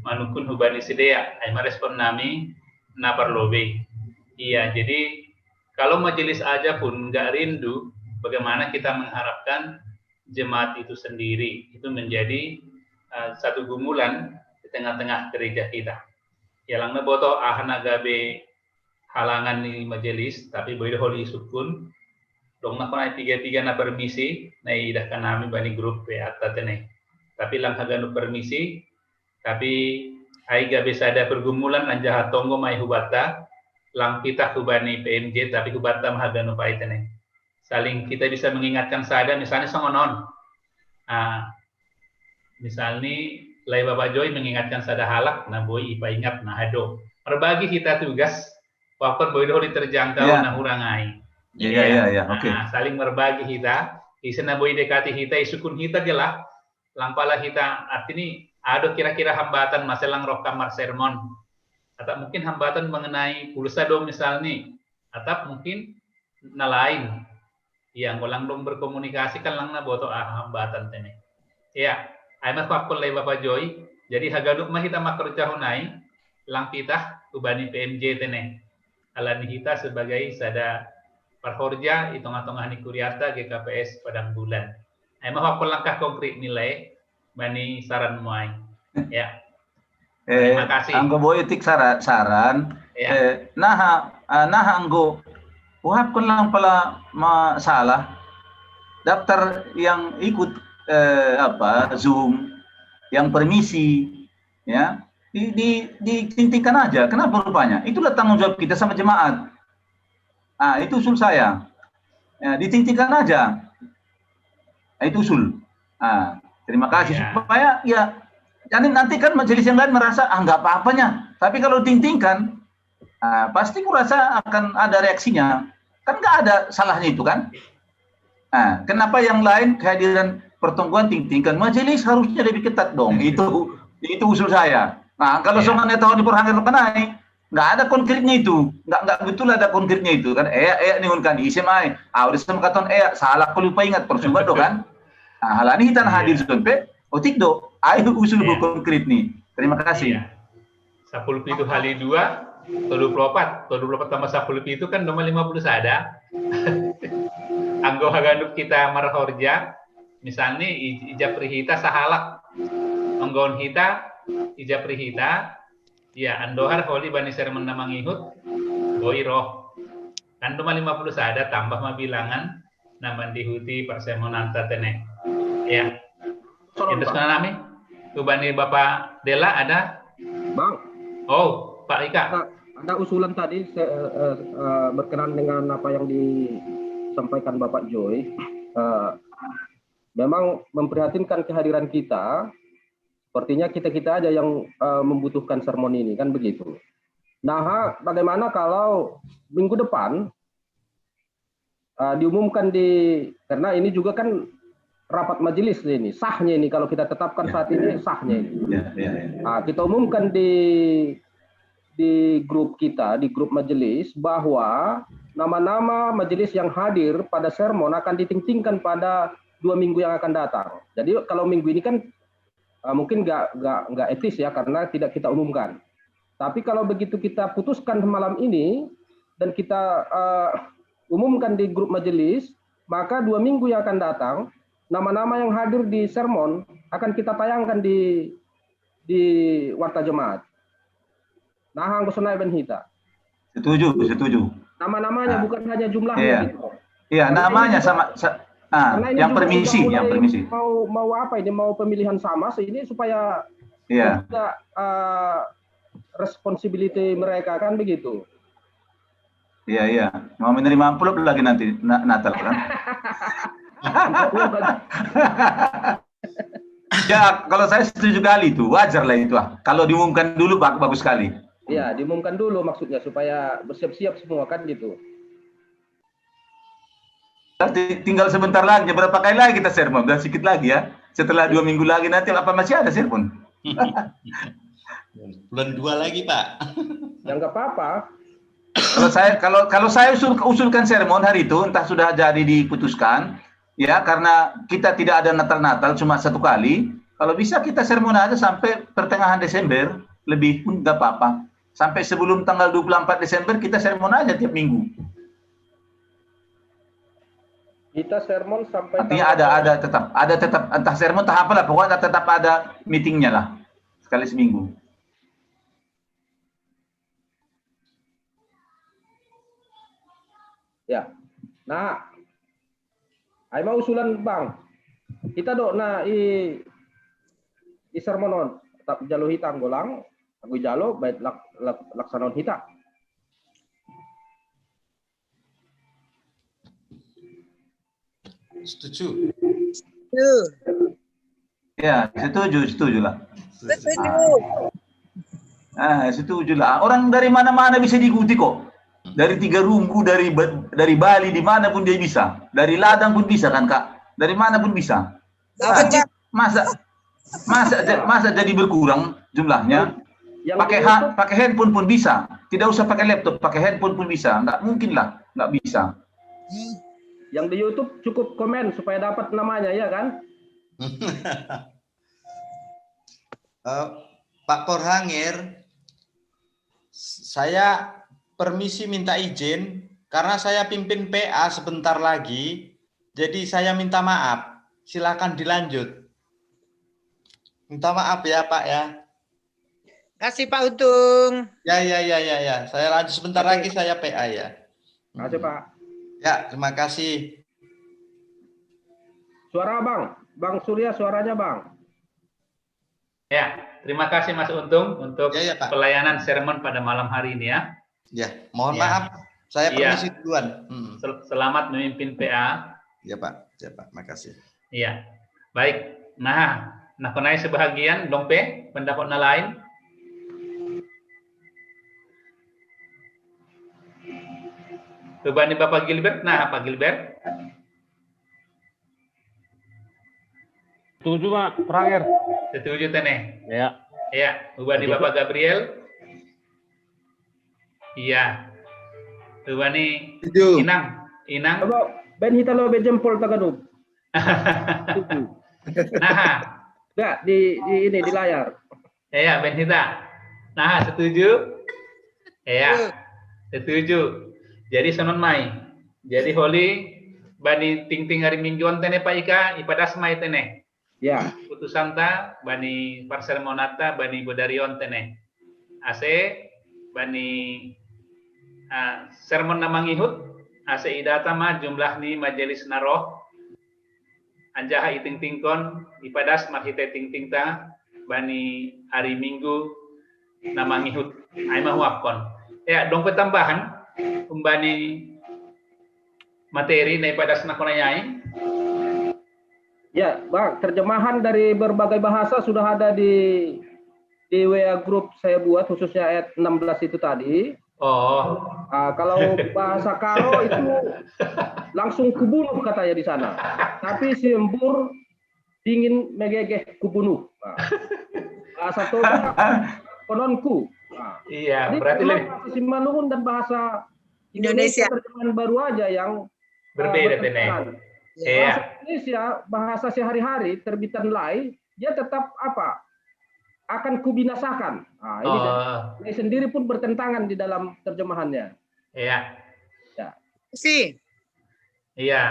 manukun hubani sedea aima respon nami naparlobe. Iya, jadi kalau majelis aja pun nggak rindu, bagaimana kita mengharapkan jemaat itu sendiri itu menjadi satu gumulan di tengah-tengah gereja kita. Yalang neboto ahana gabe halangan di majelis, tapi boleh holi sukun. Dong na kunai tiga na permisi, na idah kanami bani grup ya tatene. Tapi lang hagano permisi, tapi ai gabe sada pergumulan anjaha tonggo mai hubata, lang kita hubani PMJ tapi hubata mahagano paitene. Saling kita bisa mengingatkan sada, misalnya songonon. Misalnya Lai Bapak Joy mengingatkan sada halak, nah boy ipa ingat nah hado. Berbagi kita tugas, walaupun boy dahulu terjangkau nah hurangai. Iya, oke. Saling berbagi kita, isena boy dekati kita, isukun kita jelah, lampala kita, artinya ada kira-kira hambatan masalah roh kamar sermon, atau mungkin hambatan mengenai pulsa dong misalnya, atau mungkin lain. Yang ulang dong berkomunikasi kan lang na boto hambatan tene. Ya, ayat fakul Lai Bapak Joy. Jadi hagaduk mah kita makerjahunai lang pitah ubani PMJ tene. Alani kita sebagai sada parhorja itong-atong ni Kuriata GKPS Padang Bulan. Ayat mah fakul langkah konkret nilai bani saran muai. Ya. Terima kasih. Anggo boy etik saran. Ya. Nah anggo wahab kun lang pala masalah daftar yang ikut Zoom, yang permisi, ya ditingtingkan aja. Kenapa rupanya? Itulah tanggung jawab kita sama jemaat. Itu usul saya. Ya, ditingtingkan aja. Itu usul. Terima kasih supaya ya. Jadi nanti kan majelis yang lain merasa nggak apa-apanya. Tapi kalau ditingtingkan, pasti kurasa akan ada reaksinya. Kan nggak ada salahnya itu kan. Kenapa yang lain kehadiran pertemuan tingtingkan, majelis harusnya lebih ketat dong. Itu usul saya. Nah, kalau soalnya tahu di Porhanger kenai, nggak ada konkretnya itu, nggak betul ada konkretnya itu kan. Nihun kan isemai, udah sama katon salah kalau lupa ingat percuma do kan. Nah, hal ini kita hadir sampai, otik do, ayo usul konkret nih. Terima kasih. 10 itu kali 2. 24 tambah 10 itu kan nomor 50 sada. Anggo haganuk kita marhorja, misalnya ijab prihita sahalak, anggon hita ijab prihita, ya andohar holi bani sermon namang ihut, boi roh. Kan nomor 50 sada tambah mabilangan naman dihuti persemonan tatene. Ya. Terus nami, kubani Bapak Dela ada? Bang. Oh, Pak Ika. Ada usulan tadi berkenan dengan apa yang disampaikan Bapak Joy. Memang memprihatinkan kehadiran kita. Sepertinya kita aja yang membutuhkan sermon ini, kan begitu. Nah, bagaimana kalau minggu depan diumumkan karena ini juga kan rapat majelis ini, sahnya ini kalau kita tetapkan saat ini sahnya ini. Kita umumkan di grup kita, di grup majelis, bahwa nama-nama majelis yang hadir pada sermon akan ditingtingkan pada 2 minggu yang akan datang. Jadi kalau minggu ini kan mungkin nggak etis ya, karena tidak kita umumkan. Tapi kalau begitu kita putuskan malam ini dan kita umumkan di grup majelis, maka 2 minggu yang akan datang, nama-nama yang hadir di sermon akan kita tayangkan di Warta Jemaat. Nah, anggo sonai ben hita. Setuju. Nama-namanya bukan hanya jumlahnya gitu. Iya, namanya sama Karena ini yang juga permisi, udah yang mulai permisi. Mau apa ini? Mau pemilihan sama ini supaya Iya. tidak responsibility mereka kan begitu. Iya, iya. Mau menerima amplop lagi nanti Natal kan? Ya, kalau saya setuju kali itu, wajar lah itu. Kalau diumumkan dulu bagus sekali. Iya, diumumkan dulu maksudnya supaya bersiap-siap semua kan gitu. Tinggal sebentar lagi, berapa kali lagi kita sermon? Dan sedikit lagi ya. Setelah 2 minggu lagi nanti apa masih ada sermon? Bulan 2 lagi, Pak. Ya nggak apa-apa. Kalau saya usulkan sermon hari itu, entah sudah jadi diputuskan, ya karena kita tidak ada Natal-Natal cuma 1 kali. Kalau bisa kita sermon aja sampai pertengahan Desember, lebih pun nggak apa-apa. Sampai sebelum tanggal 24 Desember kita sermon aja tiap minggu. Kita sermon sampai Artinya ada tetap entah sermon entah apalah, pokoknya tetap ada meetingnya lah sekali seminggu. Ya. Nah, ay mau usulan Bang. Kita dok na i sermonon tak jalo hitang golang, aku jalo baik laksanon hita. Setuju. Ya, setuju lah. Setuju. Setuju lah. Orang dari mana-mana bisa diikuti kok. Dari Tiga Rumpu, dari Bali, dimanapun dia bisa. Dari Ladang pun bisa kan Kak? Dari mana pun bisa. Masa jadi berkurang jumlahnya? Pakai handphone pun bisa. Tidak usah pakai laptop, pakai handphone pun bisa. Nggak mungkin lah, nggak bisa. Yang di YouTube cukup komen supaya dapat namanya ya kan? Pak Korhangir, saya permisi minta izin karena saya pimpin PA sebentar lagi, jadi saya minta maaf. Silakan dilanjut. Minta maaf ya Pak ya. Kasih Pak Untung. Ya. Saya lanjut sebentar lagi, saya PA ya. Kasih Pak. Ya, terima kasih. Suara Bang Surya suaranya Bang. Ya, terima kasih Mas Untung untuk pelayanan sermon pada malam hari ini ya. Ya, mohon maaf, saya permisi duluan. Selamat memimpin PA. Ya Pak, makasih. Iya, baik. Nah konai sebahagian dompe pendapat lain. Coba nih Bapak Gilbert. Nah, Pak Gilbert. Setuju Pak, terakhir. Setuju Tene. Ya. Iya, coba nih Bapak Gabriel. Iya. Coba nih Inang. Coba ben hita lo be jempol tagadub. Nah, enggak di layar. Iya, ben hita. Nah, setuju? Iya. Setuju. Jadi sonon mai. Jadi Holy bani ting hari mingguan tene Pak Ika ipadas mai tene. Ya. Putusan ta bani parsermonata bani bodarion tene. Ase bani sermon namangihut ase idata ma jumlah ni majelis naroh anjaha iting tingkon ipadas mahite ting ta bani hari Minggu namangihut ai mahuapkon. Ya, dong tambahan kembali materi daripada senakonayai. Ya, Bang, terjemahan dari berbagai bahasa sudah ada di WA grup saya buat khususnya ayat 16 itu tadi. Oh. Kalau bahasa Karo itu langsung kubunuh katanya di sana. Tapi sembur dingin megegeh kubunuh. Bahasa Toba kononku. Iya, berarti bahasa Simalungun dan bahasa Indonesia terjemahan baru aja yang berbeda bahasa Indonesia, bahasa sehari-hari terbitan lain, dia tetap apa? Akan kubinasakan. Nah, ini sendiri pun bertentangan di dalam terjemahannya. Iya. Ya. Iya.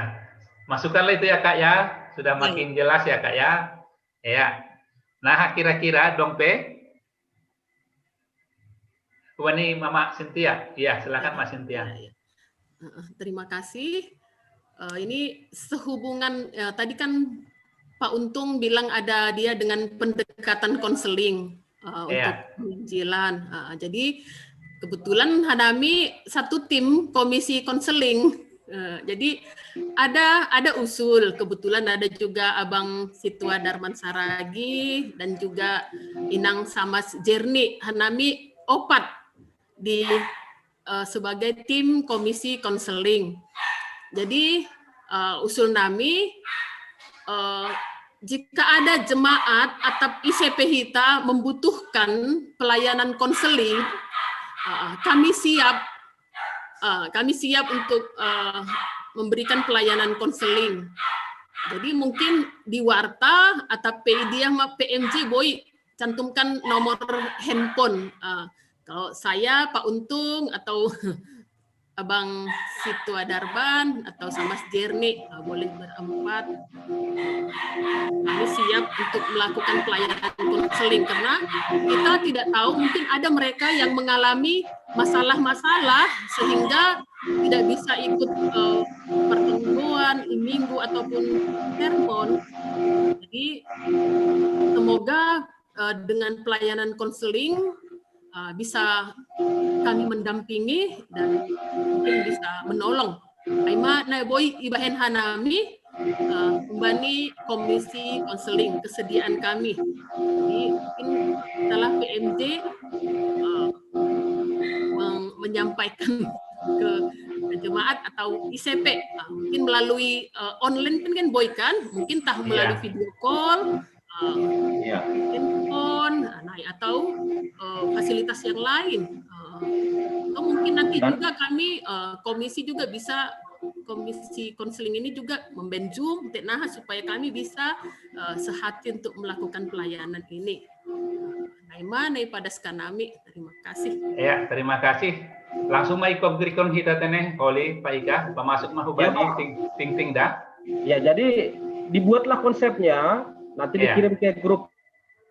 Masukkanlah itu ya Kak ya. Sudah makin jelas ya Kak ya. Iya. Nah, kira-kira dompe Wani Mama Cynthia. Iya, silakan Mas Cynthia. Terima kasih. ini sehubungan tadi kan Pak Untung bilang ada dia dengan pendekatan konseling untuk penginjilan. Jadi kebetulan Hanami satu tim komisi konseling. Jadi ada usul, kebetulan ada juga Abang Situa Darman Saragi dan juga Inang Samas Jerni Hanami opat di sebagai tim komisi konseling. Jadi usul nami jika ada jemaat atau ICP Hita membutuhkan pelayanan konseling, kami siap untuk memberikan pelayanan konseling. Jadi mungkin di warta atau PID sama PMJ boy cantumkan nomor handphone. Kalau saya Pak Untung atau Abang Situa Darban atau Samas Jerni boleh berempat. Kami siap untuk melakukan pelayanan konseling karena kita tidak tahu mungkin ada mereka yang mengalami masalah-masalah sehingga tidak bisa ikut pertemuan minggu ataupun sermon. Jadi semoga dengan pelayanan konseling bisa kami mendampingi dan mungkin bisa menolong. Aima boy ibahen Hanami membani komisi konseling kesediaan kami. Jadi mungkin setelah PMJ menyampaikan ke jemaat atau ICP, mungkin melalui online kan boy kan, mungkin melalui video call. Handphone, atau fasilitas yang lain. Atau mungkin nanti juga kami komisi juga bisa komisi konseling ini juga membenjum supaya kami bisa sehati untuk melakukan pelayanan ini. Naima pada skanami, terima kasih. Ya, terima kasih. Langsung mai kogrikon kita teneh oleh Pak Ika, pemasuk mahubani ting dah. Ya, jadi dibuatlah konsepnya. Nanti dikirim ke grup,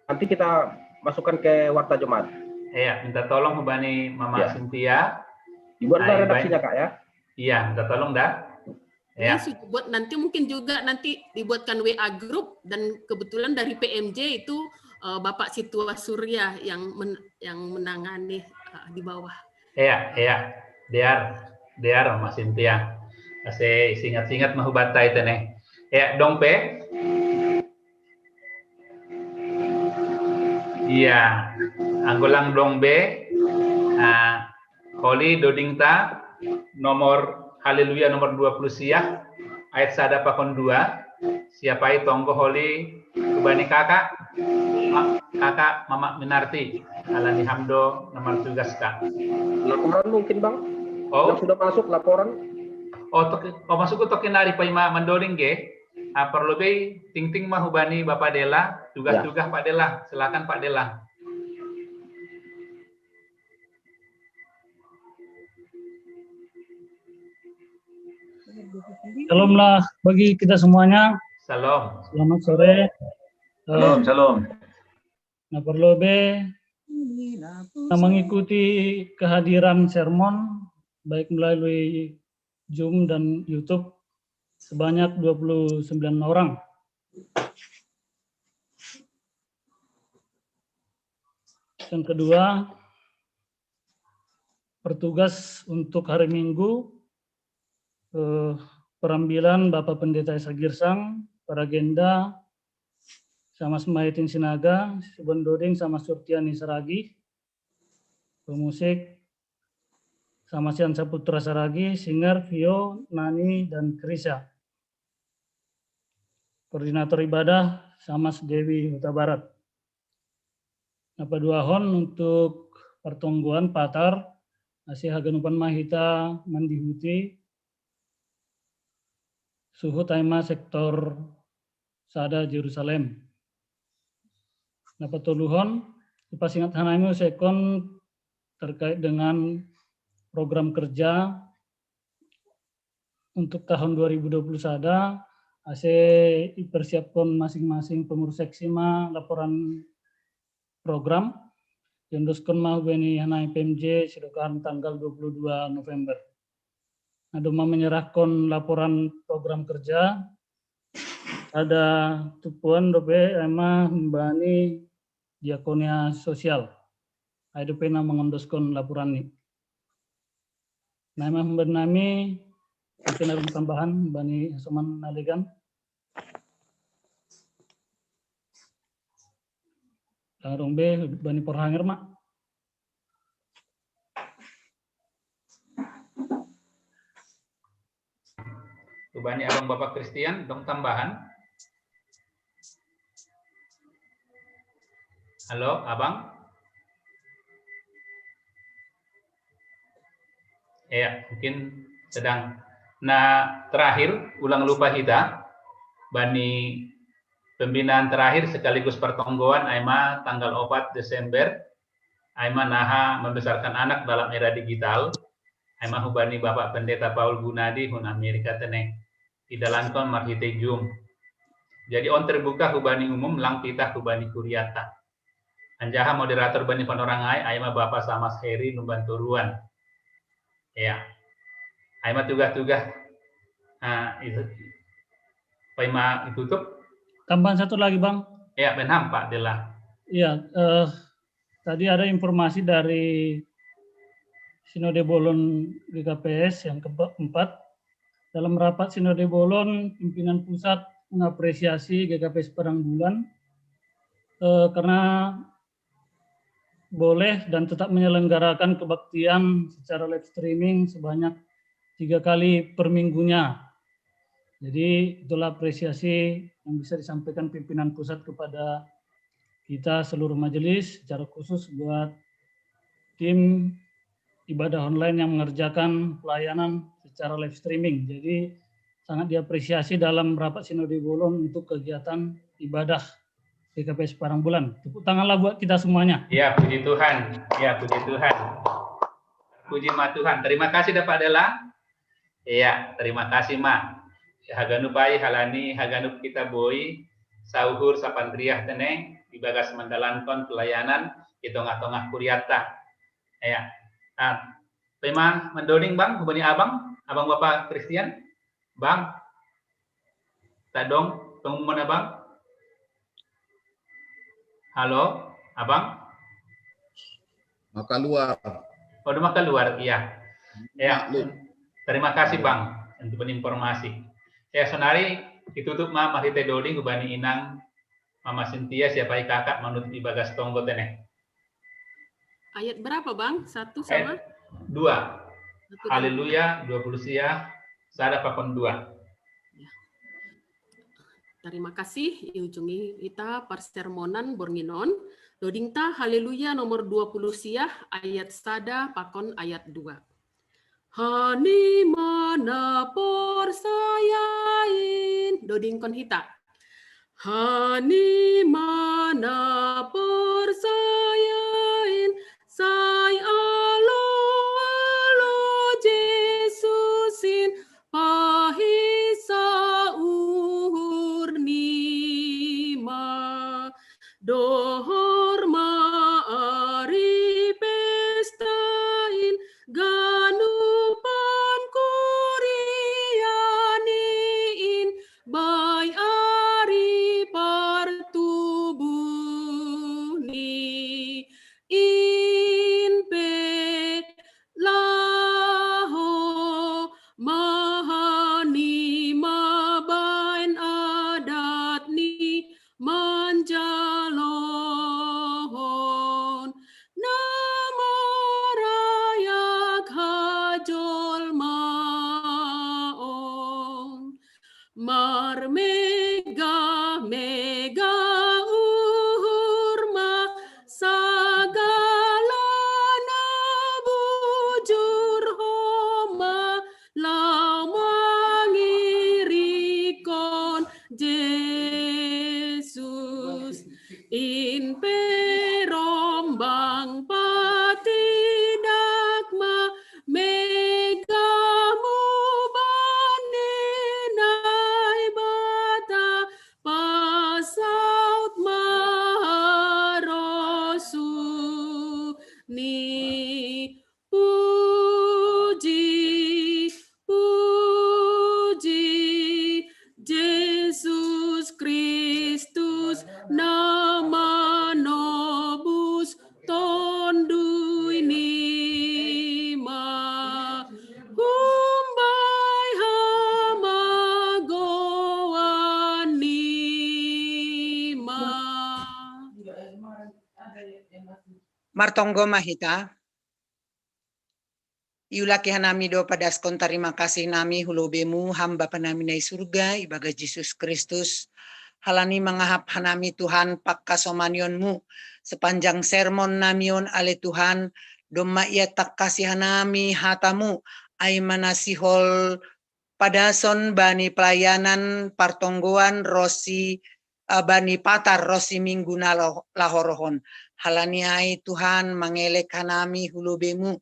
nanti kita masukkan ke warta jemaat. Iya, minta tolong hubani Mama Cynthia. Dibuatlah redaksinya Kak ya. Iya, minta tolong dah. Ya. Buat nanti mungkin juga nanti dibuatkan WA grup dan kebetulan dari PMJ itu Bapak Situa Surya yang menangani di bawah. Iya. Biar Mama Cynthia. Saya ingat-ingat mahubatai teneh. Ya, dong Pe. Iya, anggolang dong be, Holy Dodingta, nomor Haleluya nomor 20 siah, ayat sada pakon 2, siapai tonggo Holy, kubani kakak Mama Minarti, alani hamdo nomor tugas kak. Laporan mungkin bang? Oh, yang sudah masuk laporan? Masuk ke tokenari paima mandoling ge. Perlu be ting mahubani Bapak Dela, tugas-tugas Pak Dela, silakan Pak Dela. Salamlah bagi kita semuanya. Salam. Selamat sore. Salam. Nah, perlu be mengikuti kehadiran sermon baik melalui Zoom dan YouTube sebanyak 29 orang. Yang kedua, pertugas untuk hari Minggu, perambilan Bapak Pendeta Esa Girsang, para agenda, sama Semaitin Sinaga, Sibondoding sama Surtiani Saragi, pemusik, sama Sian Saputra Saragi, Singer, Vio, Nani, dan Krisa. Koordinator ibadah, sama Dewi Huta Barat. Napa dua hon untuk pertongguan Patar, Asih Haganupan Mahita, Mandihuti, Suhu Taima Sektor Sada Jerusalem. Napa toluhon, pas ingat hanami sekon terkait dengan program kerja untuk tahun 2020 sada, dipersiapkan masing-masing pengurus seksi laporan program yang doskon beni hanai PMJ sidokan tanggal 22 November. Adoma menyerahkan laporan program kerja. Ada tupuan dope ema mbani diakonia sosial. Ada pena mengondoskan laporan ini. Nama bernami mungkin ada tambahan bani Soman Naligan. Rombe bani Porhanger mak. Bani abang Bapak Christian dong tambahan. Halo abang. Ya mungkin sedang. Nah terakhir ulang lupa kita bani pembinaan terakhir sekaligus pertonggoan Aima tanggal 4 Desember. Aima naha membesarkan anak dalam era digital. Aima hubani Bapak Pendeta Paul Gunadi hun Amerika teneng. Tidak langkon marhite Zoom. Jadi on terbuka hubani umum lang pitah hubani kuriata. Anjaha moderator bani panorangai Aima Bapak Samas Heri numbanturuan. Ya. Aima tugas-tugas itu. Paima ditutup. Tambahan satu lagi Bang. Ya, benham Pak Dela. Iya, tadi ada informasi dari Sinode Bolon GKPS yang keempat. Dalam rapat Sinode Bolon, pimpinan pusat mengapresiasi GKPS Parangbulan karena boleh dan tetap menyelenggarakan kebaktian secara live streaming sebanyak 3 kali per minggunya. Jadi itulah apresiasi yang bisa disampaikan pimpinan pusat kepada kita seluruh majelis, secara khusus buat tim ibadah online yang mengerjakan pelayanan secara live streaming. Jadi sangat diapresiasi dalam rapat Sinode Bolon untuk kegiatan ibadah GKPS Parangbulan. Tepuk tanganlah buat kita semuanya. Ya, puji Tuhan. Ya, puji Tuhan. Puji ma Tuhan. Terima kasih Pak Dela. Iya, terima kasih Mak. Haganu pai halani haganu kita boy sauhur sapandriah teneng dibagas mandalankon pelayanan di tengah-tengah kuriata. Ya. Tema mendoning Bang, hubungi Abang Bapak Christian. Bang. Tadong pengumuman Abang. Halo, Abang. Maka luar. Oh, udah maka luar, iya. Ya. Terima kasih Bang untuk informasi. Ya, sonari ditutup Mama Hite Doding hubani inang Mama Cynthia siapa kakak menurut ibagas tonggo teneh. Ayat berapa Bang? 1 sama? 2. Haleluya 20 sia sada pakon 2. Ya. Terima kasih iujungi kita persermonan bornginon doding ta haleluya nomor 20 sia ayat sada pakon ayat 2. Hani mana porsayain doding kon hita. Hani mana porsayain say alo Jesusin pahisa urnima dohor maari pestain ganupan kurianiin bay ari partubuni Martonggo mahita. Iulaki hanami do padaskon terima kasih nami hulobemu hamba panami nai surga ibaga Yesus Kristus. Halani mangahap hanami Tuhan pakkasomanionmu sepanjang sermon namion ale Tuhan doma ia tak kasih hanami hatamu ay manasihol padason bani pelayanan partonggoan rosi bani patar rosi minggu na lahorohon. Halani ay Tuhan mangelek hanami hulobemu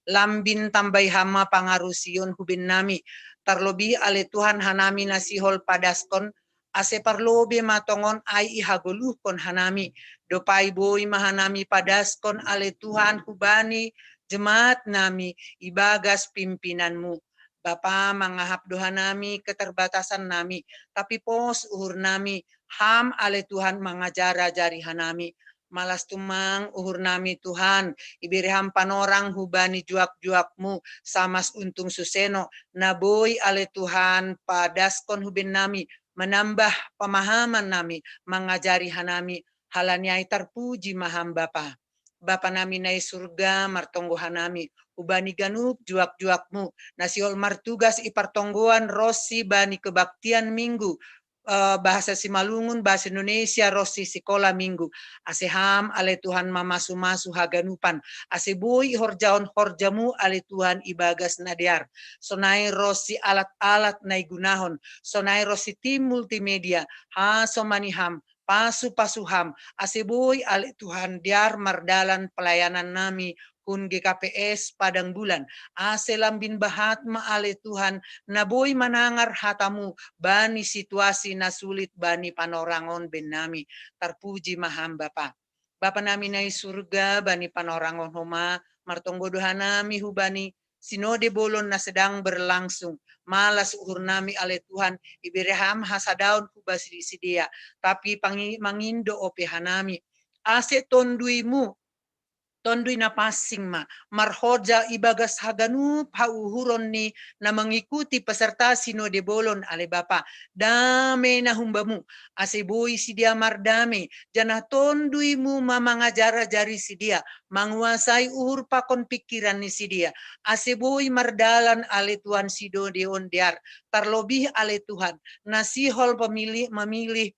lambin tambay hama pangarusion hubin nami tarlobi ale Tuhan hanami nasihol padaskon ase parlobe matongon ay ihaguluhkon hanami dopai boy mahanami padaskon ale Tuhan hubani jemaat nami ibagas pimpinanmu. Bapa mangahap doa nami keterbatasan nami tapi pos uhur nami ham ale Tuhan mengajar ajari hanami malas tumang uhur nami Tuhan ibiriham panorang hubani juak-juakmu samas untung suseno naboy ale Tuhan padaskon hubin nami menambah pemahaman nami mengajari hanami halanyai terpuji maham Bapa. Bapa nami nai surga martonggo hanami ubani ganup juak-juakmu nasiol martugas ipartonggoan rosi bani kebaktian minggu bahasa Simalungun, bahasa Indonesia, rosi sekolah minggu. Aseham ale Tuhan mamasu-masu haganupan. Asebui horjaon horjamu ale Tuhan ibagas nadiar. Sonai rosi alat-alat nai gunahon. Sonai rosi tim multimedia. Ha somaniham. Pasu-pasuham. Asebui ale Tuhan diar mardalan pelayanan nami. Kun GKPS Padang Bulan. Ase lambin bahat ma ale Tuhan. Naboy manangar hatamu. Bani situasi na sulit bani panorangon benami. Terpuji maham Bapa. Bapa nami nai surga bani panorangon homa. Martonggo doha nami hubani. Sinode bolon na sedang berlangsung. Malas uhur nami ale Tuhan. Ibireham hasadaun hubasi sidia. Tapi mangindo ope hanami. Ase tonduimu. Tondui na passing ma marhoja ibagas haganup hauhuron ni na mengikuti peserta sinode bolon ale Bapa dame na humbamu aseboy sidia mardame jana tonduimu mamangajara jari sidia menguasai uhur pakon pikiran ni sidia aseboy mardalan ale Tuhan sidode ondiar terlebih ale Tuhan nasihol memilih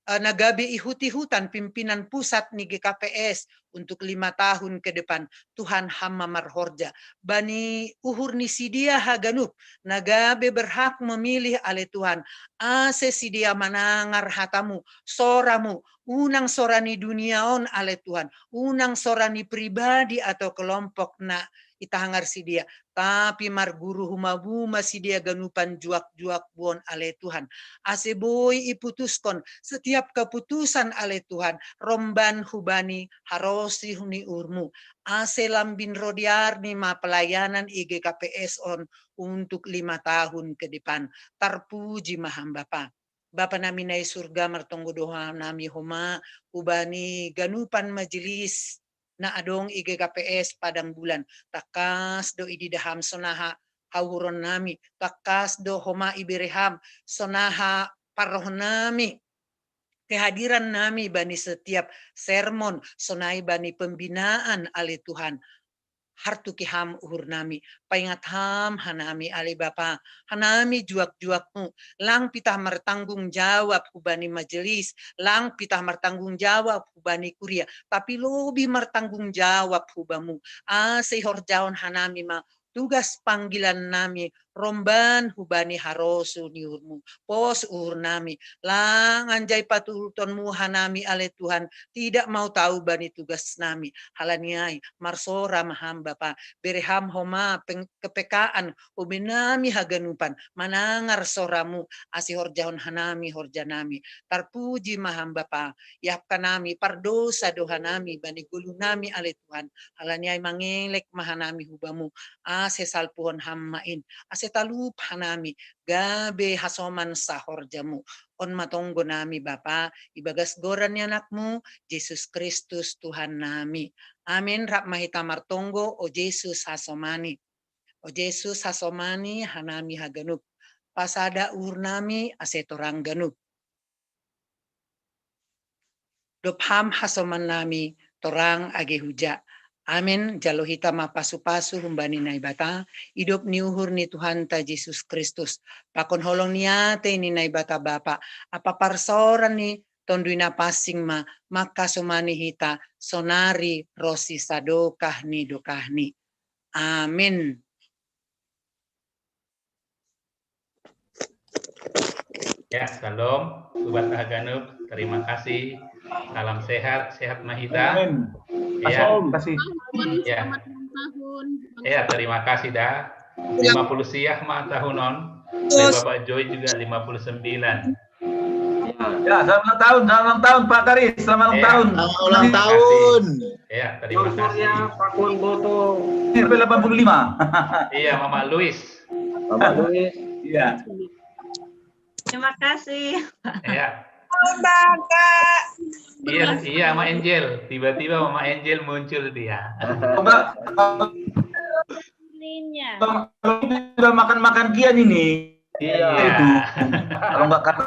nagabi ihuti-hutan pimpinan pusat ni GKPS untuk 5 tahun ke depan. Tuhan hama marhorja. Bani uhur ni sidia haganup. Nagabe berhak memilih ale Tuhan. Ase sidia manangar hatamu. Soramu. Unang sorani duniaon ale Tuhan. Unang sorani pribadi atau kelompok na itahangar sidia. Tapi marguru humabuma sidia ganupan juak-juak buon ale Tuhan. Aseboy iputuskon setiap keputusan ale Tuhan. Romban hubani harosi huni urmu. Ase lambin rodiar ni ma pelayanan IGKPS on untuk 5 tahun ke depan. Terpuji maham Bapa. Bapa nami nai surga martonggo doa nami homa hubani ganupan majelis na adong IGKPS Padang Bulan. Takas do ididaham sonaha hauron nami. Takas do homa ibireham sonaha paroh nami. Kehadiran nami bani setiap sermon sonai bani pembinaan ale Tuhan. Hartu kiham uhur nami. Paingat ham hanami ale Bapa. Hanami juak-juakmu. Lang pitah mertanggung jawab hubani majelis. Lang pitah mertanggung jawab hubani kuria. Tapi lebih mertanggung jawab hubamu. Ase horjaon hanami ma. Tugas panggilan nami romban hubani harosu niurmu pos uhur nami lang anjay patulutonmu hanami ale Tuhan tidak mau tahu bani tugas nami halaniai marsora maham Bapa bereham homa kepekaan ubinami haganupan manangar soramu asi horjahon hanami horjanami terpuji maham Bapa yapkan nami pardosa doha nami bani gulu nami ale Tuhan halaniai mangelek mahanami hubamu ase salpuhon hammain ase talup hanami gabe hasoman sahor jamu on matonggo nami Bapa ibagas goran anakmu Yesus Kristus Tuhan nami amin rap mahita martonggo o Yesus hasomani hanami haganup pasada urnami ase torang ganup dopham hasoman nami torang age huja. Amin. Jalo hita mapasu-pasu humbani naibata. Hidup niuhur ni Tuhan ta Yesus Kristus. Pakon holong niate ni naibata Bapa. Apa parsoran ni tonduina pasing maka sumani hita sonari rosi sadokah ni dokah ni. Amin. Ya, salam, Sobat Haganub. Terima kasih. Salam sehat, sehat mahita. Amin. Ya, Terima kasih. ya, Selamat ulang tahun. ya, terima kasih dah. 50 siah mah tahunon. Dari Bapak Joy juga 59. Ya, selamat ulang tahun, selamat ulang tahun Pak Karis, selamat ulang Ya. tahun. Selamat ulang tahun. Ya, terima kasih. Pakun Boto. Sampai 85. Iya, Mama Luis. Bapak Luis. Iya. Terima kasih. Ya. Bangga. Iya, iya, Mama Angel. Tiba-tiba Mama Angel muncul dia. Coba kalau sudah makan-makan kian ini. Iya. Itu. Kalau nggak kata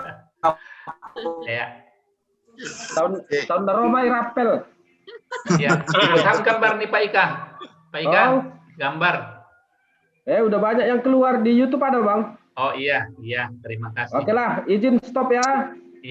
Ya. Tahun Romai rapel. Ya. Ilham gambar nih Pak Ika. Pak Ika, Oh. gambar. Udah banyak yang keluar di YouTube ada, Bang. Oh iya, iya. Terima kasih. Oke lah, izin stop ya.